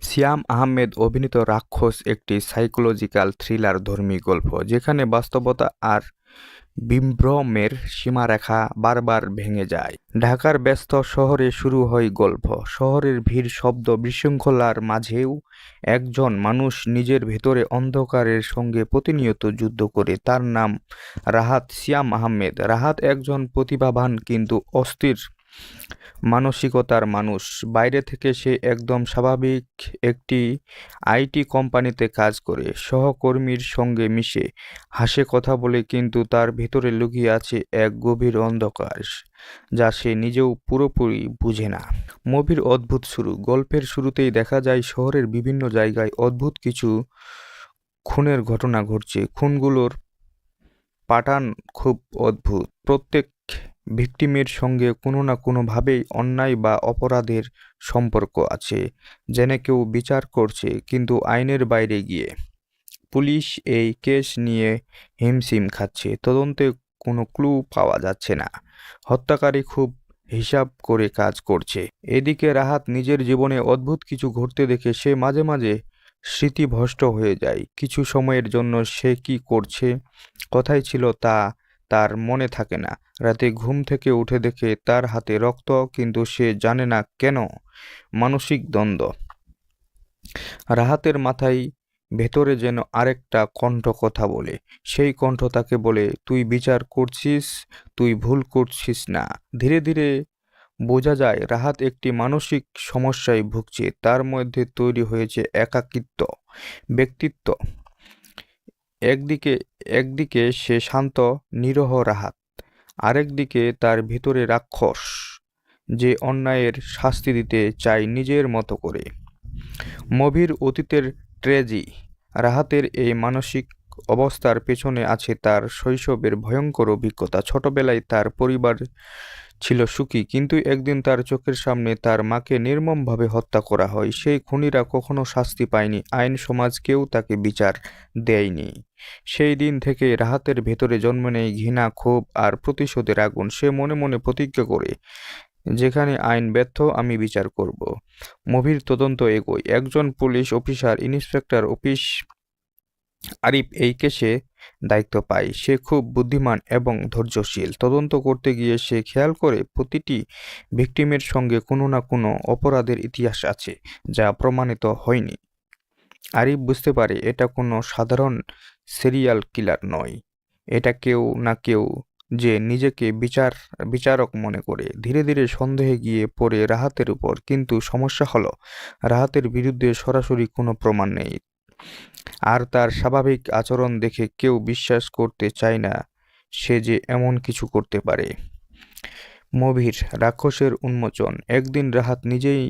শ্যাম আহমেদ অভিনীত রাক্ষস একটি সাইকোলজিক্যাল থ্রিলার ধর্মী গল্প, যেখানে বাস্তবতা আর বিভ্রমের সীমারেখা বারবার ভেঙে যায়। ঢাকার ব্যস্ত শহরে শুরু হয় গল্প। শহরের ভিড়, শব্দ, বিশৃঙ্খলার মাঝেও একজন মানুষ নিজের ভেতরে অন্ধকারের সঙ্গে প্রতিনিয়ত যুদ্ধ করে। তার নাম রাহাত। শ্যাম আহমেদ। রাহাত একজন প্রতিভাবান কিন্তু অস্থির মানসিকতার মানুষ। বাইরে থেকে সে একদম স্বাভাবিক একটি আইটি কোম্পানিতে কাজ করে, সহকর্মীর সঙ্গে মিশে, হাসে, কথা বলে, কিন্তু তার ভিতরে লুকিয়ে আছে এক গভীর অন্ধকার যা সে নিজেও পুরোপুরি বুঝে না। মুভির অদ্ভুত শুরু। গল্পের শুরুতেই দেখা যায় শহরের বিভিন্ন জায়গায় অদ্ভুত কিছু খুনের ঘটনা ঘটছে। খুনগুলোর প্যাটার্ন খুব অদ্ভুত। প্রত্যেক ভিকটিমের সঙ্গে কোনো না কোনোভাবেই অন্যায় বা অপরাধের সম্পর্ক আছে, যেন কেউ বিচার করছে কিন্তু আইনের বাইরে গিয়ে। পুলিশ এই কেস নিয়ে হিমশিম খাচ্ছে, তদন্তে কোনো ক্লু পাওয়া যাচ্ছে না, হত্যাকারী খুব হিসাব করে কাজ করছে। এদিকে রাহাত নিজের জীবনে অদ্ভুত কিছু ঘটতে দেখে সে মাঝে মাঝে স্মৃতিভ্রষ্ট হয়ে যায়। কিছু সময়ের জন্য সে কি করছে, কোথায় ছিল তা তার মনে থাকে না। রাতে ঘুম থেকে উঠে দেখে তার হাতে রক্ত, কিন্তু সে জানে না কেন। মানসিক দ্বন্দ্ব। রাহাতের মাথায় ভেতরে যেন আরেকটা কণ্ঠ কথা বলে। সেই কণ্ঠ তাকে বলে, তুই বিচার করছিস, তুই ভুল করছিস না। ধীরে ধীরে বোঝা যায় রাহাত একটি মানসিক সমস্যায় ভুগছে। তার মধ্যে তৈরি হয়েছে একাকিত্ব ব্যক্তিত্ব। একদিকে সে শান্ত নিরহ রাহাত, আরেকদিকে তার ভিতরে রাক্ষস যে অন্যায়ের শাস্তি দিতে চায় নিজের মতো করে। মুভির অতীতের ট্র্যাজেডি। রাহাতের এই মানসিক অবস্থার পেছনে আছে তার শৈশবের ভয়ঙ্কর অভিজ্ঞতা। ছোটবেলায় তার পরিবার ছিল সুখী, কিন্তু একদিন তার চোখের সামনে তার মাকে নির্মমভাবে হত্যা করা হয়। সেই খুনিরা কখনো শাস্তি পায়নি, আইন সমাজ কেউ তাকে বিচার দেয়নি। সেই দিন থেকে রাহাতের ভেতরে জন্ম নেয় ঘৃণা, ক্ষোভ আর প্রতিশোধের আগুন। সে মনে মনে প্রতিজ্ঞা করে, যেখানে আইন ব্যর্থ আমি বিচার করব। মুভির তদন্ত এগোয়। একজন পুলিশ অফিসার, ইন্সপেক্টর আরিফ এই কেসে দায়িত্ব পায়। সে খুব বুদ্ধিমান এবং ধৈর্যশীল। তদন্ত করতে গিয়ে সে খেয়াল করে প্রতিটি ভিকটিমের সঙ্গে কোনো না কোনো অপরাধের ইতিহাস আছে যা প্রমাণিত হয়নি। আরিফ বুঝতে পারে এটা কোনো সাধারণ সিরিয়াল কিলার নয়, এটা কেউ না কেউ যে নিজেকে বিচারক মনে করে। ধীরে ধীরে সন্দেহে গিয়ে পড়ে রাহাতের উপর, কিন্তু সমস্যা হলো রাহাতের বিরুদ্ধে সরাসরি কোনো প্রমাণ নেই, আর তার স্বাভাবিক আচরণ দেখে কেউ বিশ্বাস করতে চায় না সে যে এমন কিছু করতে পারে। মুভির রাক্ষসের উন্মোচন। একদিন রাহাত নিজেই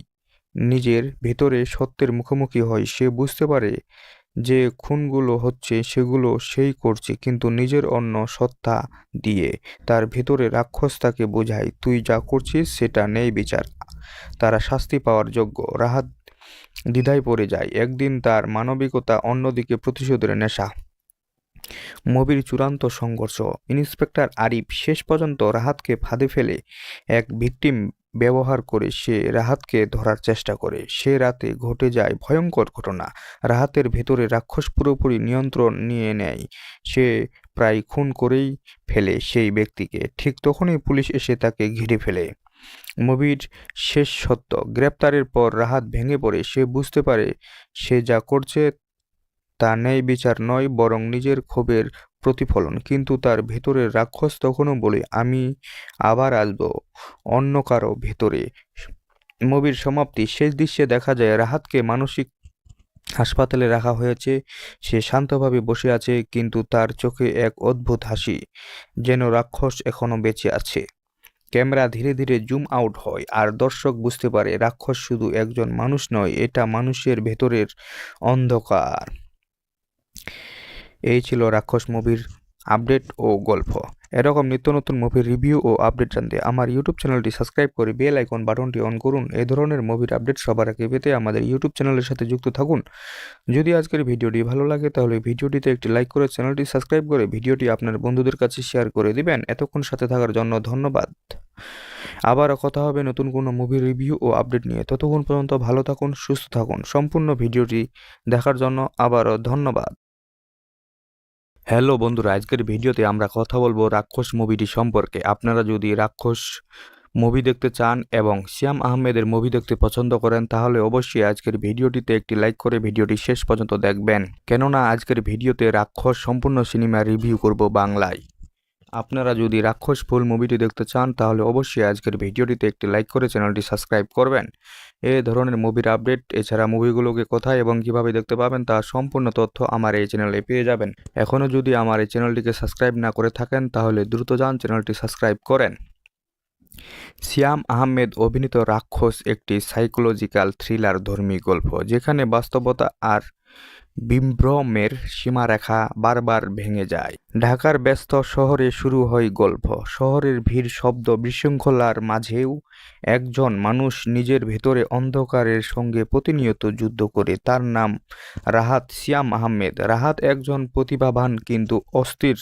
নিজের ভেতরে সত্যের মুখোমুখি হয়। সে বুঝতে পারে যে খুনগুলো হচ্ছে সেগুলো সেই করছে, কিন্তু নিজের অন্য সত্তা দিয়ে। তার ভেতরে রাক্ষস তাকে বোঝায়, তুই যা করছিস সেটা নেই বিচার, তারা শাস্তি পাওয়ার যোগ্য। রাহাত দ্বিধায় পড়ে যায়। একদিন তার মানবিকতা, অন্যদিকে প্রতিশোধের নেশা। মুভির চূড়ান্ত সংঘর্ষ। ইন্সপেক্টর আরিফ শেষ পর্যন্ত রাহাতকে ফাঁদে ফেলে এক ভিকটিম ব্যবহার করে সে রাহাতকে ধরার চেষ্টা করে। সে রাতে ঘটে যায় ভয়ঙ্কর ঘটনা। রাহাতের ভেতরে রাক্ষস পুরোপুরি নিয়ন্ত্রণ নিয়ে নেয়। সে প্রায় খুন করেই ফেলে সেই ব্যক্তিকে। ঠিক তখনই পুলিশ এসে তাকে ঘিরে ফেলে। মুভির শেষ সত্য। গ্রেপ্তারের পর রাহাত ভেঙে পড়ে। সে বুঝতে পারে সে যা করছে তা ন্যায় বিচার নয়, বরং নিজের ক্ষোভের প্রতিফলন। কিন্তু তার ভেতরের রাক্ষস তখনও বলে, আমি আবার আসব অন্য কারো ভেতরে। মুভির সমাপ্তি। শেষ দৃশ্যে দেখা যায় রাহাতকে মানসিক হাসপাতালে রাখা হয়েছে। সে শান্তভাবে বসে আছে, কিন্তু তার চোখে এক অদ্ভুত হাসি, যেন রাক্ষস এখনো বেঁচে আছে। ক্যামেরা ধীরে ধীরে জুম আউট হয়, আর দর্শক বুঝতে পারে রাক্ষস শুধু একজন মানুষ নয়, এটা মানুষের ভেতরের অন্ধকার। এই ছিল রাক্ষস মুভির আপডেট ও গল্প। এরকম নিত্য নতুন মুভির রিভিউ ও আপডেট জানতে আমার ইউটিউব চ্যানেলটি সাবস্ক্রাইব করে বেল আইকন বাটনটি অন করুন। এই ধরনের মুভির আপডেট সবার আগে পেতে আমাদের ইউটিউব চ্যানেলের সাথে যুক্ত থাকুন। যদি আজকের ভিডিওটি ভালো লাগে তাহলে ভিডিওটিতে একটি লাইক করে চ্যানেলটি সাবস্ক্রাইব করে ভিডিওটি আপনার বন্ধুদের কাছে শেয়ার করে দিবেন। এতক্ষণ সাথে থাকার জন্য ধন্যবাদ। আবারও কথা হবে নতুন কোনো মুভির রিভিউ ও আপডেট নিয়ে। ততক্ষণ পর্যন্ত ভালো থাকুন, সুস্থ থাকুন। সম্পূর্ণ ভিডিওটি দেখার জন্য আবারও ধন্যবাদ। হ্যালো বন্ধুরা, আজকের ভিডিওতে আমরা কথা বলবো রাক্ষস মুভিটি সম্পর্কে। আপনারা যদি রাক্ষস মুভি দেখতে চান এবং শ্যাম আহমেদের মুভি দেখতে পছন্দ করেন তাহলে অবশ্যই আজকের ভিডিওটিতে একটি লাইক করে ভিডিওটি শেষ পর্যন্ত দেখবেন, কেননা আজকের ভিডিওতে রাক্ষস সম্পূর্ণ সিনেমা রিভিউ করব বাংলায়। আপনারা যদি রাক্ষস ফুল মুভিটি দেখতে চান তাহলে অবশ্যই আজকের ভিডিওটিতে একটি লাইক করে চ্যানেলটি সাবস্ক্রাইব করবেন। এই ধরনের মুভির আপডেট এছাড়া মুভিগুলোকে কোথায় এবং কিভাবে দেখতে পাবেন তার সম্পূর্ণ তথ্য আমার এই চ্যানেলে পেয়ে যাবেন। এখনও যদি আমার এই চ্যানেলটিকে সাবস্ক্রাইব না করে থাকেন তাহলে দ্রুত যান চ্যানেলটি সাবস্ক্রাইব করেন। সিয়াম আহমেদ অভিনীত রাক্ষস একটি সাইকোলজিক্যাল থ্রিলার ধর্মী গল্প, যেখানে বাস্তবতা আর বিভ্রমের সীমারেখা বারবার ভেঙে যায়। ঢাকার ব্যস্ত শহরে শুরু হয় গল্প। শহরের ভিড়, শব্দ, বিশৃঙ্খলার মাঝেও একজন মানুষ নিজের ভেতরে অন্ধকারের সঙ্গে প্রতিনিয়ত যুদ্ধ করে। তার নাম রাহাত। সিয়াম আহমেদ। রাহাত একজন প্রতিভাবান কিন্তু অস্থির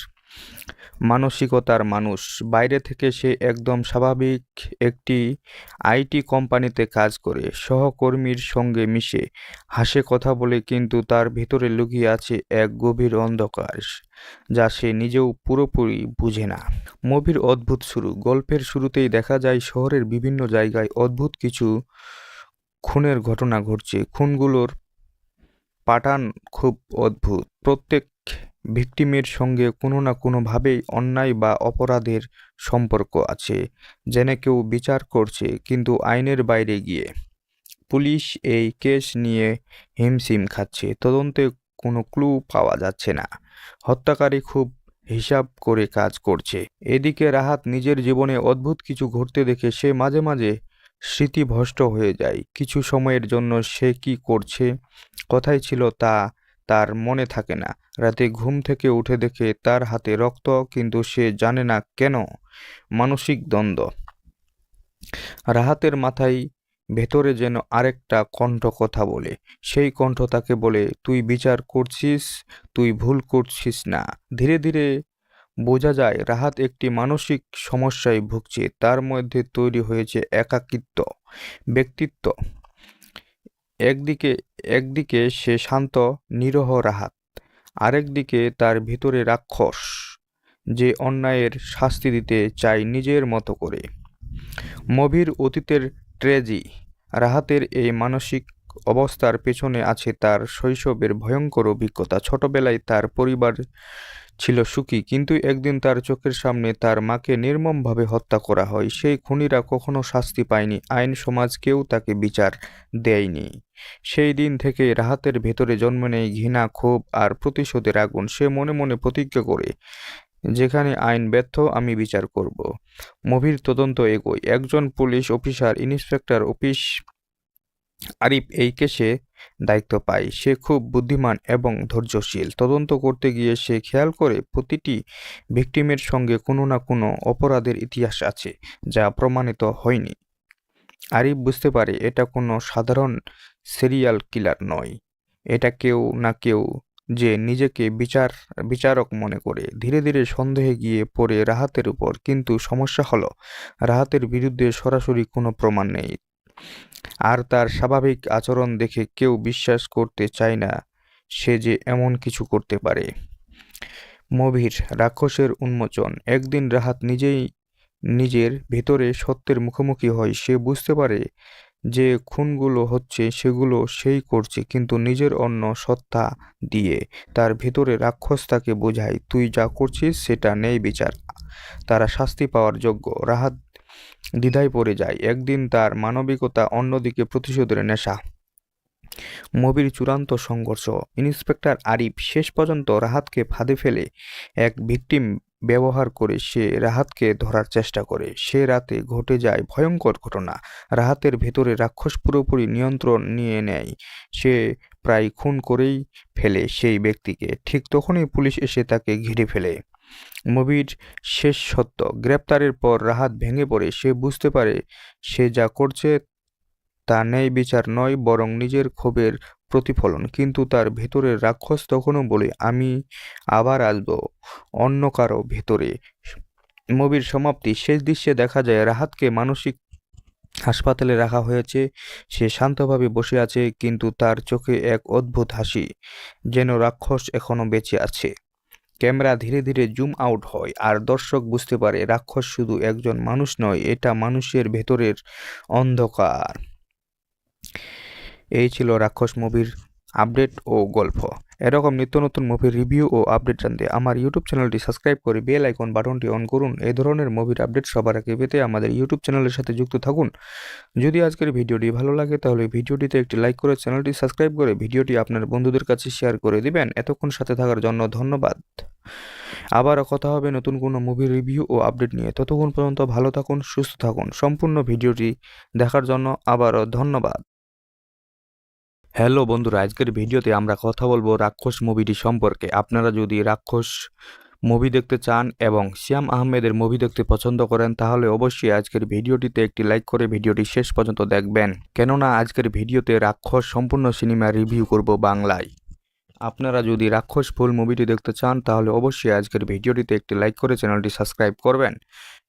মানসিকতার মানুষ। বাইরে থেকে সে একদম স্বাভাবিক একটি আইটি কোম্পানিতে কাজ করে, সহকর্মীর সঙ্গে মিশে, হাসে, কথা বলে, কিন্তু তার ভিতরে লুকিয়ে আছে এক গভীর অন্ধকার যা সে নিজেও পুরোপুরি বুঝে না। মুভির অদ্ভুত শুরু। গল্পের শুরুতেই দেখা যায় শহরের বিভিন্ন জায়গায় অদ্ভুত কিছু খুনের ঘটনা ঘটছে। খুনগুলোর প্যাটার্ন খুব অদ্ভুত। প্রত্যেক ভিকটিমের সঙ্গে কোনো না কোনোভাবেই অন্যায় বা অপরাধের সম্পর্ক আছে, যেন কেউ বিচার করছে কিন্তু আইনের বাইরে গিয়ে। পুলিশ এই কেস নিয়ে হিমশিম খাচ্ছে। তদন্তে কোনো ক্লু পাওয়া যাচ্ছে না। হত্যাকারী খুব হিসাব করে কাজ করছে। এদিকে রাহাত নিজের জীবনে অদ্ভুত কিছু ঘটতে দেখে সে মাঝে মাঝে স্মৃতিভ্রষ্ট হয়ে যায়। কিছু সময়ের জন্য সে কি করছে, কোথায় ছিল তা তার মনে থাকে না। রাতে ঘুম থেকে উঠে দেখে তার হাতে রক্ত, কিন্তু সে জানে না কেন। মানসিক দ্বন্দ্ব। রাহাতের মাথায় ভেতরে যেন আরেকটা কণ্ঠ কথা বলে। সেই কণ্ঠ তাকে বলে, তুই বিচার করছিস, তুই ভুল করছিস না। ধীরে ধীরে বোঝা যায় রাহাত একটি মানসিক সমস্যায় ভুগছে। তার মধ্যে তৈরি হয়েছে একাকিত্ব ব্যক্তিত্ব। একদিকে সে শান্ত নিরহ রাহাত, আরেকদিকে তার ভিতরে রাক্ষস যে অন্যায়ের শাস্তি দিতে চায় নিজের মতো করে। মুভির অতীতের ট্র্যাজেডি। রাহাতের এই মানসিক অবস্থার পেছনে আছে তার শৈশবের ভয়ঙ্কর অভিজ্ঞতা। ছোটবেলায় তার পরিবার ছিল সুখী, কিন্তু একদিন তার চোখের সামনে তার মাকে নির্মমভাবে হত্যা করা হয়। সেই খুনিরা কখনো শাস্তি পায়নি, আইন সমাজ কেউ তাকে বিচার দেয়নি। সেই দিন থেকে রাহাতের ভেতরে জন্ম নেয় ঘৃণা, ক্ষোভ আর প্রতিশোধের আগুন। সে মনে মনে প্রতিজ্ঞা করে, যেখানে আইন ব্যর্থ আমি বিচার করব। মুভির তদন্ত এগোয়। একজন পুলিশ অফিসার, ইন্সপেক্টর আরিফ এই কেসে দায়িত্ব পায়। সে খুব বুদ্ধিমান এবং ধৈর্যশীল। তদন্ত করতে গিয়ে সে খেয়াল করে প্রতিটি ভিকটিমের সঙ্গে কোনো না কোনো অপরাধের ইতিহাস আছে যা প্রমাণিত হয়নি। আরিফ বুঝতে পারে এটা কোনো সাধারণ সিরিয়াল কিলার নয়, এটা কেউ না কেউ যে নিজেকে বিচারক মনে করে। ধীরে ধীরে সন্দেহে গিয়ে পড়ে রাহাতের উপর। কিন্তু সমস্যা হলো রাহাতের বিরুদ্ধে সরাসরি কোনো প্রমাণ নেই, আর তার স্বাভাবিক আচরণ দেখে কেউ বিশ্বাস করতে চায় না সে যে এমন কিছু করতে পারে। মুভির রাক্ষসের উন্মোচন। একদিন রাহাত নিজেই নিজের ভেতরে সত্যের মুখোমুখি হয়। সে বুঝতে পারে যে খুনগুলো হচ্ছে সেগুলো সেই করছে, কিন্তু নিজের অন্য সত্তা দিয়ে। তার ভেতরে রাক্ষস তাকে বোঝায়, তুই যা করছিস সেটা নেই বিচার, তারা শাস্তি পাওয়ার যোগ্য। রাহাত দ্বিধায় পড়ে যায়। একদিন তার মানবিকতা, অন্যদিকে প্রতিশোধের নেশা। মুভির চূড়ান্ত সংঘর্ষ। ইন্সপেক্টর আরিফ শেষ পর্যন্ত রাহাতকে ফাঁদে ফেলে এক ভিকটিম ব্যবহার করে সে রাহাতকে ধরার চেষ্টা করে। সে রাতে ঘটে যায় ভয়ঙ্কর ঘটনা। রাহাতের ভেতরে রাক্ষস পুরোপুরি নিয়ন্ত্রণ নিয়ে নেয়। সে প্রায় খুন করেই ফেলে সেই ব্যক্তিকে। ঠিক তখনই পুলিশ এসে তাকে ঘিরে ফেলে। মুভির শেষ সত্য। গ্রেপ্তারের পর রাহাত ভেঙে পড়ে। সে বুঝতে পারে সে যা করছে তা ন্যায় বিচার নয়, বরং নিজের ক্ষোভের প্রতিফলন। কিন্তু তার ভেতরের রাক্ষস তখনও বলে, আমি আবার আসব অন্য কারো ভেতরে। মুভির সমাপ্তি। শেষ দৃশ্যে দেখা যায় রাহাতকে মানসিক হাসপাতালে রাখা হয়েছে। সে শান্তভাবে বসে আছে, কিন্তু তার চোখে এক অদ্ভুত হাসি, যেন রাক্ষস এখনো বেঁচে আছে। ক্যামেরা ধীরে ধীরে জুম আউট হয়, আর দর্শক বুঝতে পারে রাক্ষস শুধু একজন মানুষ নয়, এটা মানুষের ভেতরের অন্ধকার। এই ছিল রাক্ষস মুভির আপডেট ও গল্প। এরকম নিত্য নতুন মুভির রিভিউ ও আপডেট জানতে আমার ইউটিউব চ্যানেলটি সাবস্ক্রাইব করে বেল আইকন বাটনটি অন করুন। এই ধরনের মুভির আপডেট সবার আগে পেতে আমাদের ইউটিউব চ্যানেলের সাথে যুক্ত থাকুন। যদি আজকের ভিডিওটি ভালো লাগে তাহলে ভিডিওটিতে একটি লাইক করে চ্যানেলটি সাবস্ক্রাইব করে ভিডিওটি আপনার বন্ধুদের কাছে শেয়ার করে দিবেন। এতক্ষণ সাথে থাকার জন্য ধন্যবাদ। আবারও কথা হবে নতুন কোনো মুভির রিভিউ ও আপডেট নিয়ে। ততক্ষণ পর্যন্ত ভালো থাকুন, সুস্থ থাকুন। সম্পূর্ণ ভিডিওটি দেখার জন্য আবারও ধন্যবাদ। হ্যালো বন্ধুরা, আজকের ভিডিওতে আমরা কথা বলবো রাক্ষস মুভিটি সম্পর্কে। আপনারা যদি রাক্ষস মুভি দেখতে চান এবং শ্যাম আহমেদের মুভি দেখতে পছন্দ করেন তাহলে অবশ্যই আজকের ভিডিওটিতে একটি লাইক করে ভিডিওটি শেষ পর্যন্ত দেখবেন, কেননা আজকের ভিডিওতে রাক্ষস সম্পূর্ণ সিনেমা রিভিউ করব বাংলায়। আপনারা যদি রাক্ষস ফুল মুভিটি দেখতে চান তাহলে অবশ্যই আজকের ভিডিওটিতে একটি লাইক করে চ্যানেলটি সাবস্ক্রাইব করবেন।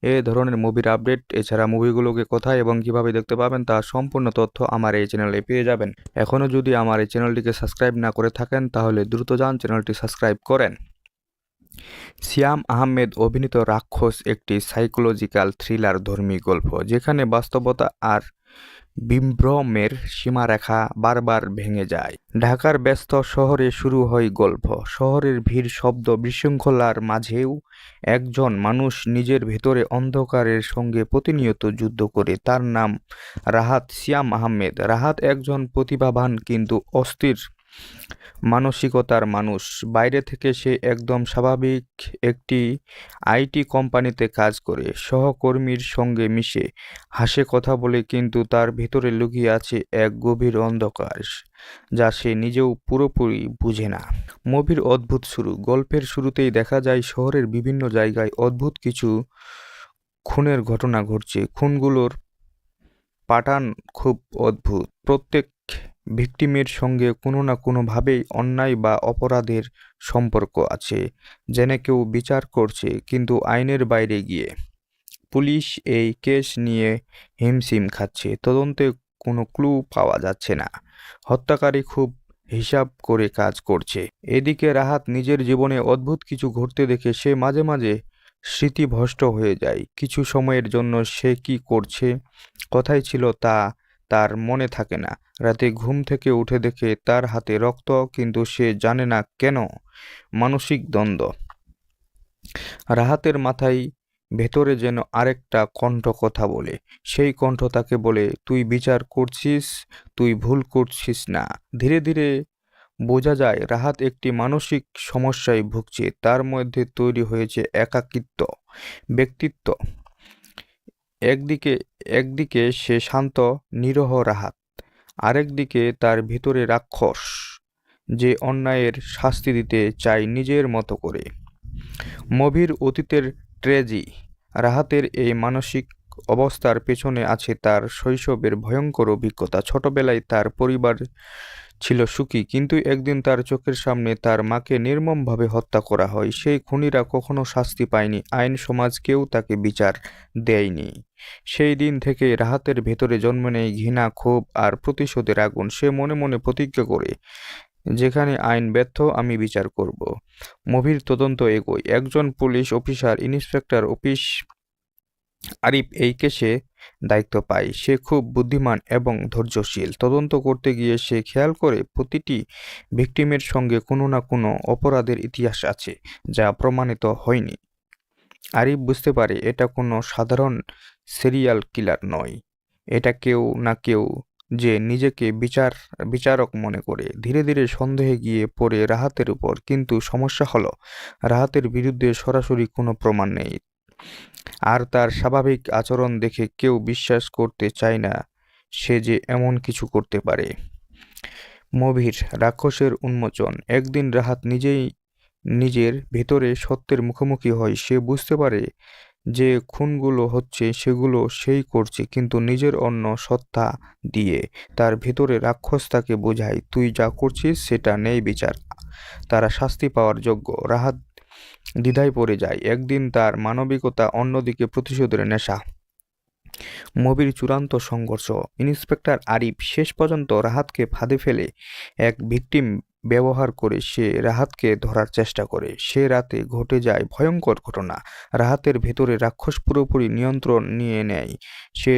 এই ধরনের মুভির আপডেট এছাড়া মুভিগুলোকে কোথায় এবং কিভাবে দেখতে পাবেন তার সম্পূর্ণ তথ্য আমার এই চ্যানেলে পেয়ে যাবেন। এখনও যদি আমার এই চ্যানেলটিকে সাবস্ক্রাইব না করে থাকেন তাহলে দ্রুত যান চ্যানেলটি সাবস্ক্রাইব করেন। শ্যাম আহমেদ অভিনীত রাক্ষস একটি সাইকোলজিক্যাল থ্রিলার ধর্মী গল্প, যেখানে বাস্তবতা আর বিভ্রমের সীমারেখা বারবার ভেঙে যায়। ঢাকার ব্যস্ত শহরে শুরু হয় গল্প। শহরের ভিড়, শব্দ, বিশৃঙ্খলার মাঝেও একজন মানুষ নিজের ভেতরে অন্ধকারের সঙ্গে প্রতিনিয়ত যুদ্ধ করে। তার নাম রাহাত। শ্যাম আহমেদ। রাহাত একজন প্রতিভাবান কিন্তু অস্থির মানসিকতার মানুষ। বাইরে থেকে সে একদম স্বাভাবিক একটি আইটি কোম্পানিতে কাজ করে, সহকর্মীর সঙ্গে মিশে, হাসে, কথা বলে, কিন্তু তার ভিতরে লুকিয়ে আছে এক গভীর অন্ধকার যা সে নিজেও পুরোপুরি বুঝে না। মুভির অদ্ভুত শুরু। গল্পের শুরুতেই দেখা যায় শহরের বিভিন্ন জায়গায় অদ্ভুত কিছু খুনের ঘটনা ঘটছে। খুনগুলোর প্যাটার্ন খুব অদ্ভুত। প্রত্যেক ভিকটিমের সঙ্গে কোনো না কোনোভাবেই অন্যায় বা অপরাধের সম্পর্ক আছে, যেন কেউ বিচার করছে কিন্তু আইনের বাইরে গিয়ে। পুলিশ এই কেস নিয়ে হিমশিম খাচ্ছে। তদন্তে কোনো ক্লু পাওয়া যাচ্ছে না। হত্যাকারী খুব হিসাব করে কাজ করছে। এদিকে রাহাত নিজের জীবনে অদ্ভুত কিছু ঘটতে দেখে সে মাঝে মাঝে স্মৃতিভ্রষ্ট হয়ে যায়। কিছু সময়ের জন্য সে কি করছে, কোথায় ছিল তা তার মনে থাকে না। রাতে ঘুম থেকে উঠে দেখে তার হাতে রক্ত, কিন্তু সে জানে না কেন। মানসিক দ্বন্দ্ব। রাহাতের মাথায় ভেতরে যেন আরেকটা কণ্ঠ কথা বলে। সেই কণ্ঠ তাকে বলে, তুই বিচার করছিস, তুই ভুল করছিস না। ধীরে ধীরে বোঝা যায় রাহাত একটি মানসিক সমস্যায় ভুগছে। তার মধ্যে তৈরি হয়েছে একাকিত্ব ব্যক্তিত্ব। একদিকে সে শান্ত নিরহ রাহাত, আরেকদিকে তার ভিতরে রাক্ষস যে অন্যায়ের শাস্তি দিতে চায় নিজের মতো করে। মুভির অতীতের ট্র্যাজেডি। রাহাতের এই মানসিক অবস্থার পেছনে আছে তার শৈশবের ভয়ঙ্কর অভিজ্ঞতা। ছোটবেলায় তার পরিবার ছিল সুখী, কিন্তু একদিন তার চোখের সামনে তার মাকে নির্মমভাবে হত্যা করা হয়। সেই খুনিরা কখনো শাস্তি পায়নি, আইন সমাজ কেউ তাকে বিচার দেয়নি। সেই দিন থেকে রাহাতের ভেতরে জন্ম নেয় ঘৃণা, ক্ষোভ আর প্রতিশোধের আগুন। সে মনে মনে প্রতিজ্ঞা করে, যেখানে আইন ব্যর্থ আমি বিচার করব। মুভির তদন্ত এগোয়। একজন পুলিশ অফিসার, ইন্সপেক্টর আরিফ এই কেসে দায়িত্ব পায়। সে খুব বুদ্ধিমান এবং ধৈর্যশীল। তদন্ত করতে গিয়ে সে খেয়াল করে প্রতিটি ভিকটিমের সঙ্গে কোনো না কোনো অপরাধের ইতিহাস আছে যা প্রমাণিত হয়নি। আরিফ বুঝতে পারে এটা কোনো সাধারণ সিরিয়াল কিলার নয়, এটা কেউ না কেউ যে নিজেকে বিচারক মনে করে। ধীরে ধীরে সন্দেহে গিয়ে পড়ে রাহাতের উপর। কিন্তু সমস্যা হলো রাহাতের বিরুদ্ধে সরাসরি কোনো প্রমাণ নেই, আর তার স্বাভাবিক আচরণ দেখে কেউ বিশ্বাস করতে চায় না সে যে এমন কিছু করতে পারে। মুভির রাক্ষসের উন্মোচন। একদিন রাহাত নিজেই নিজের ভেতরে সত্যের মুখোমুখি হয়। সে বুঝতে পারে যে খুনগুলো হচ্ছে সেগুলো সেই করছে, কিন্তু নিজের অন্য সত্তা দিয়ে। তার ভেতরে রাক্ষস তাকে বোঝায়, তুই যা করছিস সেটা নেই বিচার, তারা শাস্তি পাওয়ার যোগ্য। রাহাত দ্বিধায় পড়ে যায়। একদিন তার মানবিকতা, অন্যদিকে প্রতিশোধের নেশা। মুভির চূড়ান্ত সংঘর্ষ। ইন্সপেক্টর আরিফ শেষ পর্যন্ত রাহাতকে ফাঁদে ফেলে এক ভিকটিম ব্যবহার করে সে রাহাতকে ধরার চেষ্টা করে। সে রাতে ঘটে যায় ভয়ঙ্কর ঘটনা। রাহাতের ভেতরে রাক্ষস পুরোপুরি নিয়ন্ত্রণ নিয়ে নেয়। সে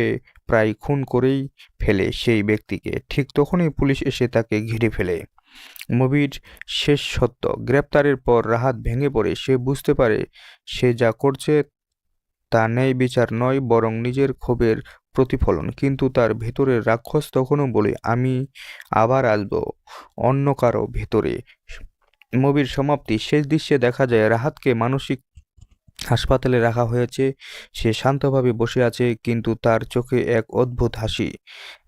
প্রায় খুন করেই ফেলে সেই ব্যক্তিকে। ঠিক তখনই পুলিশ এসে তাকে ঘিরে ফেলে। মুভির শেষ সত্য, গ্রেপ্তারের পর রাহাত ভেঙে পড়ে। সে বুঝতে পারে সে যা করছে তা ন্যায় বিচার নয়, বরং নিজের ক্ষোভের প্রতিফলন। কিন্তু তার ভেতরের রাক্ষস তখনও বলে, আমি আবার আসবো অন্য কারো ভেতরে। মুভির সমাপ্তি, শেষ দৃশ্যে দেখা যায় রাহাতকে মানসিক হাসপাতালে রাখা হয়েছে। সে শান্তভাবে বসে আছে, কিন্তু তার চোখে এক অদ্ভুত হাসি,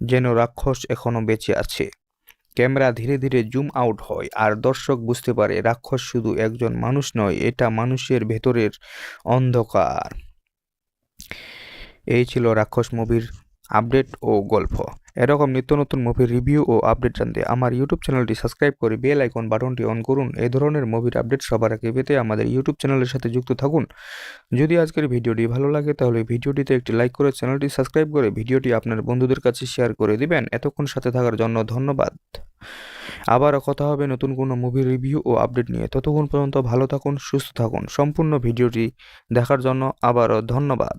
যেন রাক্ষস এখনো বেঁচে আছে। ক্যামেরা ধীরে ধীরে জুম আউট হয়, আর দর্শক বুঝতে পারে রাক্ষস শুধু একজন মানুষ নয়, এটা মানুষের ভেতরের অন্ধকার। এই ছিল রাক্ষস মুভির আপডেট ও গল্প। এরকম নিত্য নতুন মুভির রিভিউ ও আপডেট জানতে আমার ইউটিউব চ্যানেলটি সাবস্ক্রাইব করে বেল আইকন বাটনটি অন করুন। এই ধরনের মুভির আপডেট সবার আগে পেতে আমাদের ইউটিউব চ্যানেলের সাথে যুক্ত থাকুন। যদি আজকের ভিডিওটি ভালো লাগে তাহলে ভিডিওটিতে একটি লাইক করে চ্যানেলটি সাবস্ক্রাইব করে ভিডিওটি আপনার বন্ধুদের কাছে শেয়ার করে দিবেন। এতক্ষণ সাথে থাকার জন্য ধন্যবাদ। আবারও কথা হবে নতুন কোনো মুভির রিভিউ ও আপডেট নিয়ে। ততক্ষণ পর্যন্ত ভালো থাকুন, সুস্থ থাকুন। সম্পূর্ণ ভিডিওটি দেখার জন্য আবারও ধন্যবাদ।